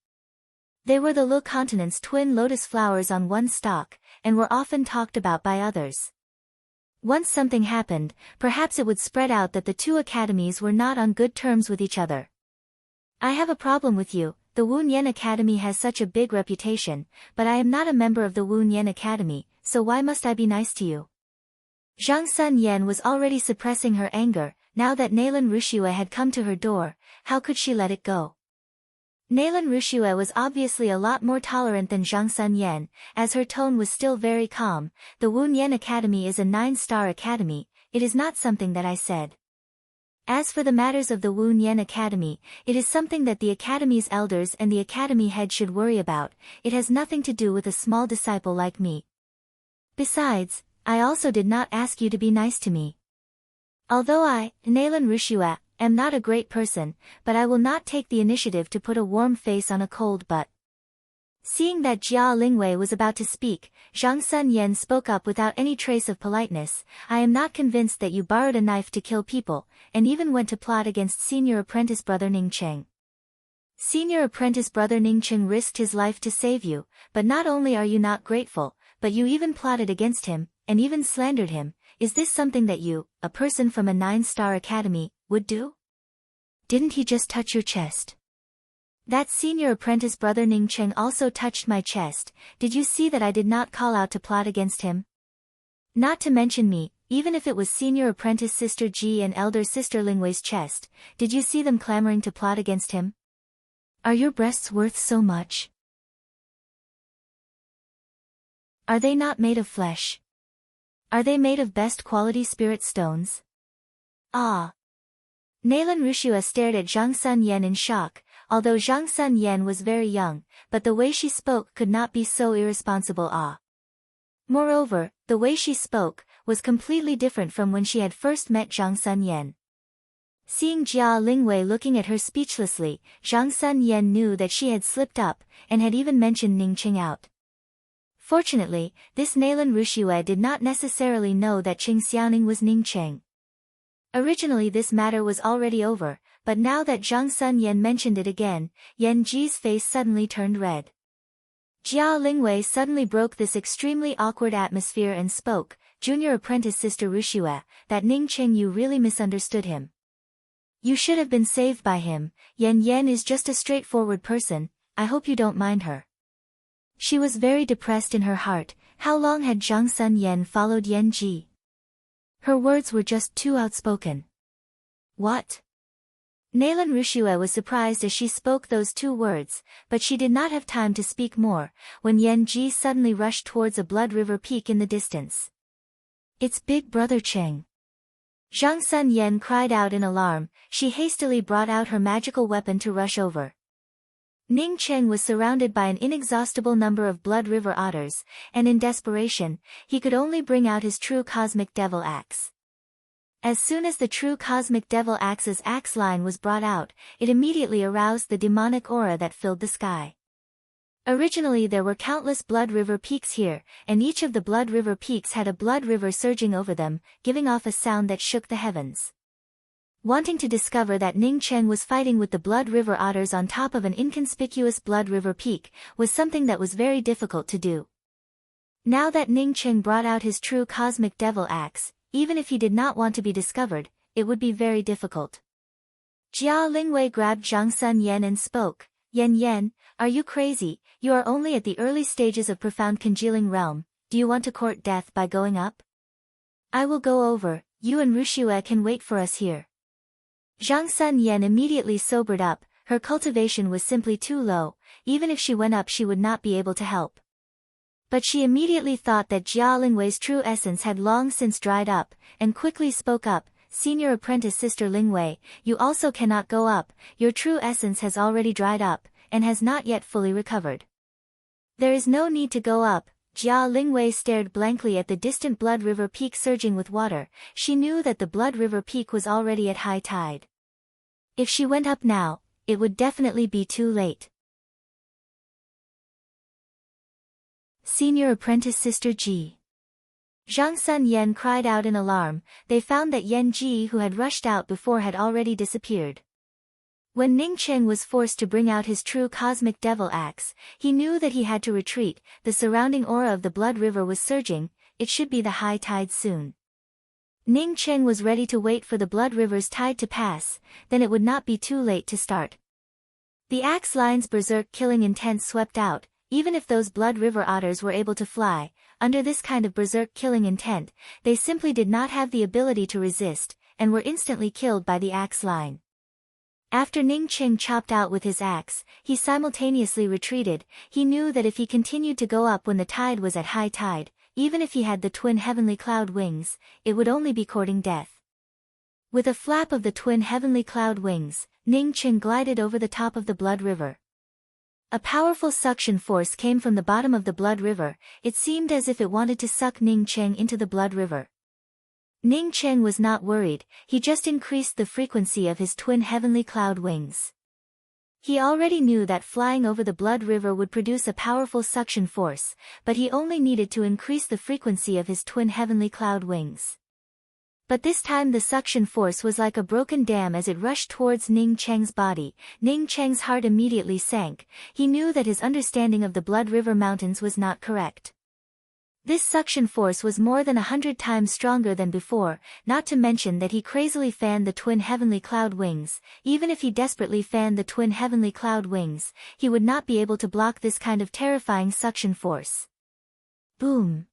They were the Lu continent's twin lotus flowers on one stalk, and were often talked about by others. Once something happened, perhaps it would spread out that the 2 academies were not on good terms with each other. I have a problem with you. The Wu Yen Academy has such a big reputation, but I am not a member of the Wu Yen Academy, so why must I be nice to you? Zhang Sun Yen was already suppressing her anger. Now that Nalan Rushue had come to her door, how could she let it go? Nalan Rushue was obviously a lot more tolerant than Zhang Sun Yen, as her tone was still very calm. The Wu Yen Academy is a 9-star academy, it is not something that I said. As for the matters of the Wu Yen Academy, it is something that the academy's elders and the academy head should worry about, it has nothing to do with a small disciple like me. Besides, I also did not ask you to be nice to me. Although I, Nalan Rushue, am not a great person, but I will not take the initiative to put a warm face on a cold butt. Seeing that Jia Lingwei was about to speak, Zhang Sun Yen spoke up without any trace of politeness. I am not convinced that you borrowed a knife to kill people, and even went to plot against senior apprentice brother Ning Cheng. Senior apprentice brother Ning Cheng risked his life to save you, but not only are you not grateful, but you even plotted against him, and even slandered him. Is this something that you, a person from a 9-star academy, would do? Didn't he just touch your chest? That senior apprentice brother Ning Cheng also touched my chest. Did you see that I did not call out to plot against him? Not to mention me, even if it was senior apprentice Sister Ji and elder Sister Lingwei's chest, did you see them clamoring to plot against him? Are your breasts worth so much? Are they not made of flesh? Are they made of best quality spirit stones? Ah! Nalan Rushue stared at Zhang Sun Yen in shock, although Zhang Sun Yen was very young, but the way she spoke could not be so irresponsible. Moreover, the way she spoke was completely different from when she had first met Zhang Sun Yen. Seeing Jia Lingwei looking at her speechlessly, Zhang Sun Yen knew that she had slipped up, and had even mentioned Ning Cheng out. Fortunately, this Nalan Rushue did not necessarily know that Qing Xiaoning was Ning Cheng. Originally this matter was already over, but now that Zhang Sun Yen mentioned it again, Yen Ji's face suddenly turned red. Jia Lingwei suddenly broke this extremely awkward atmosphere and spoke, "Junior apprentice Sister Rushue, that Ning Qing, you really misunderstood him. You should have been saved by him. Yan Yan is just a straightforward person, I hope you don't mind her." She was very depressed in her heart. How long had Zhang Sun Yan followed Yan Ji? Her words were just too outspoken. What? Naylan Rushue was surprised as she spoke those two words, but she did not have time to speak more, when Yan Ji suddenly rushed towards a blood river peak in the distance. "It's Big Brother Cheng." Zhang Sun Yan cried out in alarm. She hastily brought out her magical weapon to rush over. Ning Cheng was surrounded by an inexhaustible number of blood river otters, and in desperation, he could only bring out his true cosmic devil axe. As soon as the true cosmic devil axe's axe line was brought out, it immediately aroused the demonic aura that filled the sky. Originally there were countless blood river peaks here, and each of the blood river peaks had a blood river surging over them, giving off a sound that shook the heavens. Wanting to discover that Ning Cheng was fighting with the blood river otters on top of an inconspicuous blood river peak, was something that was very difficult to do. Now that Ning Cheng brought out his true cosmic devil axe, even if he did not want to be discovered, it would be very difficult. Jia Lingwei grabbed Zhang Sun Yan and spoke, "Yan Yan, are you crazy? You are only at the early stages of profound congealing realm, do you want to court death by going up? I will go over, you and Rushue can wait for us here." Zhang Sun Yan immediately sobered up. Her cultivation was simply too low, even if she went up she would not be able to help. But she immediately thought that Jia Lingwei's true essence had long since dried up, and quickly spoke up, "Senior apprentice Sister Lingwei, you also cannot go up, your true essence has already dried up, and has not yet fully recovered. There is no need to go up." Jia Lingwei stared blankly at the distant blood river peak surging with water. She knew that the blood river peak was already at high tide. If she went up now, it would definitely be too late. Senior apprentice Sister Ji. Zhang Sun Yan cried out in alarm. They found that Yan Ji, who had rushed out before, had already disappeared. When Ning Cheng was forced to bring out his true cosmic devil axe, he knew that he had to retreat. The surrounding aura of the blood river was surging, it should be the high tide soon. Ning Cheng was ready to wait for the blood river's tide to pass, then it would not be too late to start. The axe line's berserk killing intent swept out. Even if those blood river otters were able to fly, under this kind of berserk killing intent, they simply did not have the ability to resist, and were instantly killed by the axe line. After Ning Cheng chopped out with his axe, he simultaneously retreated. He knew that if he continued to go up when the tide was at high tide, even if he had the twin heavenly cloud wings, it would only be courting death. With a flap of the twin heavenly cloud wings, Ning Cheng glided over the top of the blood river. A powerful suction force came from the bottom of the blood river. It seemed as if it wanted to suck Ning Cheng into the blood river. Ning Cheng was not worried, he just increased the frequency of his twin heavenly cloud wings. He already knew that flying over the blood river would produce a powerful suction force, but he only needed to increase the frequency of his twin heavenly cloud wings. But this time the suction force was like a broken dam as it rushed towards Ning Cheng's body. Ning Cheng's heart immediately sank. He knew that his understanding of the Blood River Mountains was not correct. This suction force was more than 100 times stronger than before, not to mention that he crazily fanned the twin heavenly cloud wings. Even if he desperately fanned the twin heavenly cloud wings, he would not be able to block this kind of terrifying suction force. Boom!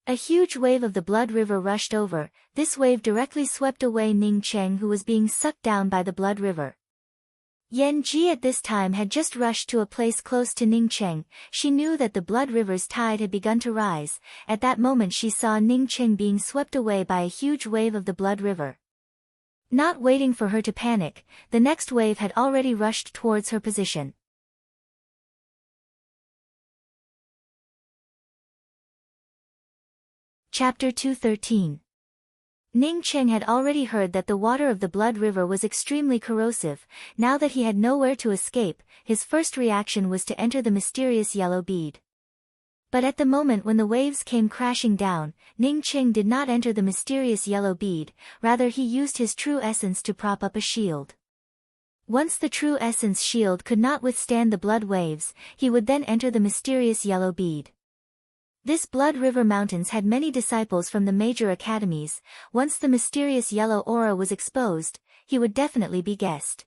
A huge wave of the blood river rushed over. This wave directly swept away Ning Cheng, who was being sucked down by the blood river. Yan Ji at this time had just rushed to a place close to Ning Cheng. She knew that the blood river's tide had begun to rise. At that moment she saw Ning Cheng being swept away by a huge wave of the blood river. Not waiting for her to panic, the next wave had already rushed towards her position. Chapter 213. Ning Cheng had already heard that the water of the blood river was extremely corrosive. Now that he had nowhere to escape, his first reaction was to enter the mysterious yellow bead. But at the moment when the waves came crashing down, Ning Cheng did not enter the mysterious yellow bead, rather he used his true essence to prop up a shield. Once the true essence shield could not withstand the blood waves, he would then enter the mysterious yellow bead. This Blood River Mountains had many disciples from the major academies. Once the mysterious yellow aura was exposed, he would definitely be guessed.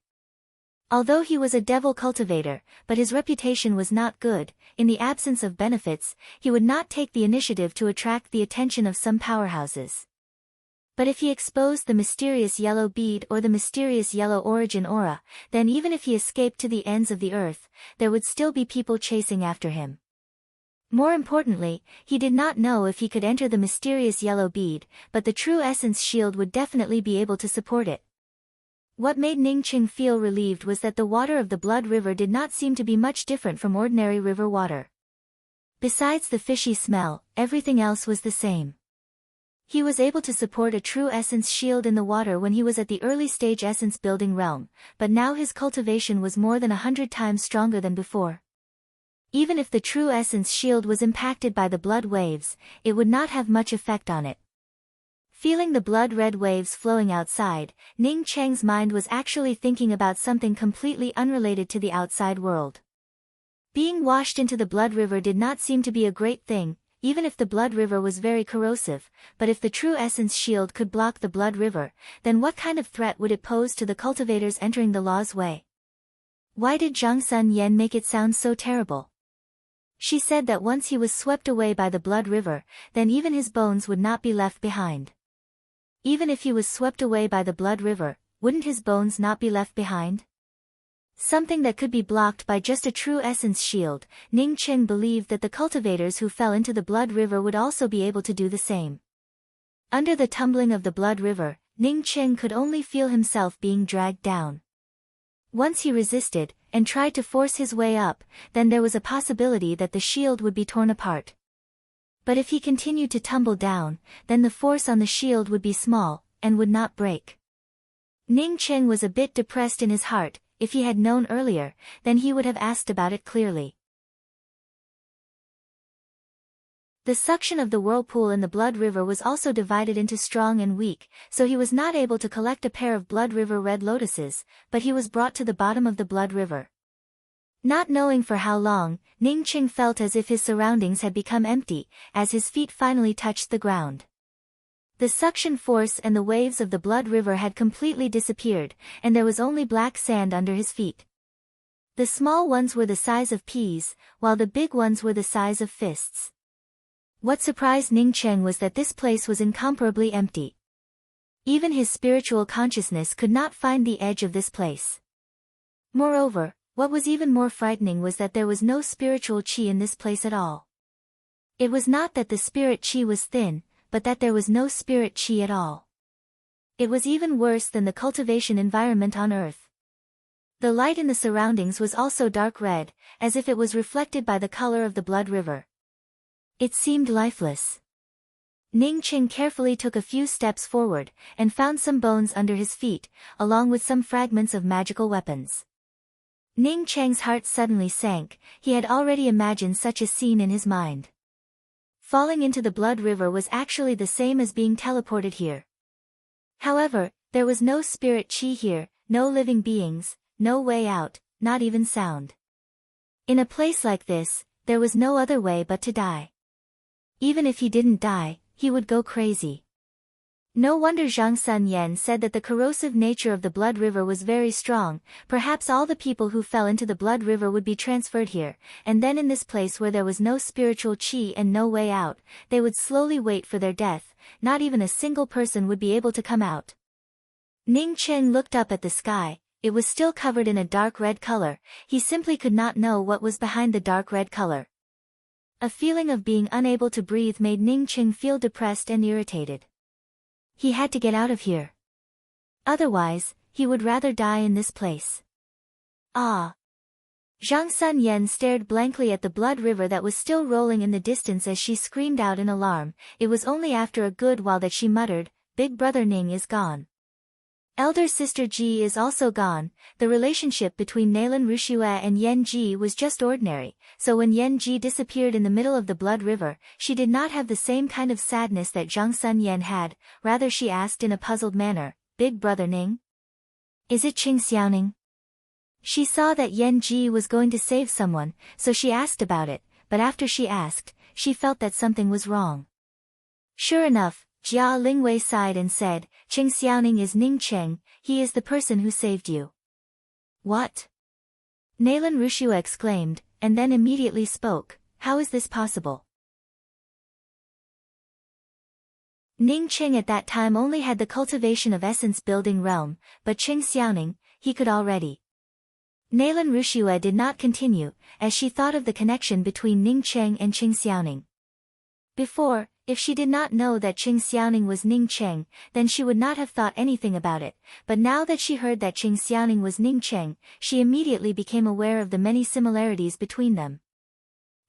Although he was a devil cultivator, but his reputation was not good. In the absence of benefits, he would not take the initiative to attract the attention of some powerhouses. But if he exposed the mysterious yellow bead or the mysterious yellow origin aura, then even if he escaped to the ends of the earth, there would still be people chasing after him. More importantly, he did not know if he could enter the mysterious yellow bead, but the true essence shield would definitely be able to support it. What made Ning Qing feel relieved was that the water of the Blood River did not seem to be much different from ordinary river water. Besides the fishy smell, everything else was the same. He was able to support a true essence shield in the water when he was at the early stage essence building realm, but now his cultivation was more than 100 times stronger than before. Even if the true essence shield was impacted by the blood waves, it would not have much effect on it. Feeling the blood-red waves flowing outside, Ning Cheng's mind was actually thinking about something completely unrelated to the outside world. Being washed into the blood river did not seem to be a great thing, even if the blood river was very corrosive, but if the true essence shield could block the blood river, then what kind of threat would it pose to the cultivators entering the law's way? Why did Zhang Sun Yan make it sound so terrible? She said that once he was swept away by the blood river, then even his bones would not be left behind. Even if he was swept away by the blood river, wouldn't his bones not be left behind? Something that could be blocked by just a true essence shield. Ning Qing believed that the cultivators who fell into the blood river would also be able to do the same. Under the tumbling of the blood river, Ning Qing could only feel himself being dragged down. Once he resisted, and tried to force his way up, then there was a possibility that the shield would be torn apart. But if he continued to tumble down, then the force on the shield would be small, and would not break. Ning Qing was a bit depressed in his heart. If he had known earlier, then he would have asked about it clearly. The suction of the whirlpool in the blood river was also divided into strong and weak, so he was not able to collect a pair of blood river red lotuses, but he was brought to the bottom of the blood river. Not knowing for how long, Ning Qing felt as if his surroundings had become empty, as his feet finally touched the ground. The suction force and the waves of the blood river had completely disappeared, and there was only black sand under his feet. The small ones were the size of peas, while the big ones were the size of fists. What surprised Ning Qing was that this place was incomparably empty. Even his spiritual consciousness could not find the edge of this place. Moreover, what was even more frightening was that there was no spiritual qi in this place at all. It was not that the spirit qi was thin, but that there was no spirit qi at all. It was even worse than the cultivation environment on Earth. The light in the surroundings was also dark red, as if it was reflected by the color of the blood river. It seemed lifeless. Ning Qing carefully took a few steps forward, and found some bones under his feet, along with some fragments of magical weapons. Ning Cheng's heart suddenly sank. He had already imagined such a scene in his mind. Falling into the blood river was actually the same as being teleported here. However, there was no spirit qi here, no living beings, no way out, not even sound. In a place like this, there was no other way but to die. Even if he didn't die, he would go crazy. No wonder Zhang Sun Yan said that the corrosive nature of the blood river was very strong. Perhaps all the people who fell into the blood river would be transferred here, and then in this place where there was no spiritual qi and no way out, they would slowly wait for their death. Not even a single person would be able to come out. Ning Qing looked up at the sky. It was still covered in a dark red color. He simply could not know what was behind the dark red color. A feeling of being unable to breathe made Ning Qing feel depressed and irritated. He had to get out of here. Otherwise, he would rather die in this place. Ah! Zhang Sun Yan stared blankly at the blood river that was still rolling in the distance as she screamed out in alarm. It was only after a good while that she muttered, "Big brother Ning is gone. Elder sister Ji is also gone." The relationship between Nalan Rushue and Yan Ji was just ordinary, so when Yan Ji disappeared in the middle of the blood river, she did not have the same kind of sadness that Zhang Sun Yan had. Rather she asked in a puzzled manner, "Big brother Ning? Is it Qing Xiaoning?" She saw that Yan Ji was going to save someone, so she asked about it, but after she asked, she felt that something was wrong. Sure enough, Jia Lingwei sighed and said, Qing Xiaoning is Ning Cheng, he is the person who saved you. What? Nalan Rushua exclaimed, and then immediately spoke, how is this possible? Ning Cheng at that time only had the cultivation of essence-building realm, but Qing Xiaoning, he could already. Nalan Rushua did not continue, as she thought of the connection between Ning Cheng and Qing Xiaoning. Before, if she did not know that Qing Xiaoning was Ning Cheng, then she would not have thought anything about it, but now that she heard that Qing Xiaoning was Ning Cheng, she immediately became aware of the many similarities between them.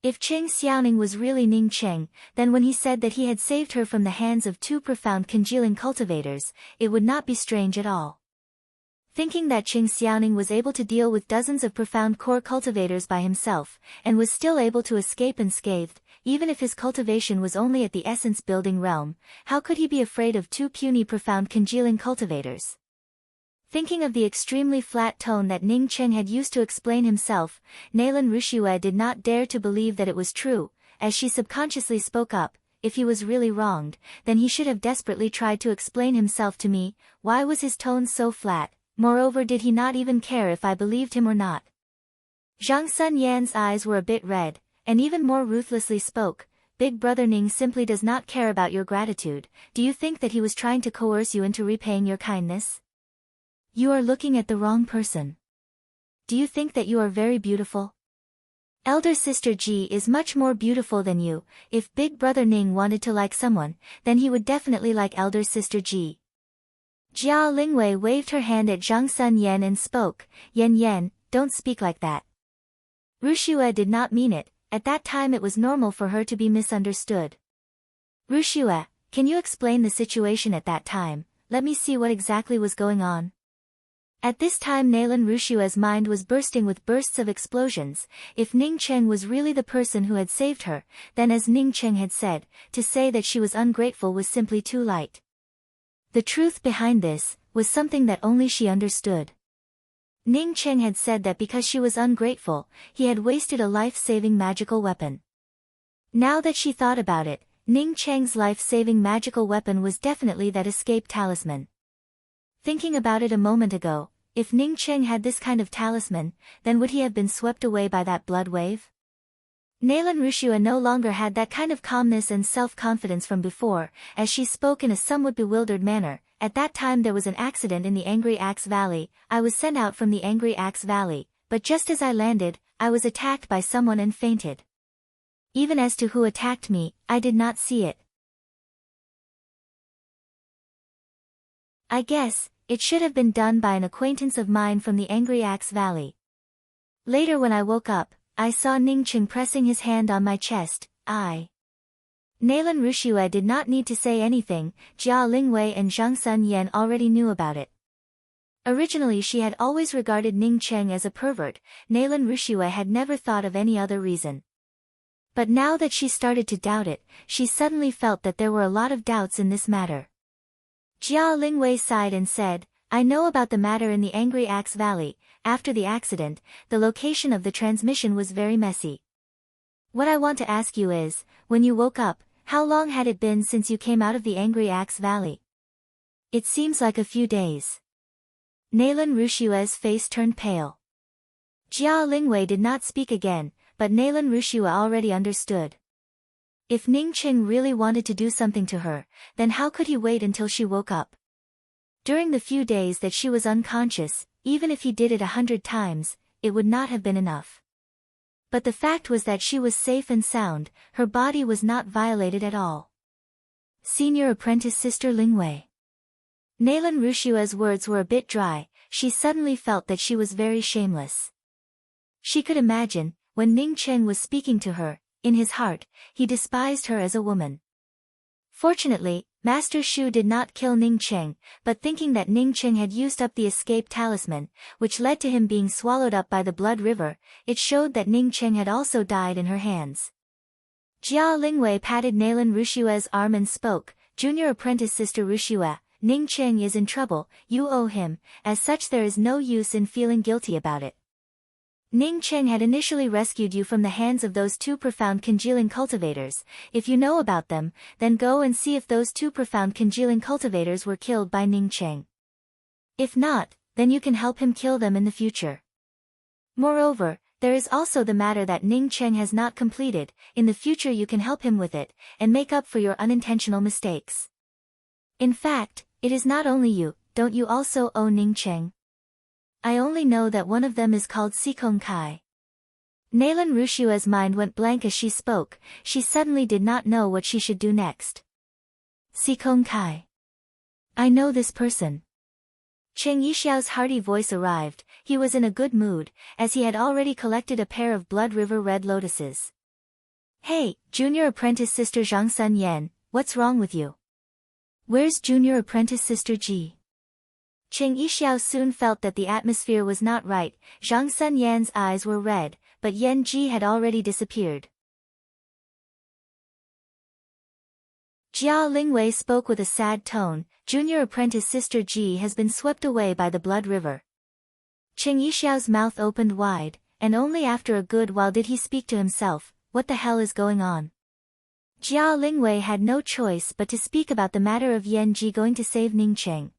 If Qing Xiaoning was really Ning Cheng, then when he said that he had saved her from the hands of two profound congealing cultivators, it would not be strange at all. Thinking that Qing Xiaoning was able to deal with dozens of profound core cultivators by himself, and was still able to escape unscathed, even if his cultivation was only at the essence-building realm, how could he be afraid of two puny profound congealing cultivators? Thinking of the extremely flat tone that Ning Cheng had used to explain himself, Nalan Rushua did not dare to believe that it was true, as she subconsciously spoke up, if he was really wronged, then he should have desperately tried to explain himself to me, why was his tone so flat, moreover did he not even care if I believed him or not? Zhang Sun Yan's eyes were a bit red, and even more ruthlessly spoke, Big Brother Ning simply does not care about your gratitude, do you think that he was trying to coerce you into repaying your kindness? You are looking at the wrong person. Do you think that you are very beautiful? Elder sister Ji is much more beautiful than you. If Big Brother Ning wanted to like someone, then he would definitely like elder sister Ji. Jia Lingwei waved her hand at Zhang Sun Yan and spoke, Yan, don't speak like that. Rushua did not mean it, at that time it was normal for her to be misunderstood. Rushua, can you explain the situation at that time, let me see what exactly was going on. At this time Nalan Rushua's mind was bursting with bursts of explosions. If Ning Cheng was really the person who had saved her, then as Ning Cheng had said, to say that she was ungrateful was simply too light. The truth behind this was something that only she understood. Ning Cheng had said that because she was ungrateful, he had wasted a life-saving magical weapon. Now that she thought about it, Ning Cheng's life-saving magical weapon was definitely that escape talisman. Thinking about it a moment ago, if Ning Cheng had this kind of talisman, then would he have been swept away by that blood wave? Nalan Rushua no longer had that kind of calmness and self-confidence from before, as she spoke in a somewhat bewildered manner. At that time there was an accident in the Angry Axe Valley. I was sent out from the Angry Axe Valley, but just as I landed, I was attacked by someone and fainted. Even as to who attacked me, I did not see it. I guess, it should have been done by an acquaintance of mine from the Angry Axe Valley. Later when I woke up, I saw Ning Cheng pressing his hand on my chest. Nalan Rushua did not need to say anything, Jia Lingwei and Zhang Sun Yan already knew about it. Originally she had always regarded Ning Cheng as a pervert, Nalan Rushua had never thought of any other reason. But now that she started to doubt it, she suddenly felt that there were a lot of doubts in this matter. Jia Lingwei sighed and said, I know about the matter in the Angry Axe Valley. After the accident, the location of the transmission was very messy. What I want to ask you is, when you woke up, how long had it been since you came out of the Angry Axe Valley? It seems like a few days. Nalan Rushua's face turned pale. Jia Lingwei did not speak again, but Nalan Rushua already understood. If Ning Cheng really wanted to do something to her, then how could he wait until she woke up? During the few days that she was unconscious, even if he did it 100 times, it would not have been enough. But the fact was that she was safe and sound, her body was not violated at all. Senior apprentice Sister Lingwei. Nalan Rushua's words were a bit dry, she suddenly felt that she was very shameless. She could imagine, when Ning Cheng was speaking to her, in his heart, he despised her as a woman. Fortunately, Master Shu did not kill Ning Cheng, but thinking that Ning Cheng had used up the escape talisman, which led to him being swallowed up by the blood river, it showed that Ning Cheng had also died in her hands. Jia Lingwei patted Nalan Rushua's arm and spoke, Junior apprentice Sister Rushua, Ning Cheng is in trouble, you owe him, as such there is no use in feeling guilty about it. Ning Cheng had initially rescued you from the hands of those two profound congealing cultivators. If you know about them, then go and see if those two profound congealing cultivators were killed by Ning Cheng. If not, then you can help him kill them in the future. Moreover, there is also the matter that Ning Cheng has not completed. In the future you can help him with it, and make up for your unintentional mistakes. In fact, it is not only you. Don't you also owe Ning Cheng? I only know that one of them is called Sikong Kai. Nalan Rushua's mind went blank as she spoke. She suddenly did not know what she should do next. Sikong Kai. I know this person. Cheng Yixiao's hearty voice arrived. He was in a good mood, as he had already collected a pair of Blood River red lotuses. Hey, junior apprentice sister Zhang Sun Yan, what's wrong with you? Where's junior apprentice sister Ji? Cheng Yixiao soon felt that the atmosphere was not right. Zhang Sun Yan's eyes were red, but Yan Ji had already disappeared. Jia Lingwei spoke with a sad tone. Junior apprentice sister Ji has been swept away by the Blood River. Cheng Yixiao's mouth opened wide, and only after a good while did he speak to himself. What the hell is going on? Jia Lingwei had no choice but to speak about the matter of Yan Ji going to save Ning Cheng.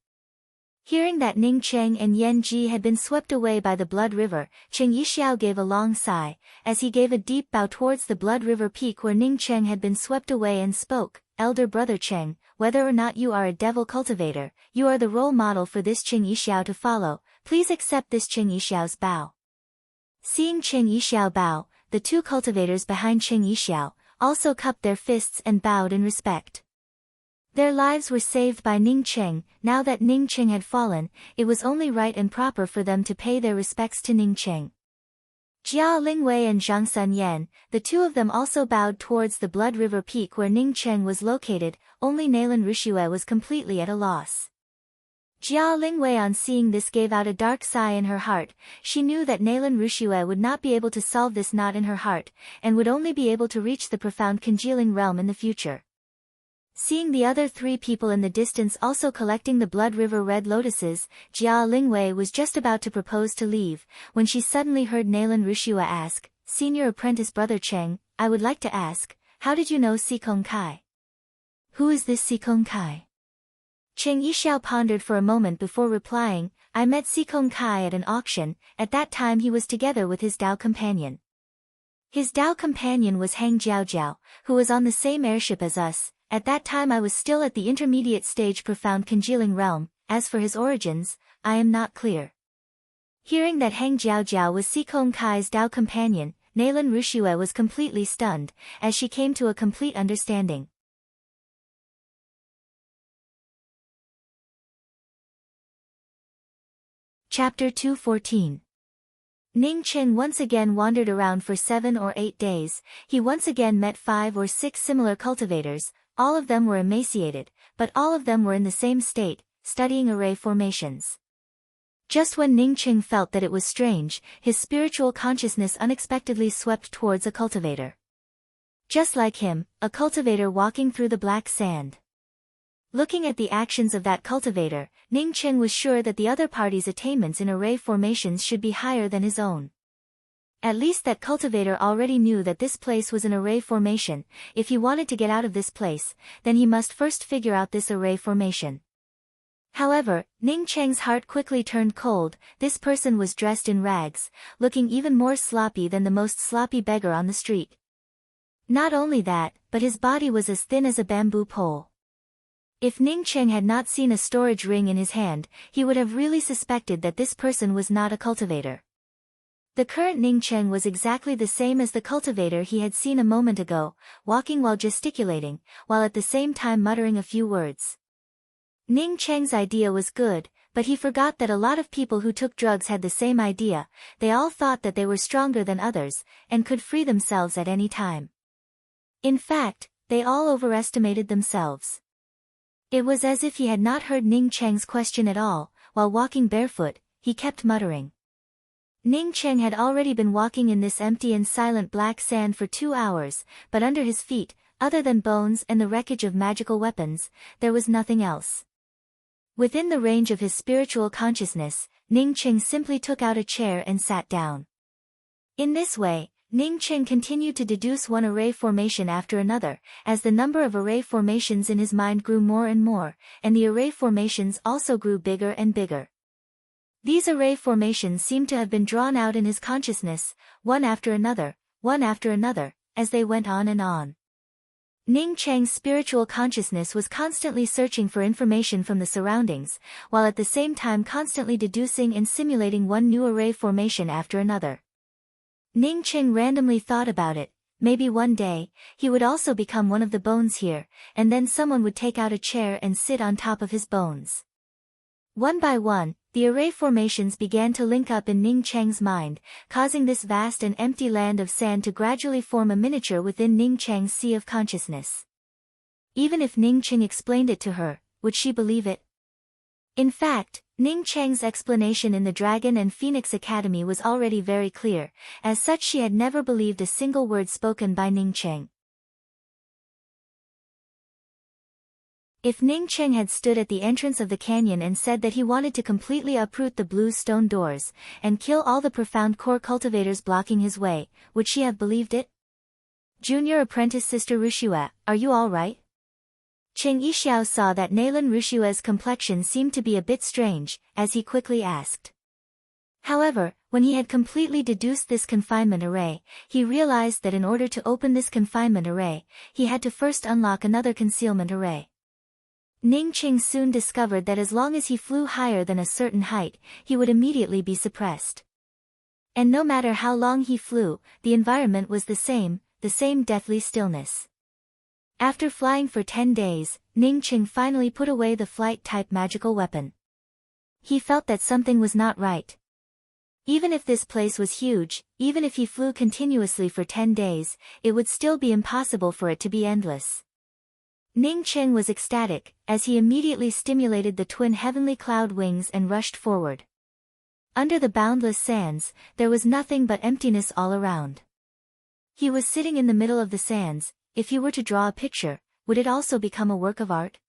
Hearing that Ning Cheng and Yan Ji had been swept away by the Blood River, Cheng Yixiao gave a long sigh, as he gave a deep bow towards the Blood River peak where Ning Cheng had been swept away and spoke, Elder brother Cheng, whether or not you are a devil cultivator, you are the role model for this Cheng Yixiao to follow. Please accept this Cheng Yixiao's bow. Seeing Cheng Yixiao bow, the two cultivators behind Cheng Yixiao also cupped their fists and bowed in respect. Their lives were saved by Ning Cheng. Now that Ning Cheng had fallen, it was only right and proper for them to pay their respects to Ning Cheng. Jia Lingwei and Zhang Sun Yan, the two of them also bowed towards the Blood River peak where Ning Cheng was located. Only Nalan Rushue was completely at a loss. Jia Lingwei on seeing this gave out a dark sigh in her heart. She knew that Nalan Rushue would not be able to solve this knot in her heart, and would only be able to reach the profound congealing realm in the future. Seeing the other three people in the distance also collecting the Blood River red lotuses, Jia Lingwei was just about to propose to leave, when she suddenly heard Nalan Rushua ask, Senior apprentice brother Cheng, I would like to ask, how did you know Sikong Kai? Who is this Sikong Kai? Cheng Yixiao pondered for a moment before replying, I met Sikong Kai at an auction. At that time he was together with his Dao companion. His Dao companion was Hang Jiaojiao, who was on the same airship as us. At that time I was still at the intermediate stage profound congealing realm. As for his origins, I am not clear. Hearing that Hang Jiaojiao was Sikong Kai's Dao companion, Nalan Rushue was completely stunned, as she came to a complete understanding. Chapter 214. Ning Cheng once again wandered around for 7 or 8 days. He once again met 5 or 6 similar cultivators. All of them were emaciated, but all of them were in the same state, studying array formations. Just when Ning Cheng felt that it was strange, his spiritual consciousness unexpectedly swept towards a cultivator. Just like him, a cultivator walking through the black sand. Looking at the actions of that cultivator, Ning Cheng was sure that the other party's attainments in array formations should be higher than his own. At least that cultivator already knew that this place was an array formation. If he wanted to get out of this place, then he must first figure out this array formation. However, Ning Cheng's heart quickly turned cold. This person was dressed in rags, looking even more sloppy than the most sloppy beggar on the street. Not only that, but his body was as thin as a bamboo pole. If Ning Cheng had not seen a storage ring in his hand, he would have really suspected that this person was not a cultivator. The current Ning Cheng was exactly the same as the cultivator he had seen a moment ago, walking while gesticulating, while at the same time muttering a few words. Ning Cheng's idea was good, but he forgot that a lot of people who took drugs had the same idea. They all thought that they were stronger than others, and could free themselves at any time. In fact, they all overestimated themselves. It was as if he had not heard Ning Cheng's question at all. While walking barefoot, he kept muttering. Ning Cheng had already been walking in this empty and silent black sand for 2 hours, but under his feet, other than bones and the wreckage of magical weapons, there was nothing else. Within the range of his spiritual consciousness, Ning Cheng simply took out a chair and sat down. In this way, Ning Cheng continued to deduce one array formation after another, as the number of array formations in his mind grew more and more, and the array formations also grew bigger and bigger. These array formations seemed to have been drawn out in his consciousness, one after another, as they went on and on. Ning Cheng's spiritual consciousness was constantly searching for information from the surroundings, while at the same time constantly deducing and simulating one new array formation after another. Ning Cheng randomly thought about it. Maybe one day, he would also become one of the bones here, and then someone would take out a chair and sit on top of his bones. One by one, the array formations began to link up in Ning Cheng's mind, causing this vast and empty land of sand to gradually form a miniature within Ning Cheng's sea of consciousness. Even if Ning Cheng explained it to her, would she believe it? In fact, Ning Cheng's explanation in the Dragon and Phoenix Academy was already very clear, as such she had never believed a single word spoken by Ning Cheng. If Ning Cheng had stood at the entrance of the canyon and said that he wanted to completely uproot the blue stone doors, and kill all the profound core cultivators blocking his way, would she have believed it? Junior apprentice Sister Rushua, are you all right? Cheng Yixiao saw that Nalan Rushua's complexion seemed to be a bit strange, as he quickly asked. However, when he had completely deduced this confinement array, he realized that in order to open this confinement array, he had to first unlock another concealment array. Ning Cheng soon discovered that as long as he flew higher than a certain height, he would immediately be suppressed. And no matter how long he flew, the environment was the same deathly stillness. After flying for 10 days, Ning Cheng finally put away the flight-type magical weapon. He felt that something was not right. Even if this place was huge, even if he flew continuously for 10 days, it would still be impossible for it to be endless. Ning Cheng was ecstatic, as he immediately stimulated the twin heavenly cloud wings and rushed forward. Under the boundless sands, there was nothing but emptiness all around. He was sitting in the middle of the sands. If he were to draw a picture, would it also become a work of art?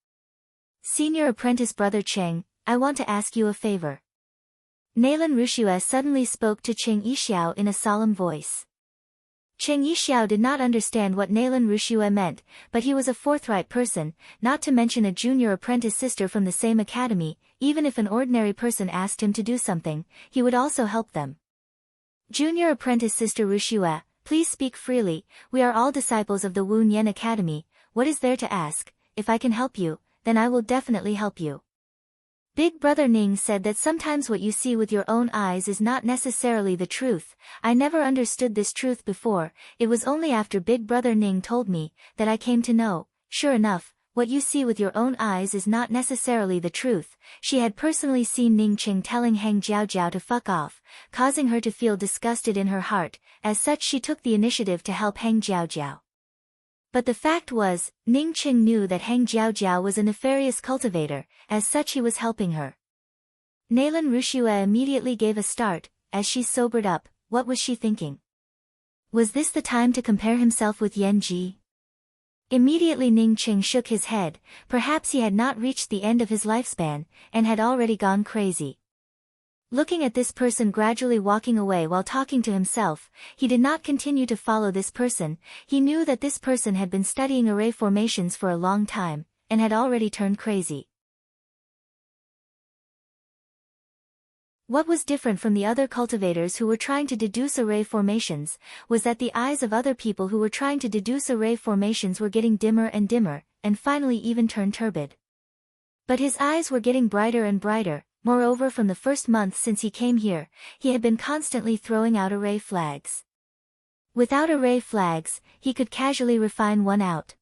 Senior apprentice Brother Cheng, I want to ask you a favor. Nalan Rushua suddenly spoke to Cheng Yixiao in a solemn voice. Cheng Yixiao did not understand what Nalan Rushua meant, but he was a forthright person, not to mention a junior apprentice sister from the same academy. Even if an ordinary person asked him to do something, he would also help them. Junior apprentice Sister Rushua, please speak freely, we are all disciples of the Wu Nian Academy. What is there to ask? If I can help you, then I will definitely help you. Big Brother Ning said that sometimes what you see with your own eyes is not necessarily the truth. I never understood this truth before. It was only after Big Brother Ning told me that I came to know. Sure enough, what you see with your own eyes is not necessarily the truth. She had personally seen Ning Cheng telling Hang Jiaojiao to fuck off, causing her to feel disgusted in her heart. As such, she took the initiative to help Hang Jiaojiao. But the fact was, Ning Cheng knew that Hang Jiaojiao was a nefarious cultivator, as such he was helping her. Nalan Rushua immediately gave a start. As she sobered up, what was she thinking? Was this the time to compare himself with Yan Ji? Immediately Ning Cheng shook his head. Perhaps he had not reached the end of his lifespan, and had already gone crazy. Looking at this person gradually walking away while talking to himself, he did not continue to follow this person. He knew that this person had been studying array formations for a long time, and had already turned crazy. What was different from the other cultivators who were trying to deduce array formations, was that the eyes of other people who were trying to deduce array formations were getting dimmer, and finally even turned turbid. But his eyes were getting brighter and brighter. Moreover, from the first month since he came here, he had been constantly throwing out array flags. Without array flags, he could casually refine one out.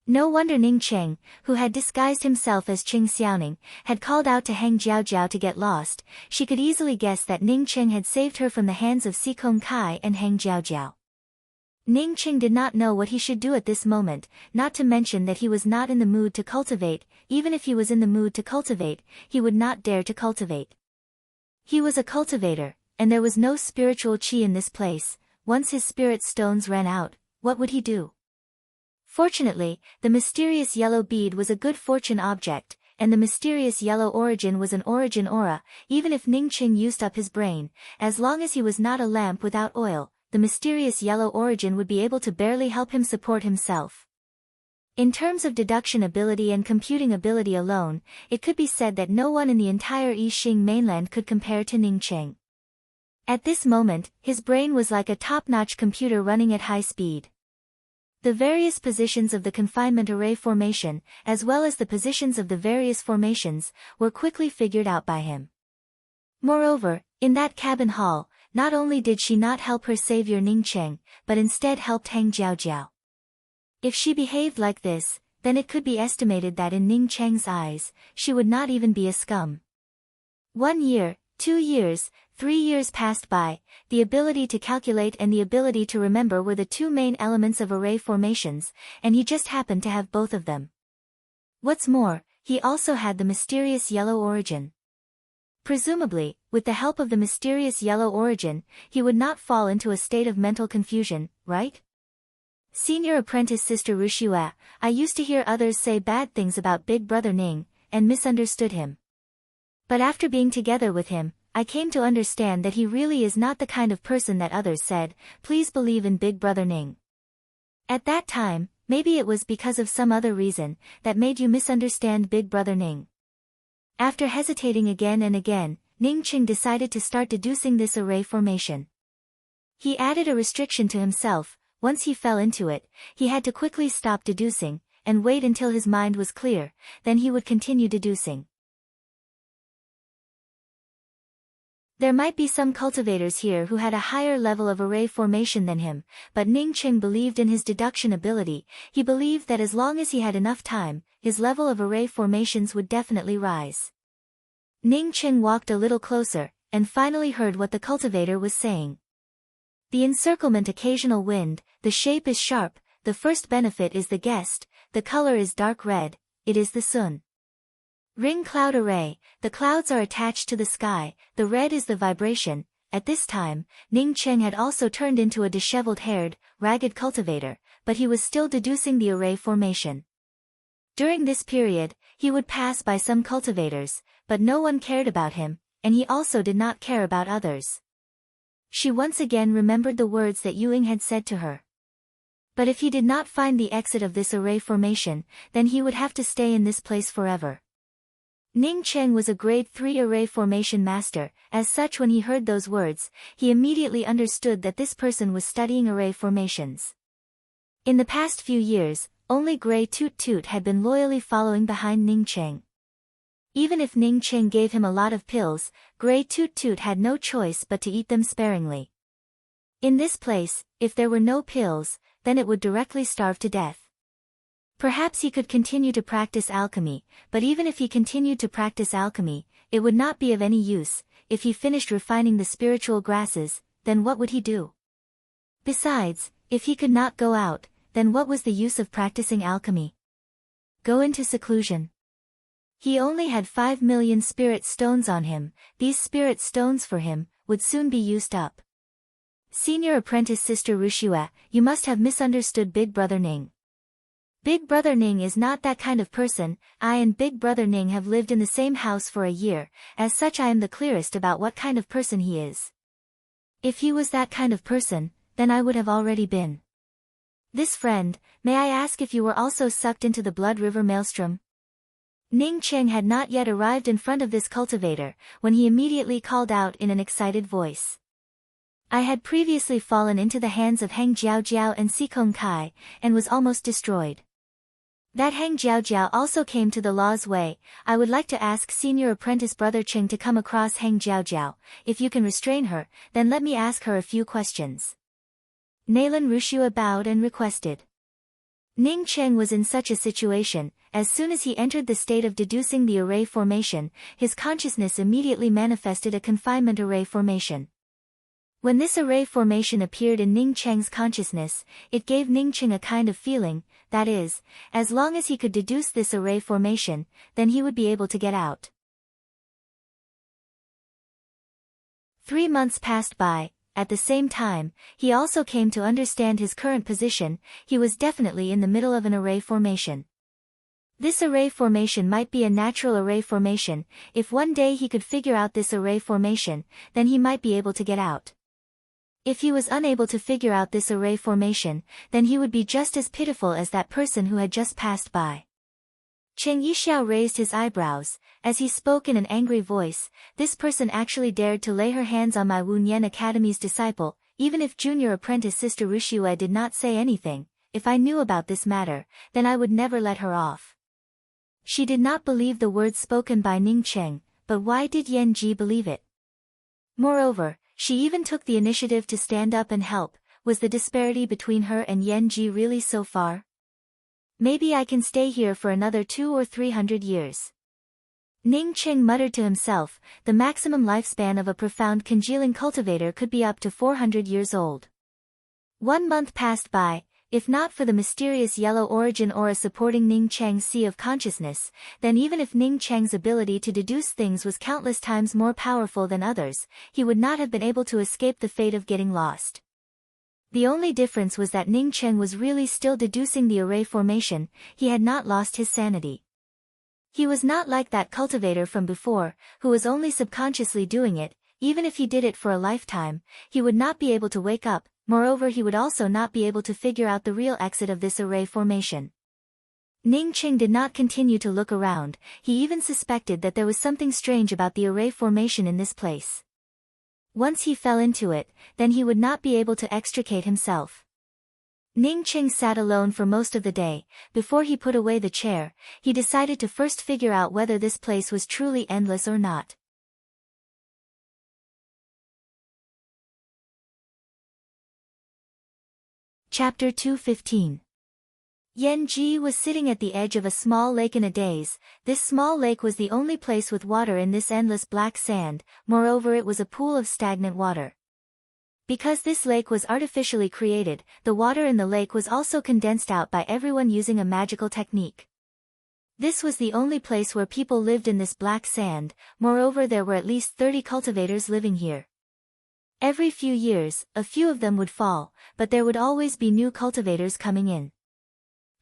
No wonder Ning Cheng, who had disguised himself as Qing Xiaoning, had called out to Hang Jiaojiao to get lost. She could easily guess that Ning Cheng had saved her from the hands of Si Kong Kai and Hang Jiaojiao. Ning Cheng did not know what he should do at this moment, not to mention that he was not in the mood to cultivate. Even if he was in the mood to cultivate, he would not dare to cultivate. He was a cultivator, and there was no spiritual qi in this place. Once his spirit stones ran out, what would he do? Fortunately, the mysterious yellow bead was a good fortune object. and the mysterious yellow origin was an origin aura. Even if Ningqing used up his brain, as long as he was not a lamp without oil, the mysterious yellow origin would be able to barely help him support himself. In terms of deduction ability and computing ability alone, it could be said that no one in the entire Yixing mainland could compare to Ningqing. At this moment, his brain was like a top-notch computer running at high speed. The various positions of the confinement array formation, as well as the positions of the various formations, were quickly figured out by him. Moreover, in that cabin hall, not only did she not help her savior Ningqing, but instead helped Hang Jiaojiao. If she behaved like this, then it could be estimated that in Ningqing's eyes, she would not even be a scum. 1 year, 2 years, 3 years passed by. The ability to calculate and the ability to remember were the two main elements of array formations, and he just happened to have both of them. What's more, he also had the mysterious yellow origin. Presumably, with the help of the mysterious yellow origin, he would not fall into a state of mental confusion, right? Senior apprentice Sister Rushua, I used to hear others say bad things about Big Brother Ning, and misunderstood him. But after being together with him, I came to understand that he really is not the kind of person that others said. Please believe in Big Brother Ning. At that time, maybe it was because of some other reason that made you misunderstand Big Brother Ning. After hesitating again and again, Ningqing decided to start deducing this array formation. He added a restriction to himself. Once he fell into it, he had to quickly stop deducing, and wait until his mind was clear, then he would continue deducing. There might be some cultivators here who had a higher level of array formation than him, but Ningqing believed in his deduction ability. He believed that as long as he had enough time, his level of array formations would definitely rise. Ningqing walked a little closer, and finally heard what the cultivator was saying. The encirclement occasional wind, the shape is sharp, the first benefit is the guest, the color is dark red, it is the sun. Ring cloud array, the clouds are attached to the sky, the red is the vibration. At this time, Ningqing had also turned into a disheveled-haired, ragged cultivator, but he was still deducing the array formation. During this period, he would pass by some cultivators, but no one cared about him, and he also did not care about others. She once again remembered the words that Yuing had said to her. But if he did not find the exit of this array formation, then he would have to stay in this place forever. Ningqing was a grade 3 array formation master. As such, when he heard those words, he immediately understood that this person was studying array formations. In the past few years, only Grey Toot Toot had been loyally following behind Ningqing. Even if Ningqing gave him a lot of pills, Grey Toot Toot had no choice but to eat them sparingly. In this place, if there were no pills, then it would directly starve to death. Perhaps he could continue to practice alchemy, but even if he continued to practice alchemy, it would not be of any use. If he finished refining the spiritual grasses, then what would he do? Besides, if he could not go out, then what was the use of practicing alchemy? Go into seclusion. He only had 5 million spirit stones on him. These spirit stones for him would soon be used up. Senior apprentice Sister Rushua, you must have misunderstood Big Brother Ning. Big Brother Ning is not that kind of person. I and Big Brother Ning have lived in the same house for a year, as such I am the clearest about what kind of person he is. If he was that kind of person, then I would have already been. This friend, may I ask if you were also sucked into the blood river maelstrom? Ningqing had not yet arrived in front of this cultivator, when he immediately called out in an excited voice. I had previously fallen into the hands of Hang Jiaojiao and Sikong Kai, and was almost destroyed. That Hang Jiaojiao also came to the law's way. I would like to ask Senior Apprentice Brother Ching to come across Hang Jiaojiao. If you can restrain her, then let me ask her a few questions. Naylan Rushua bowed and requested. Ningqing was in such a situation. As soon as he entered the state of deducing the array formation, his consciousness immediately manifested a confinement array formation. When this array formation appeared in Ningqing's consciousness, it gave Ningqing a kind of feeling, that is, as long as he could deduce this array formation, then he would be able to get out. 3 months passed by. At the same time, he also came to understand his current position. He was definitely in the middle of an array formation. This array formation might be a natural array formation. If one day he could figure out this array formation, then he might be able to get out. If he was unable to figure out this array formation, then he would be just as pitiful as that person who had just passed by. Cheng Yixiao raised his eyebrows. As he spoke in an angry voice, this person actually dared to lay her hands on my Wunyan Academy's disciple, even if junior apprentice Sister Ruxiue did not say anything. If I knew about this matter, then I would never let her off. She did not believe the words spoken by Ning Cheng, but why did Yan Ji believe it? Moreover, she even took the initiative to stand up and help. Was the disparity between her and Yan Ji really so far? Maybe I can stay here for another 200 or 300 years. Ning Cheng muttered to himself. The maximum lifespan of a profound congealing cultivator could be up to 400 years old. 1 month passed by. If not for the mysterious yellow origin aura supporting Ning Cheng's sea of consciousness, then even if Ning Cheng's ability to deduce things was countless times more powerful than others, he would not have been able to escape the fate of getting lost. The only difference was that Ning Cheng was really still deducing the array formation. He had not lost his sanity. He was not like that cultivator from before, who was only subconsciously doing it. Even if he did it for a lifetime, he would not be able to wake up. Moreover, he would also not be able to figure out the real exit of this array formation. Ning Cheng did not continue to look around. He even suspected that there was something strange about the array formation in this place. Once he fell into it, then he would not be able to extricate himself. Ning Cheng sat alone for most of the day. Before he put away the chair, he decided to first figure out whether this place was truly endless or not. Chapter 215. Yan Ji was sitting at the edge of a small lake in a daze. This small lake was the only place with water in this endless black sand. Moreover, it was a pool of stagnant water. Because this lake was artificially created, the water in the lake was also condensed out by everyone using a magical technique. This was the only place where people lived in this black sand. Moreover, there were at least 30 cultivators living here. Every few years, a few of them would fall, but there would always be new cultivators coming in.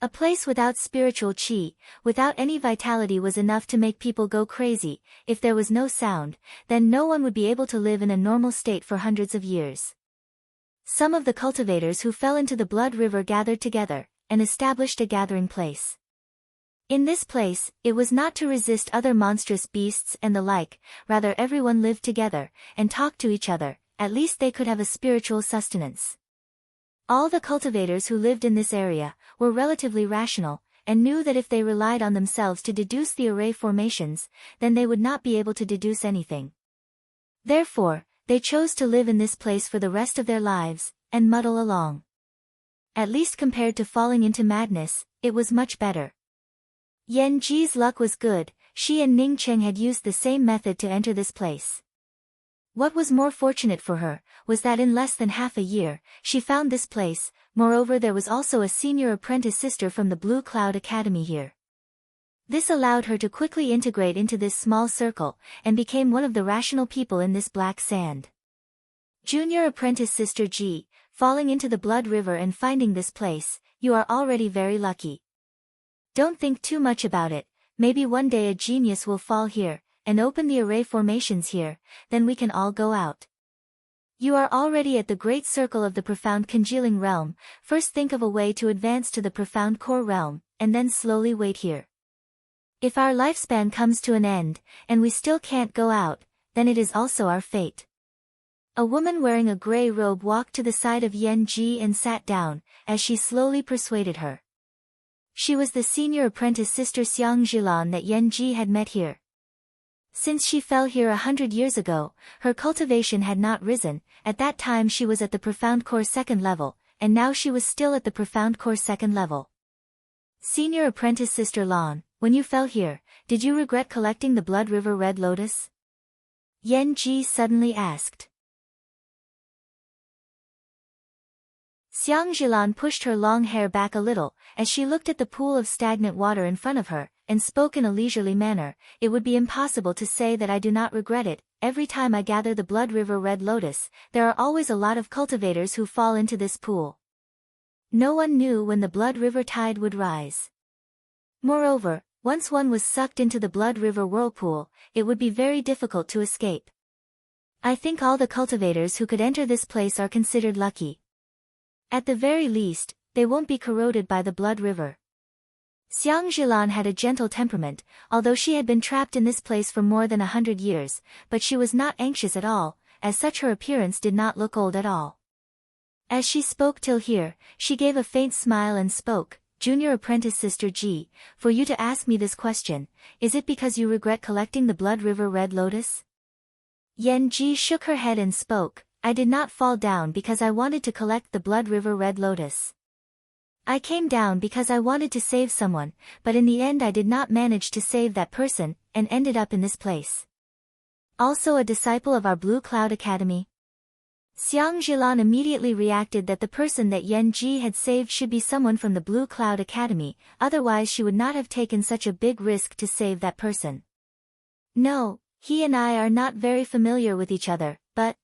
A place without spiritual qi, without any vitality was enough to make people go crazy. If there was no sound, then no one would be able to live in a normal state for hundreds of years. Some of the cultivators who fell into the blood river gathered together, and established a gathering place. In this place, it was not to resist other monstrous beasts and the like, rather everyone lived together, and talked to each other. At least they could have a spiritual sustenance. All the cultivators who lived in this area were relatively rational, and knew that if they relied on themselves to deduce the array formations, then they would not be able to deduce anything. Therefore, they chose to live in this place for the rest of their lives, and muddle along. At least compared to falling into madness, it was much better. Yan Ji's luck was good. She and Ning Cheng had used the same method to enter this place. What was more fortunate for her, was that in less than half a year, she found this place. Moreover, there was also a senior apprentice sister from the Blue Cloud Academy here. This allowed her to quickly integrate into this small circle, and became one of the rational people in this black sand. Junior apprentice Sister Ji, falling into the blood river and finding this place, you are already very lucky. Don't think too much about it. Maybe one day a genius will fall here, and open the array formations here, then we can all go out. You are already at the great circle of the profound congealing realm. First think of a way to advance to the profound core realm, and then slowly wait here. If our lifespan comes to an end, and we still can't go out, then it is also our fate. A woman wearing a gray robe walked to the side of Yan Ji and sat down, as she slowly persuaded her. She was the senior apprentice Sister Xiang Zhilan that Yan Ji had met here. Since she fell here 100 years ago, her cultivation had not risen. At that time she was at the profound core second level, and now she was still at the profound core second level. Senior apprentice Sister Lan, when you fell here, did you regret collecting the Blood River Red Lotus? Yan Ji suddenly asked. Xiang Zhilan pushed her long hair back a little, as she looked at the pool of stagnant water in front of her, and spoke in a leisurely manner. It would be impossible to say that I do not regret it. Every time I gather the Blood River Red Lotus, there are always a lot of cultivators who fall into this pool. No one knew when the Blood River tide would rise. Moreover, Once one was sucked into the Blood River whirlpool, it would be very difficult to escape. I think all the cultivators who could enter this place are considered lucky. At the very least, they won't be corroded by the Blood River. Xiang Zhilan had a gentle temperament, although she had been trapped in this place for more than 100 years, but she was not anxious at all, as such her appearance did not look old at all. As she spoke till here, she gave a faint smile and spoke, "Junior apprentice Sister Ji, for you to ask me this question, is it because you regret collecting the Blood River Red Lotus?" Yan Ji shook her head and spoke, "I did not fall down because I wanted to collect the Blood River Red Lotus. I came down because I wanted to save someone, but in the end I did not manage to save that person, and ended up in this place. Also a disciple of our Blue Cloud Academy?" Xiang Zhilan immediately reacted that the person that Yan Ji had saved should be someone from the Blue Cloud Academy, otherwise she would not have taken such a big risk to save that person. "No, he and I are not very familiar with each other, but...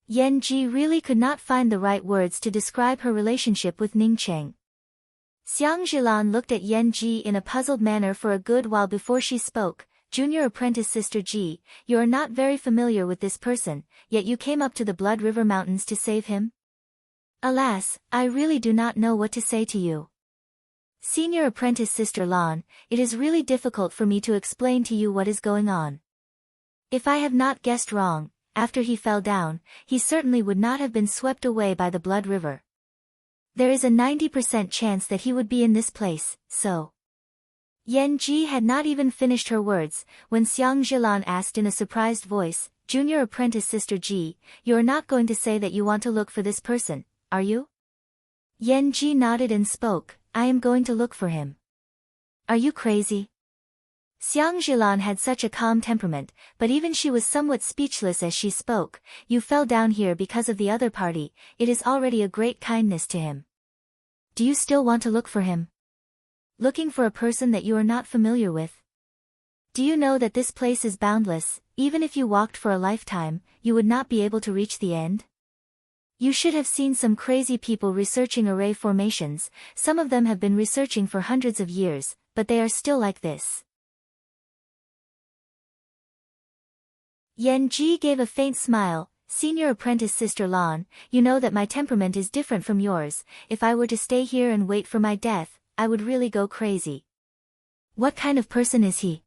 Yan Ji really could not find the right words to describe her relationship with Ning Cheng. Xiang Zhilan looked at Yan Ji in a puzzled manner for a good while before she spoke, "Junior apprentice Sister Ji, you are not very familiar with this person, yet you came up to the Blood River Mountains to save him? Alas, I really do not know what to say to you. Senior apprentice Sister Lan, it is really difficult for me to explain to you what is going on. If I have not guessed wrong, after he fell down, he certainly would not have been swept away by the Blood River. There is a 90% chance that he would be in this place, so..." Yan Ji had not even finished her words, when Xiang Zhilan asked in a surprised voice, "Junior apprentice Sister Ji, you are not going to say that you want to look for this person, are you?" Yan Ji nodded and spoke, "I am going to look for him." "Are you crazy?" Xiang Zhilan had such a calm temperament, but even she was somewhat speechless as she spoke, "You fell down here because of the other party, it is already a great kindness to him. Do you still want to look for him? Looking for a person that you are not familiar with? Do you know that this place is boundless, even if you walked for a lifetime, you would not be able to reach the end? You should have seen some crazy people researching array formations, some of them have been researching for hundreds of years, but they are still like this." Yan Ji gave a faint smile, "Senior apprentice Sister Lan, you know that my temperament is different from yours, if I were to stay here and wait for my death, I would really go crazy." "What kind of person is he?"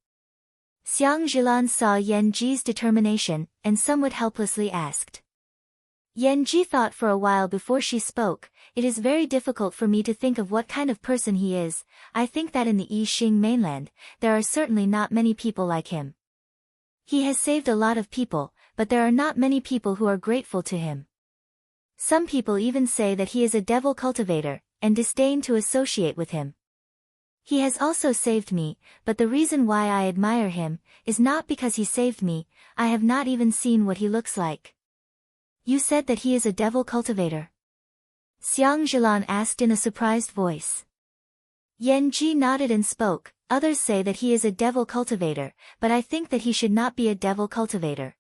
Xiang Zhilan saw Yan Ji's determination, and somewhat helplessly asked. Yan Ji thought for a while before she spoke, "It is very difficult for me to think of what kind of person he is. I think that in the Yixing mainland, there are certainly not many people like him. He has saved a lot of people, but there are not many people who are grateful to him. Some people even say that he is a devil cultivator, and disdain to associate with him. He has also saved me, but the reason why I admire him, is not because he saved me, I have not even seen what he looks like." "You said that he is a devil cultivator?" Xiang Zhilan asked in a surprised voice. Yan Ji nodded and spoke, "Others say that he is a devil cultivator, but I think that he should not be a devil cultivator.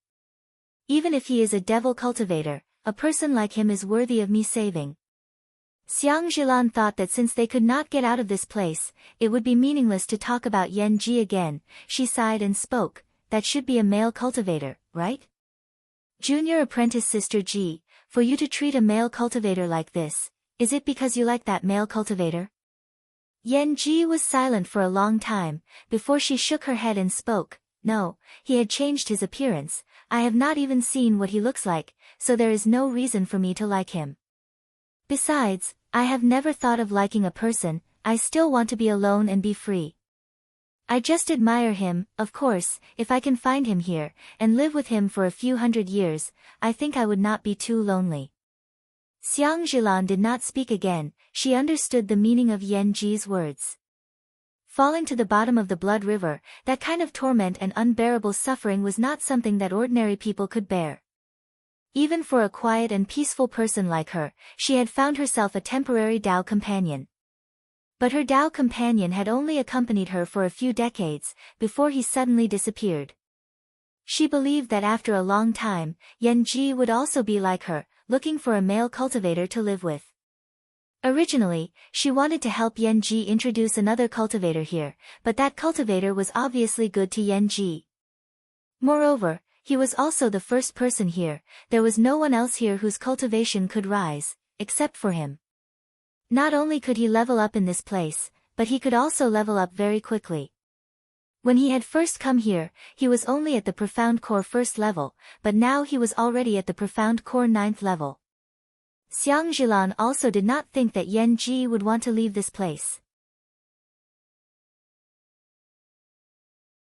Even if he is a devil cultivator, a person like him is worthy of me saving." Xiang Zhilan thought that since they could not get out of this place, it would be meaningless to talk about Yan Ji again. She sighed and spoke, "That should be a male cultivator, right? Junior apprentice Sister Ji, for you to treat a male cultivator like this, is it because you like that male cultivator?" Yan Ji was silent for a long time, before she shook her head and spoke, "No, he had changed his appearance, I have not even seen what he looks like, so there is no reason for me to like him. Besides, I have never thought of liking a person, I still want to be alone and be free. I just admire him, of course, if I can find him here, and live with him for a few hundred years, I think I would not be too lonely." Xiang Zhilan did not speak again, she understood the meaning of Yan Ji's words. Falling to the bottom of the Blood River, that kind of torment and unbearable suffering was not something that ordinary people could bear. Even for a quiet and peaceful person like her, she had found herself a temporary Tao companion. But her Tao companion had only accompanied her for a few decades, before he suddenly disappeared. She believed that after a long time, Yan Ji would also be like her, looking for a male cultivator to live with. Originally, she wanted to help Yan-ji introduce another cultivator here, but that cultivator was obviously good to Yan-ji. Moreover, he was also the first person here. There was no one else here whose cultivation could rise, except for him. Not only could he level up in this place, but he could also level up very quickly. When he had first come here, he was only at the Profound Core 1st level, but now he was already at the Profound Core 9th level. Xiang Zhilan also did not think that Yan-ji would want to leave this place.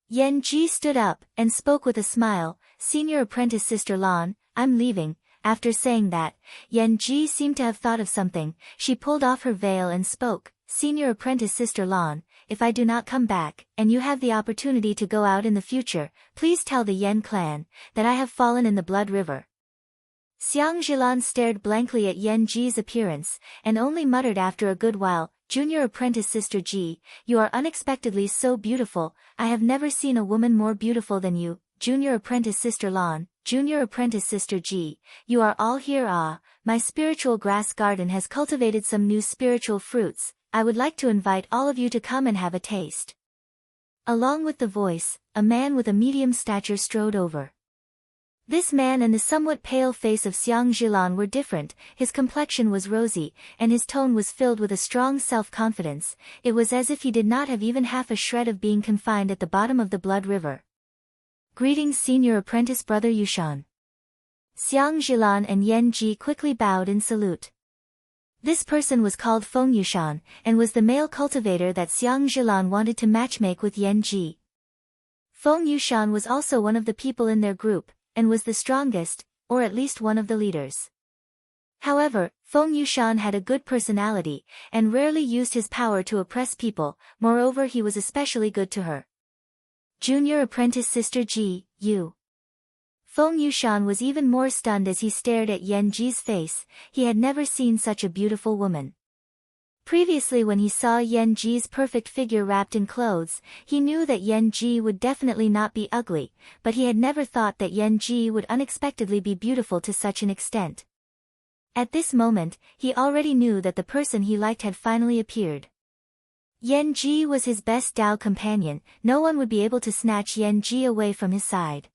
Yan-ji stood up and spoke with a smile, "Senior Apprentice Sister Lan, I'm leaving." After saying that, Yan-ji seemed to have thought of something. She pulled off her veil and spoke, "Senior Apprentice Sister Lan, if I do not come back, and you have the opportunity to go out in the future, please tell the Yan clan that I have fallen in the Blood River." Xiang Zhilan stared blankly at Yan-ji's appearance, and only muttered after a good while, "Junior Apprentice Sister Ji, you are unexpectedly so beautiful. I have never seen a woman more beautiful than you." Junior Apprentice Sister Lan, Junior Apprentice Sister Ji, you are all here. My spiritual grass garden has cultivated some new spiritual fruits. I would like to invite all of you to come and have a taste. Along with the voice, a man with a medium stature strode over. This man and the somewhat pale face of Xiang Zhilan were different. His complexion was rosy, and his tone was filled with a strong self-confidence. It was as if he did not have even half a shred of being confined at the bottom of the Blood River. "Greetings, Senior Apprentice Brother Yushan." Xiang Zhilan and Yan-ji quickly bowed in salute. This person was called Feng Yushan, and was the male cultivator that Xiang Zhilan wanted to matchmake with Yan-ji. Feng Yushan was also one of the people in their group, and was the strongest, or at least one of the leaders. However, Feng Yushan had a good personality, and rarely used his power to oppress people. Moreover, he was especially good to her. "Junior Apprentice Sister Ji, you." Feng Yushan was even more stunned as he stared at Yan-ji's face. He had never seen such a beautiful woman. Previously, when he saw Yan-ji's perfect figure wrapped in clothes, he knew that Yan-ji would definitely not be ugly, but he had never thought that Yan-ji would unexpectedly be beautiful to such an extent. At this moment, he already knew that the person he liked had finally appeared. Yan-ji was his best Dao companion. No one would be able to snatch Yan-ji away from his side.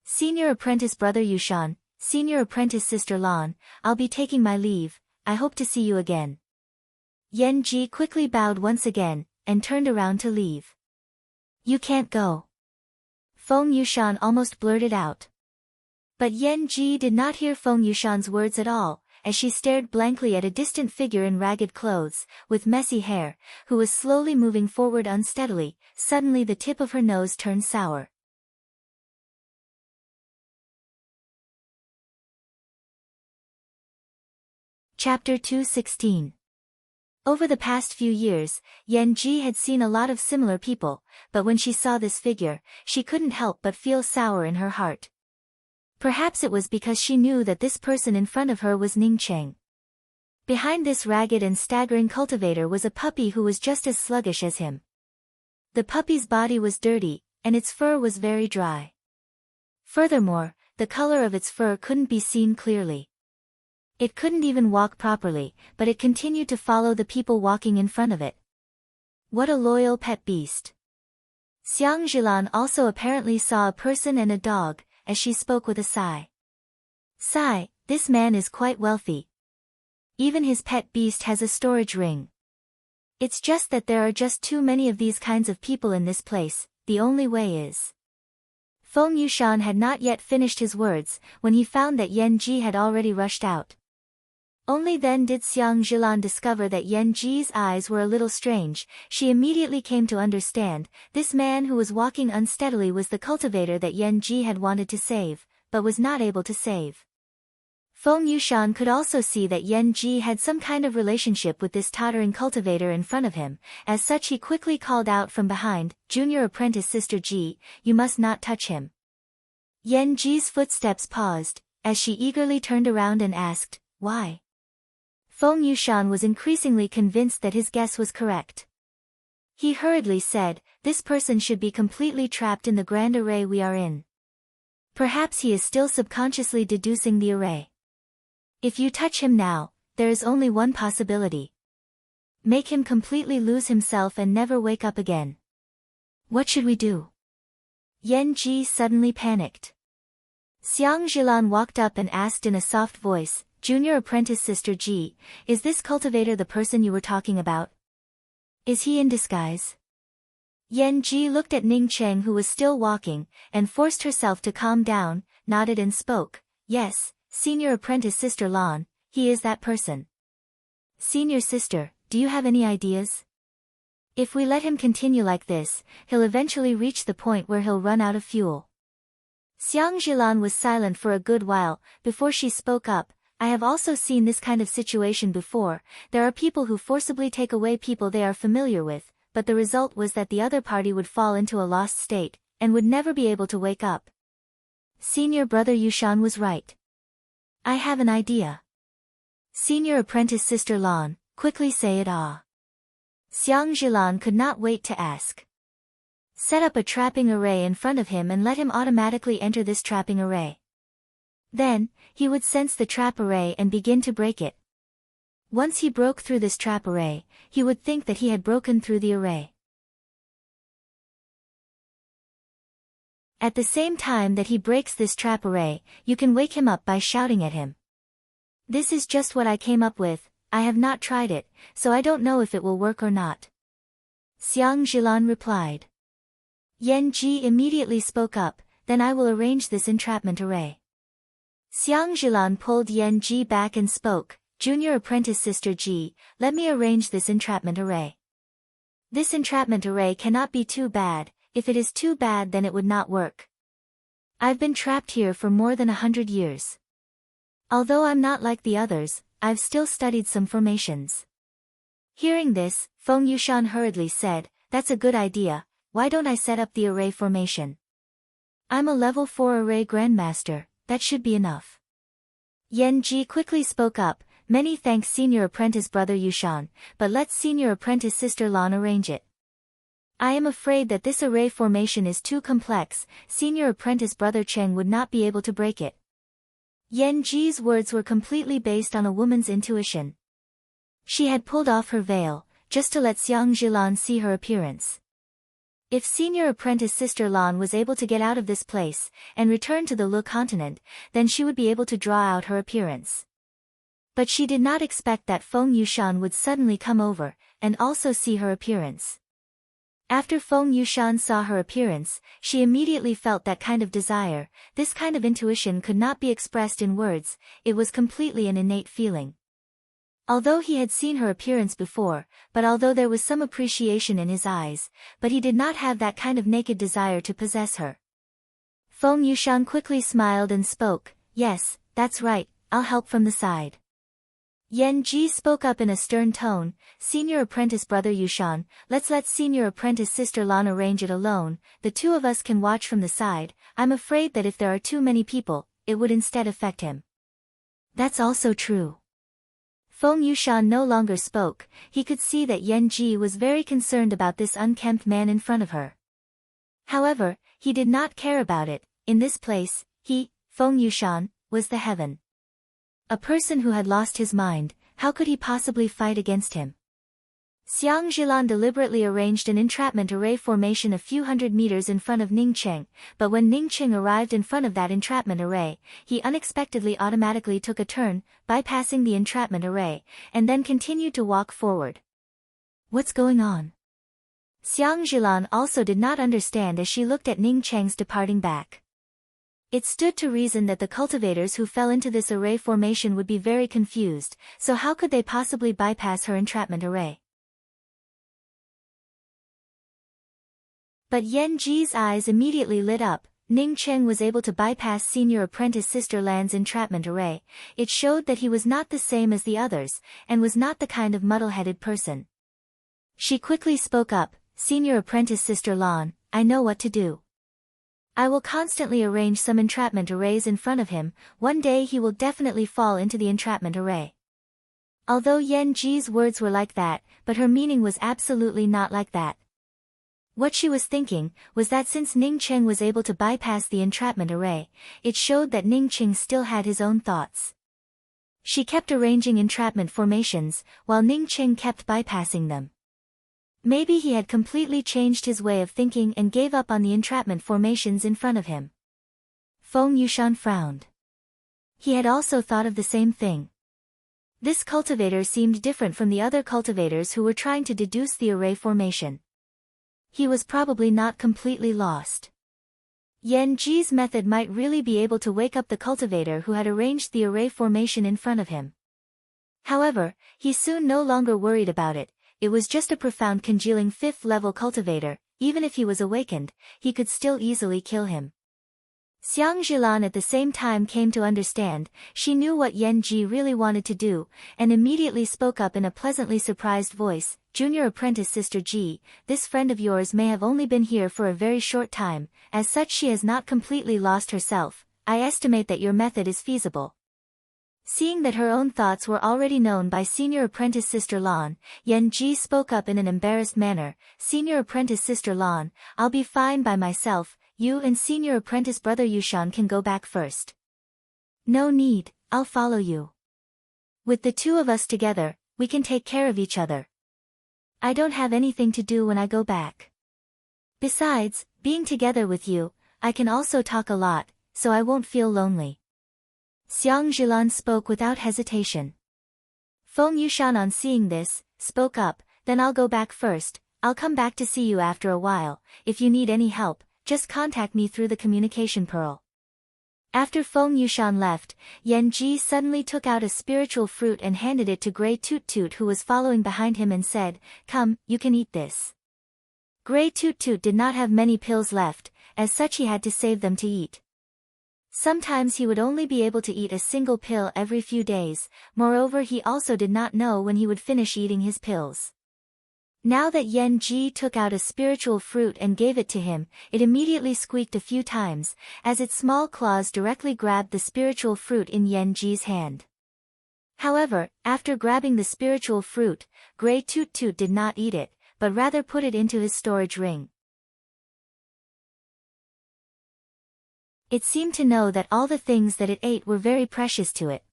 "Senior Apprentice Brother Yushan, Senior Apprentice Sister Lan, I'll be taking my leave. I hope to see you again." Yan-ji quickly bowed once again, and turned around to leave. "You can't go." Feng Yushan almost blurted out. But Yan-ji did not hear Feng Yushan's words at all, as she stared blankly at a distant figure in ragged clothes, with messy hair, who was slowly moving forward unsteadily. Suddenly the tip of her nose turned sour. Chapter 216. Over the past few years, Yan-ji had seen a lot of similar people, but when she saw this figure, she couldn't help but feel sour in her heart. Perhaps it was because she knew that this person in front of her was Ning Cheng. Behind this ragged and staggering cultivator was a puppy who was just as sluggish as him. The puppy's body was dirty, and its fur was very dry. Furthermore, the color of its fur couldn't be seen clearly. It couldn't even walk properly, but it continued to follow the people walking in front of it. What a loyal pet beast. Xiang Zhilan also apparently saw a person and a dog, as she spoke with a sigh. "Sigh, this man is quite wealthy. Even his pet beast has a storage ring. It's just that there are just too many of these kinds of people in this place. The only way is..." Feng Yushan had not yet finished his words, when he found that Yan-ji had already rushed out. Only then did Xiang Zhilan discover that Yan-ji's eyes were a little strange. She immediately came to understand. This man who was walking unsteadily was the cultivator that Yan-ji had wanted to save, but was not able to save. Feng Yushan could also see that Yan-ji had some kind of relationship with this tottering cultivator in front of him. As such, he quickly called out from behind, "Junior Apprentice Sister Ji, you must not touch him." Yan-ji's footsteps paused, as she eagerly turned around and asked, "Why?" Feng Yushan was increasingly convinced that his guess was correct. He hurriedly said, "This person should be completely trapped in the grand array we are in. Perhaps he is still subconsciously deducing the array. If you touch him now, there is only one possibility. Make him completely lose himself and never wake up again. What should we do? Yan Ji suddenly panicked. Xiang Zhilan walked up and asked in a soft voice, Junior Apprentice Sister Ji, is this cultivator the person you were talking about? Is he in disguise? Yan Ji looked at Ning Cheng, who was still walking, and forced herself to calm down, nodded and spoke, yes, Senior Apprentice Sister Lan, he is that person. Senior Sister, do you have any ideas? If we let him continue like this, he'll eventually reach the point where he'll run out of fuel. Xiang Zhilan was silent for a good while, before she spoke up, I have also seen this kind of situation before. There are people who forcibly take away people they are familiar with, but the result was that the other party would fall into a lost state, and would never be able to wake up. Senior Brother Yushan was right. I have an idea. Senior Apprentice Sister Lan, quickly say it. Xiang Zhilan could not wait to ask. Set up a trapping array in front of him and let him automatically enter this trapping array. Then, he would sense the trap array and begin to break it. Once he broke through this trap array, he would think that he had broken through the array. At the same time that he breaks this trap array, you can wake him up by shouting at him. This is just what I came up with. I have not tried it, so I don't know if it will work or not. Xiang Zhilan replied. Yan Ji immediately spoke up, then I will arrange this entrapment array. Xiang Zhilan pulled Yan Ji back and spoke, Junior Apprentice Sister Ji, let me arrange this entrapment array. This entrapment array cannot be too bad, if it is too bad then it would not work. I've been trapped here for more than 100 years. Although I'm not like the others, I've still studied some formations. Hearing this, Feng Yushan hurriedly said, that's a good idea, why don't I set up the array formation? I'm a level 4 array grandmaster, that should be enough. Yan Ji quickly spoke up, many thanks Senior Apprentice Brother Yushan, but let Senior Apprentice Sister Lan arrange it. I am afraid that this array formation is too complex, Senior Apprentice Brother Cheng would not be able to break it. Yan Ji's words were completely based on a woman's intuition. She had pulled off her veil, just to let Xiang Zhilan see her appearance. If Senior Apprentice Sister Lan was able to get out of this place, and return to the Lu continent, then she would be able to draw out her appearance. But she did not expect that Feng Yushan would suddenly come over, and also see her appearance. After Feng Yushan saw her appearance, she immediately felt that kind of desire. This kind of intuition could not be expressed in words, it was completely an innate feeling. Although he had seen her appearance before, but although there was some appreciation in his eyes, but he did not have that kind of naked desire to possess her. Feng Yushan quickly smiled and spoke, yes, that's right, I'll help from the side. Yan Ji spoke up in a stern tone, Senior Apprentice Brother Yushan, let's let Senior Apprentice Sister Lan arrange it alone, the two of us can watch from the side, I'm afraid that if there are too many people, it would instead affect him. That's also true. Feng Yushan no longer spoke, he could see that Yan Ji was very concerned about this unkempt man in front of her. However, he did not care about it, in this place, he, Feng Yushan, was the heaven. A person who had lost his mind, how could he possibly fight against him? Xiang Zhilan deliberately arranged an entrapment array formation a few hundred meters in front of Ning Cheng, but when Ning Cheng arrived in front of that entrapment array, he unexpectedly automatically took a turn, bypassing the entrapment array, and then continued to walk forward. What's going on? Xiang Zhilan also did not understand as she looked at Ning Cheng's departing back. It stood to reason that the cultivators who fell into this array formation would be very confused, so how could they possibly bypass her entrapment array? But Yan Ji's eyes immediately lit up. Ning Cheng was able to bypass Senior Apprentice Sister Lan's entrapment array. It showed that he was not the same as the others, and was not the kind of muddle-headed person. She quickly spoke up, Senior Apprentice Sister Lan, I know what to do. I will constantly arrange some entrapment arrays in front of him, one day he will definitely fall into the entrapment array. Although Yan Ji's words were like that, but her meaning was absolutely not like that. What she was thinking, was that since Ning Cheng was able to bypass the entrapment array, it showed that Ning Cheng still had his own thoughts. She kept arranging entrapment formations, while Ning Qing kept bypassing them. Maybe he had completely changed his way of thinking and gave up on the entrapment formations in front of him. Feng Yushan frowned. He had also thought of the same thing. This cultivator seemed different from the other cultivators who were trying to deduce the array formation. He was probably not completely lost. Yan Ji's method might really be able to wake up the cultivator who had arranged the array formation in front of him. However, he soon no longer worried about it. It was just a profound congealing 5th-level cultivator. Even if he was awakened, he could still easily kill him. Xiang Zhilan at the same time came to understand. She knew what Yan Ji really wanted to do, and immediately spoke up in a pleasantly surprised voice. Junior apprentice Sister Ji, this friend of yours may have only been here for a very short time, as such she has not completely lost herself. I estimate that your method is feasible. Seeing that her own thoughts were already known by Senior Apprentice Sister Lan, Yan Ji spoke up in an embarrassed manner. Senior Apprentice Sister Lan, I'll be fine by myself. You and Senior Apprentice Brother Yushan can go back first. No need, I'll follow you. With the two of us together, we can take care of each other. I don't have anything to do when I go back. Besides, being together with you, I can also talk a lot, so I won't feel lonely. Xiang Zhilan spoke without hesitation. Feng Yushan on seeing this, spoke up, then I'll go back first. I'll come back to see you after a while. If you need any help, just contact me through the communication pearl. After Feng Yushan left, Yan Ji suddenly took out a spiritual fruit and handed it to Grey Toot Toot, who was following behind him, and said, "Come, you can eat this." Grey Toot Toot did not have many pills left, as such he had to save them to eat. Sometimes he would only be able to eat a single pill every few days. Moreover, he also did not know when he would finish eating his pills. Now that Yan Ji took out a spiritual fruit and gave it to him, it immediately squeaked a few times, as its small claws directly grabbed the spiritual fruit in Yan Ji's hand. However, after grabbing the spiritual fruit, Grey Toot Toot did not eat it, but rather put it into his storage ring. It seemed to know that all the things that it ate were very precious to it.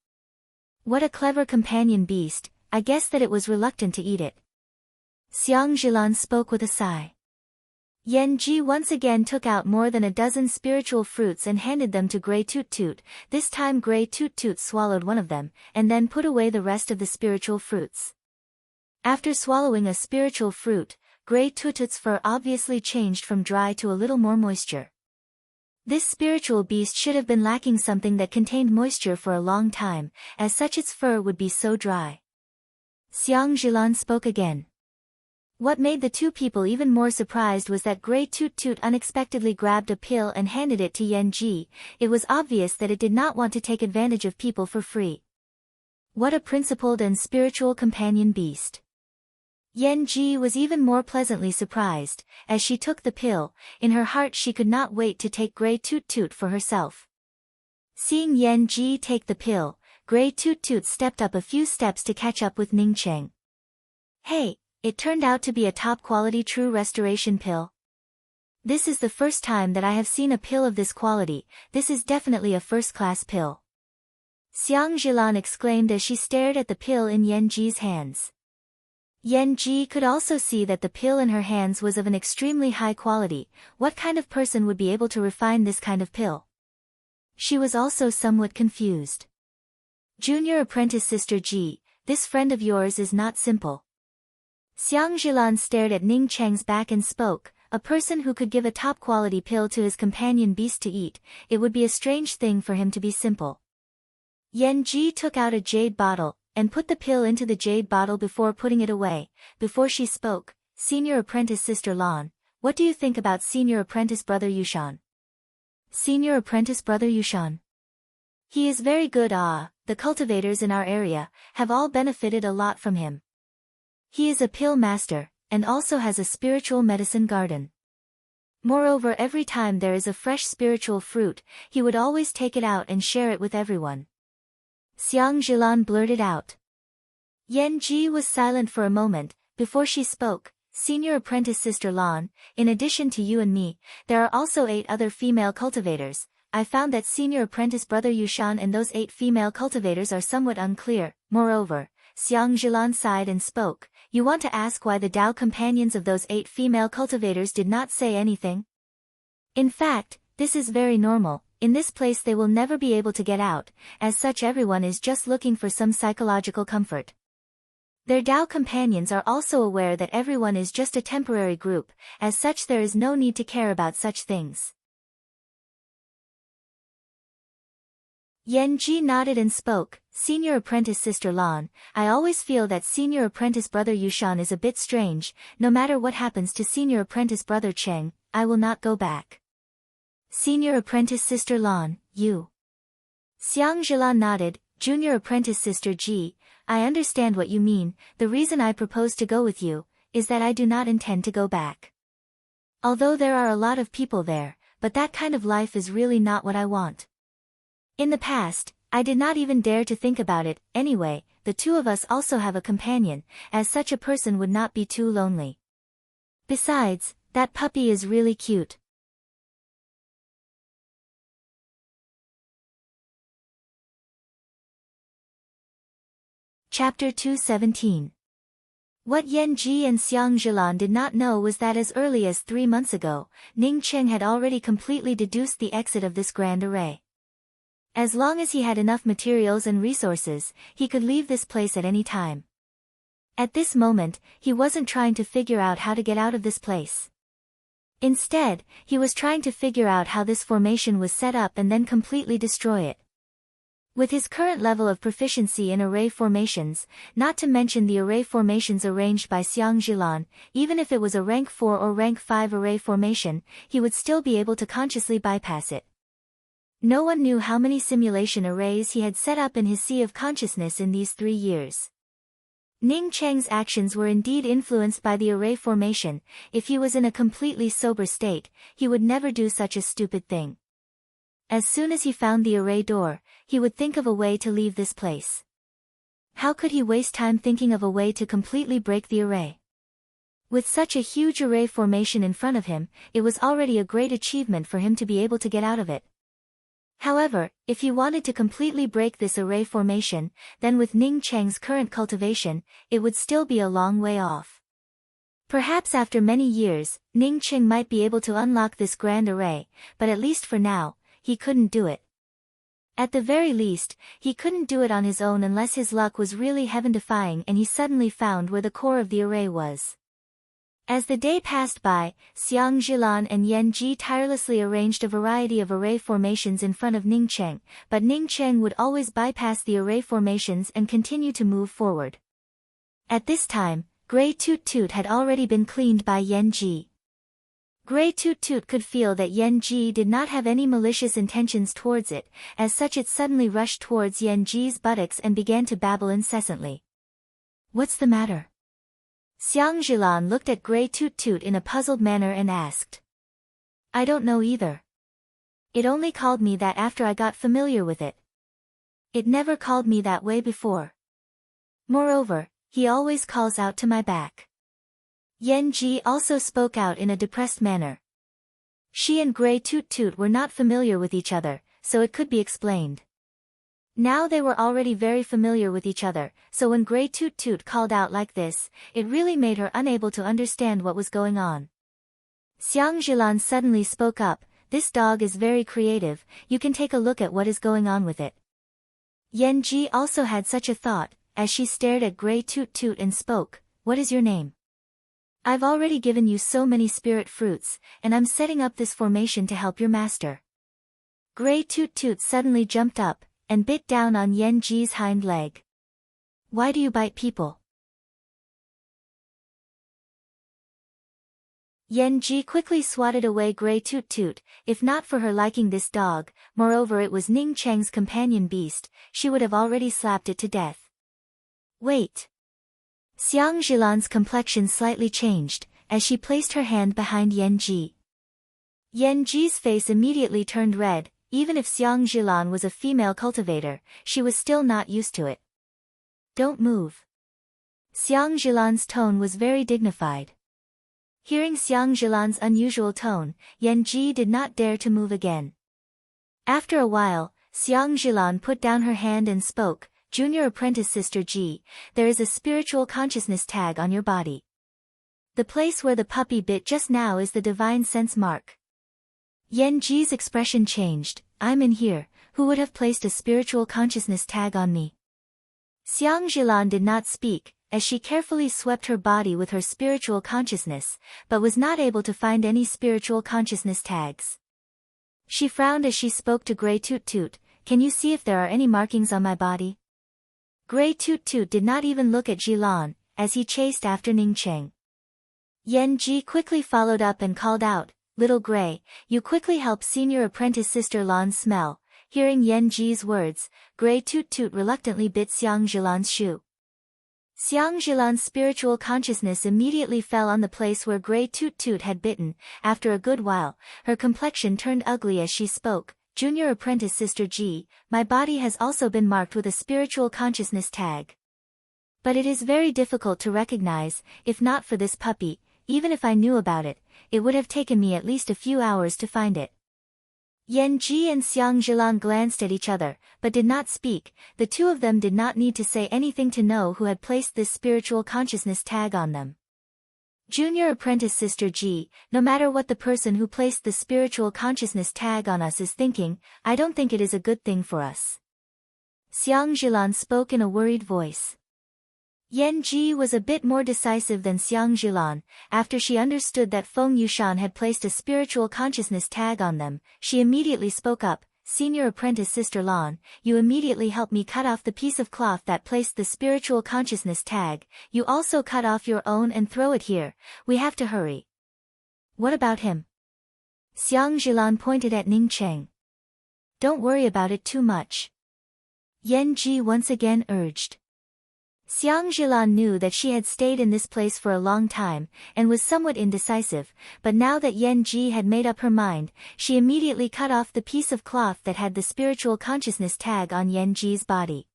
What a clever companion beast. I guess that it was reluctant to eat it. Xiang Zhilan spoke with a sigh. Yan Ji once again took out more than a dozen spiritual fruits and handed them to Grey Toot Toot. This time Grey Toot Toot swallowed one of them, and then put away the rest of the spiritual fruits. After swallowing a spiritual fruit, Grey Toot Toot's fur obviously changed from dry to a little more moisture. This spiritual beast should have been lacking something that contained moisture for a long time, as such its fur would be so dry. Xiang Zhilan spoke again. What made the two people even more surprised was that Grey Toot Toot unexpectedly grabbed a pill and handed it to Yan Ji. It was obvious that it did not want to take advantage of people for free. What a principled and spiritual companion beast. Yan Ji was even more pleasantly surprised. As she took the pill, in her heart she could not wait to take Grey Toot Toot for herself. Seeing Yan Ji take the pill, Grey Toot Toot stepped up a few steps to catch up with Ning Cheng. Hey! It turned out to be a top-quality true restoration pill. This is the first time that I have seen a pill of this quality. This is definitely a first-class pill. Xiang Zhilan exclaimed as she stared at the pill in Yan Ji's hands. Yan Ji could also see that the pill in her hands was of an extremely high quality. What kind of person would be able to refine this kind of pill? She was also somewhat confused. Junior Apprentice Sister Ji, this friend of yours is not simple. Xiang Zhilan stared at Ning Cheng's back and spoke, a person who could give a top-quality pill to his companion beast to eat, it would be a strange thing for him to be simple. Yan Ji took out a jade bottle, and put the pill into the jade bottle before putting it away. Before she spoke, Senior Apprentice Sister Lan, what do you think about Senior Apprentice Brother Yushan? Senior Apprentice Brother Yushan. He is very good. The cultivators in our area have all benefited a lot from him. He is a pill master, and also has a spiritual medicine garden. Moreover, every time there is a fresh spiritual fruit, he would always take it out and share it with everyone. Xiang Zhilan blurted out. Yan Ji was silent for a moment, before she spoke. Senior Apprentice Sister Lan, in addition to you and me, there are also 8 other female cultivators. I found that senior apprentice brother Yushan and those 8 female cultivators are somewhat unclear. Moreover, Xiang Zhilan sighed and spoke, you want to ask why the Dao companions of those 8 female cultivators did not say anything? In fact, this is very normal. In this place they will never be able to get out, as such everyone is just looking for some psychological comfort. Their Dao companions are also aware that everyone is just a temporary group, as such there is no need to care about such things. Yan Ji nodded and spoke, Senior Apprentice Sister Lan, I always feel that Senior Apprentice Brother Yushan is a bit strange. No matter what happens to Senior Apprentice Brother Cheng, I will not go back. Senior Apprentice Sister Lan, you. Xiang Zhilan nodded. Junior Apprentice Sister Ji, I understand what you mean. The reason I propose to go with you is that I do not intend to go back. Although there are a lot of people there, but that kind of life is really not what I want. In the past, I did not even dare to think about it. Anyway, the 2 of us also have a companion, as such a person would not be too lonely. Besides, that puppy is really cute. Chapter 217. What Yan Ji and Xiang Zhilan did not know was that as early as 3 months ago, Ning Cheng had already completely deduced the exit of this grand array. As long as he had enough materials and resources, he could leave this place at any time. At this moment, he wasn't trying to figure out how to get out of this place. Instead, he was trying to figure out how this formation was set up and then completely destroy it. With his current level of proficiency in array formations, not to mention the array formations arranged by Xiang Zhilan, even if it was a rank 4 or rank 5 array formation, he would still be able to consciously bypass it. No one knew how many simulation arrays he had set up in his sea of consciousness in these 3 years. Ning Cheng's actions were indeed influenced by the array formation. If he was in a completely sober state, he would never do such a stupid thing. As soon as he found the array door, he would think of a way to leave this place. How could he waste time thinking of a way to completely break the array? With such a huge array formation in front of him, it was already a great achievement for him to be able to get out of it. However, if he wanted to completely break this array formation, then with Ning Cheng's current cultivation, it would still be a long way off. Perhaps after many years, Ning Cheng might be able to unlock this grand array, but at least for now, he couldn't do it. At the very least, he couldn't do it on his own unless his luck was really heaven-defying and he suddenly found where the core of the array was. As the day passed by, Xiang Zhilan and Yan Ji tirelessly arranged a variety of array formations in front of Ning Cheng, but Ning Cheng would always bypass the array formations and continue to move forward. At this time, Grey Toot Toot had already been cleaned by Yan Ji. Grey Toot Toot could feel that Yan Ji did not have any malicious intentions towards it, as such it suddenly rushed towards Yan Ji's buttocks and began to babble incessantly. What's the matter? Xiang Zhilan looked at Grey Toot Toot in a puzzled manner and asked. I don't know either. It only called me that after I got familiar with it. It never called me that way before. Moreover, he always calls out to my back. Yan Ji also spoke out in a depressed manner. She and Grey Toot Toot were not familiar with each other, so it could be explained. Now they were already very familiar with each other, so when Grey Toot Toot called out like this, it really made her unable to understand what was going on. Xiang Zhilan suddenly spoke up, this dog is very creative, you can take a look at what is going on with it. Yan Ji also had such a thought, as she stared at Grey Toot Toot and spoke, what is your name? I've already given you so many spirit fruits, and I'm setting up this formation to help your master. Grey Toot Toot suddenly jumped up, and bit down on Yan Ji's hind leg. Why do you bite people? Yan Ji quickly swatted away Grey Toot Toot, if not for her liking this dog, moreover it was Ning Cheng's companion beast, she would have already slapped it to death. Wait. Xiang Zhilan's complexion slightly changed, as she placed her hand behind Yan Ji. Yan Ji's face immediately turned red, even if Xiang Zhilan was a female cultivator, she was still not used to it. Don't move. Xiang Zhilan's tone was very dignified. Hearing Xiang Zhilan's unusual tone, Yan Ji did not dare to move again. After a while, Xiang Zhilan put down her hand and spoke, Junior Apprentice Sister Ji, there is a spiritual consciousness tag on your body. The place where the puppy bit just now is the divine sense mark. Yan Ji's expression changed. I'm in here, who would have placed a spiritual consciousness tag on me? Xiang Zhilan did not speak, as she carefully swept her body with her spiritual consciousness, but was not able to find any spiritual consciousness tags. She frowned as she spoke to Grey Toot Toot, can you see if there are any markings on my body? Grey Toot Toot did not even look at Zhilan, as he chased after Ning Cheng. Yan Ji quickly followed up and called out, Little Grey, you quickly help Senior Apprentice Sister Lan smell. Hearing Yan Ji's words, Grey Toot Toot reluctantly bit Xiang Zhilan's shoe. Xiang Zhilan's spiritual consciousness immediately fell on the place where Grey Toot Toot had bitten. After a good while, her complexion turned ugly as she spoke, Junior Apprentice Sister Ji, my body has also been marked with a spiritual consciousness tag. But it is very difficult to recognize, if not for this puppy, even if I knew about it, it would have taken me at least a few hours to find it. Yan Ji and Xiang Zhilan glanced at each other, but did not speak. The two of them did not need to say anything to know who had placed this spiritual consciousness tag on them. Junior Apprentice Sister Ji, no matter what the person who placed the spiritual consciousness tag on us is thinking, I don't think it is a good thing for us. Xiang Zhilan spoke in a worried voice. Yan Ji was a bit more decisive than Xiang Zhilan. After she understood that Feng Yushan had placed a spiritual consciousness tag on them, she immediately spoke up, Senior Apprentice Sister Lan, you immediately helped me cut off the piece of cloth that placed the spiritual consciousness tag, you also cut off your own and throw it here, we have to hurry. What about him? Xiang Zhilan pointed at Ning Cheng. Don't worry about it too much. Yan Ji once again urged. Xiang Zhilan knew that she had stayed in this place for a long time, and was somewhat indecisive, but now that Yan Ji had made up her mind, she immediately cut off the piece of cloth that had the spiritual consciousness tag on Yan Ji's body.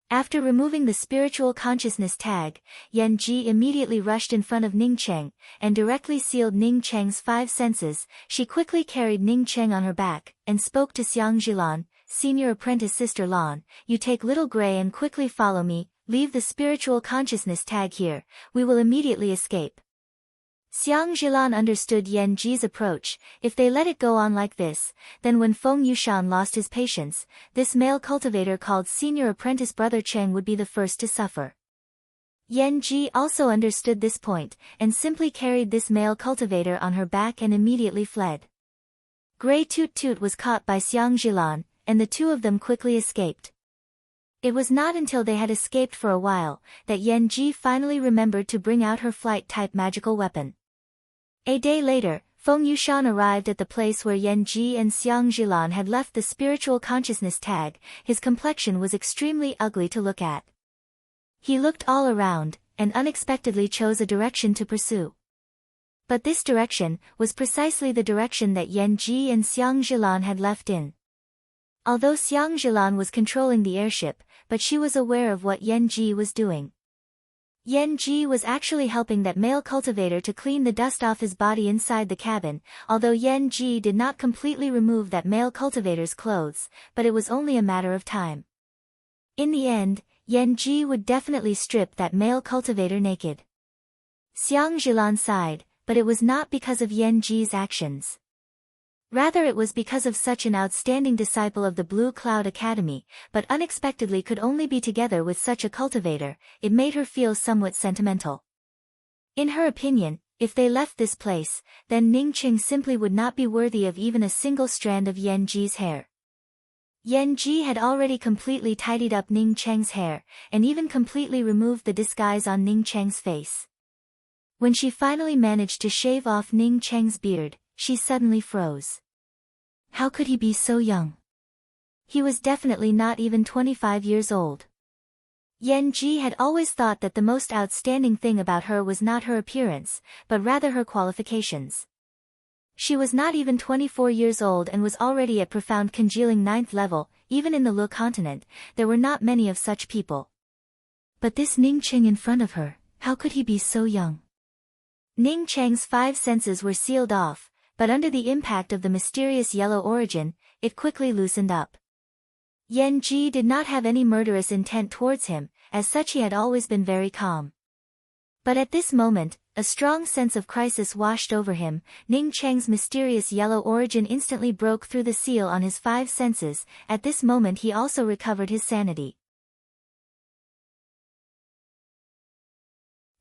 After removing the spiritual consciousness tag, Yan Ji immediately rushed in front of Ning Cheng, and directly sealed Ning Cheng's 5 senses. She quickly carried Ning Cheng on her back, and spoke to Xiang Zhilan, Senior Apprentice Sister Lan, you take Little Grey and quickly follow me, leave the spiritual consciousness tag here, we will immediately escape. Xiang Zhilan understood Yan Ji's approach. If they let it go on like this, then when Feng Yushan lost his patience, this male cultivator called Senior Apprentice Brother Cheng would be the first to suffer. Yan Ji also understood this point, and simply carried this male cultivator on her back and immediately fled. Grey Toot Toot was caught by Xiang Zhilan, and the two of them quickly escaped. It was not until they had escaped for a while, that Yan Ji finally remembered to bring out her flight-type magical weapon. A day later, Feng Yushan arrived at the place where Yan Ji and Xiang Zhilan had left the spiritual consciousness tag. His complexion was extremely ugly to look at. He looked all around, and unexpectedly chose a direction to pursue. But this direction was precisely the direction that Yan Ji and Xiang Zhilan had left in. Although Xiang Zhilan was controlling the airship, but she was aware of what Yan Ji was doing. Yan Ji was actually helping that male cultivator to clean the dust off his body inside the cabin, although Yan Ji did not completely remove that male cultivator's clothes, but it was only a matter of time. In the end, Yan Ji would definitely strip that male cultivator naked. Xiang Zhilan sighed, but it was not because of Yan Ji's actions. Rather it was because of such an outstanding disciple of the Blue Cloud Academy, but unexpectedly could only be together with such a cultivator, it made her feel somewhat sentimental. In her opinion, if they left this place, then Ning Cheng simply would not be worthy of even a single strand of Yan Ji's hair. Yan Ji had already completely tidied up Ning Cheng's hair, and even completely removed the disguise on Ning Cheng's face. When she finally managed to shave off Ning Cheng's beard, she suddenly froze. How could he be so young? He was definitely not even 25 years old. Yan Ji had always thought that the most outstanding thing about her was not her appearance, but rather her qualifications. She was not even 24 years old and was already at profound congealing 9th level. Even in the Lu continent, there were not many of such people. But this Ning Cheng in front of her, how could he be so young? Ning Cheng's 5 senses were sealed off, but under the impact of the mysterious yellow origin, it quickly loosened up. Yan Ji did not have any murderous intent towards him, as such he had always been very calm. But at this moment, a strong sense of crisis washed over him. Ning Cheng's mysterious yellow origin instantly broke through the seal on his 5 senses. At this moment he also recovered his sanity.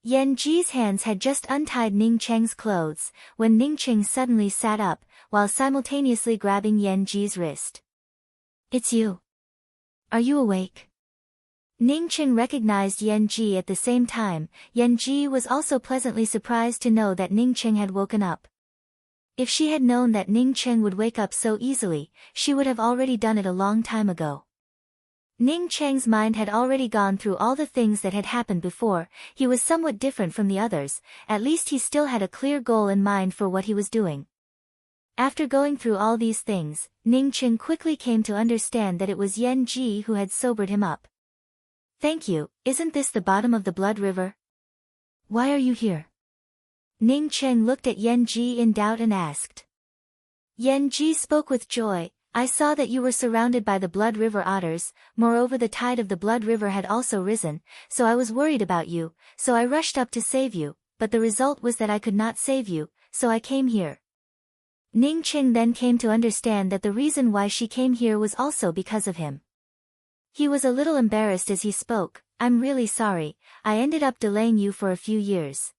Yan Ji's hands had just untied Ning Cheng's clothes, when Ning Cheng suddenly sat up, while simultaneously grabbing Yan Ji's wrist. "It's you. Are you awake?" Ning Cheng recognized Yan Ji at the same time. Yan Ji was also pleasantly surprised to know that Ning Cheng had woken up. If she had known that Ning Cheng would wake up so easily, she would have already done it a long time ago. Ning Cheng's mind had already gone through all the things that had happened before. He was somewhat different from the others, at least he still had a clear goal in mind for what he was doing. After going through all these things, Ning Cheng quickly came to understand that it was Yan Ji who had sobered him up. "Thank you, isn't this the bottom of the blood river? Why are you here?" Ning Cheng looked at Yan Ji in doubt and asked. Yan Ji spoke with joy. "I saw that you were surrounded by the blood river otters, moreover the tide of the blood river had also risen, so I was worried about you, so I rushed up to save you, but the result was that I could not save you, so I came here." Ning Cheng then came to understand that the reason why she came here was also because of him. He was a little embarrassed as he spoke. "I'm really sorry, I ended up delaying you for a few years."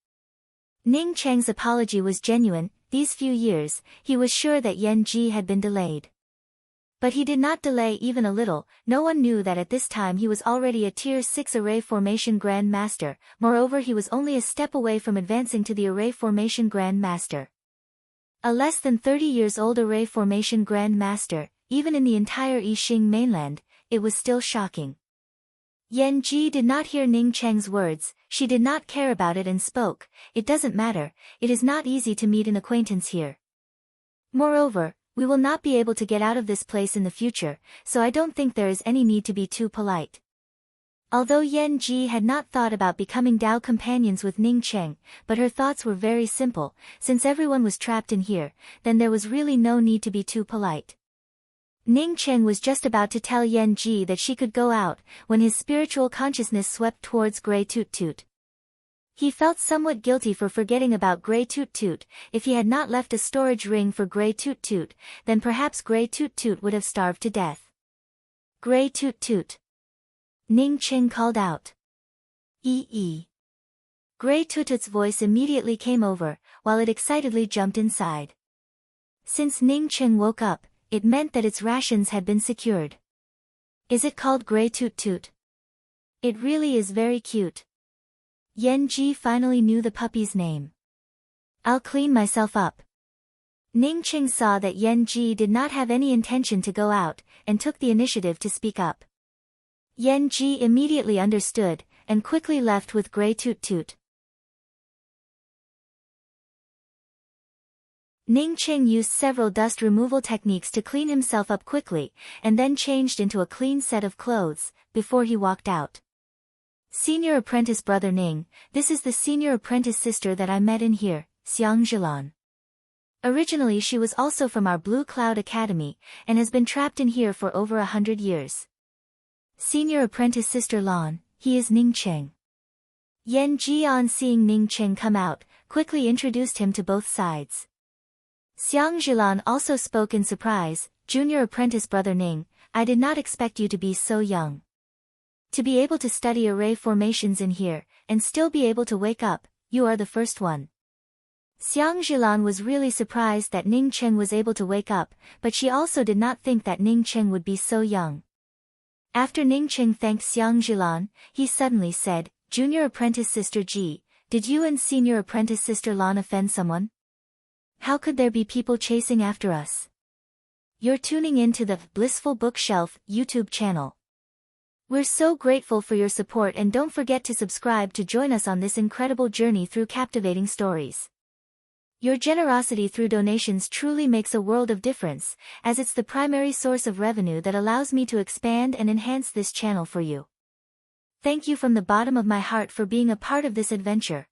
Ning Cheng's apology was genuine. These few years, he was sure that Yan Ji had been delayed. But he did not delay even a little. No one knew that at this time he was already a Tier 6 Array Formation Grand Master, moreover he was only a step away from advancing to the Array Formation Grand Master. A less than 30 years old Array Formation Grand Master, even in the entire Yixing mainland, it was still shocking. Yan Ji did not hear Ning Cheng's words. She did not care about it and spoke. "It doesn't matter, it is not easy to meet an acquaintance here. Moreover, we will not be able to get out of this place in the future, so I don't think there is any need to be too polite." Although Yan Ji had not thought about becoming Dao companions with Ning Cheng, but her thoughts were very simple. Since everyone was trapped in here, then there was really no need to be too polite. Ning Cheng was just about to tell Yan Ji that she could go out, when his spiritual consciousness swept towards Grey Toot Toot. He felt somewhat guilty for forgetting about Grey Toot Toot. If he had not left a storage ring for Grey Toot Toot, then perhaps Grey Toot Toot would have starved to death. "Grey Toot Toot!" Ning Cheng called out. "Ee." Grey Toot Toot's voice immediately came over, while it excitedly jumped inside. Since Ning Cheng woke up, it meant that its rations had been secured. "Is it called Grey Toot Toot? It really is very cute." Yan Ji finally knew the puppy's name. "I'll clean myself up." Ning Cheng saw that Yan Ji did not have any intention to go out, and took the initiative to speak up. Yan Ji immediately understood, and quickly left with Grey Toot Toot. Ning Cheng used several dust removal techniques to clean himself up quickly, and then changed into a clean set of clothes, before he walked out. "Senior apprentice brother Ning, this is the senior apprentice sister that I met in here, Xiang Zhilan. Originally she was also from our Blue Cloud Academy, and has been trapped in here for over 100 years. Senior apprentice sister Lan, he is Ning Cheng." Yan Ji on seeing Ning Cheng come out, quickly introduced him to both sides. Xiang Zhilan also spoke in surprise. "Junior apprentice brother Ning, I did not expect you to be so young. To be able to study array formations in here, and still be able to wake up, you are the first one." Xiang Zhilan was really surprised that Ning Cheng was able to wake up, but she also did not think that Ning Cheng would be so young. After Ning Cheng thanked Xiang Zhilan, he suddenly said, "Junior apprentice sister Ji, did you and senior apprentice sister Lan offend someone? How could there be people chasing after us?" You're tuning in to the Blissful Bookshelf YouTube channel. We're so grateful for your support, and don't forget to subscribe to join us on this incredible journey through captivating stories. Your generosity through donations truly makes a world of difference, as it's the primary source of revenue that allows me to expand and enhance this channel for you. Thank you from the bottom of my heart for being a part of this adventure.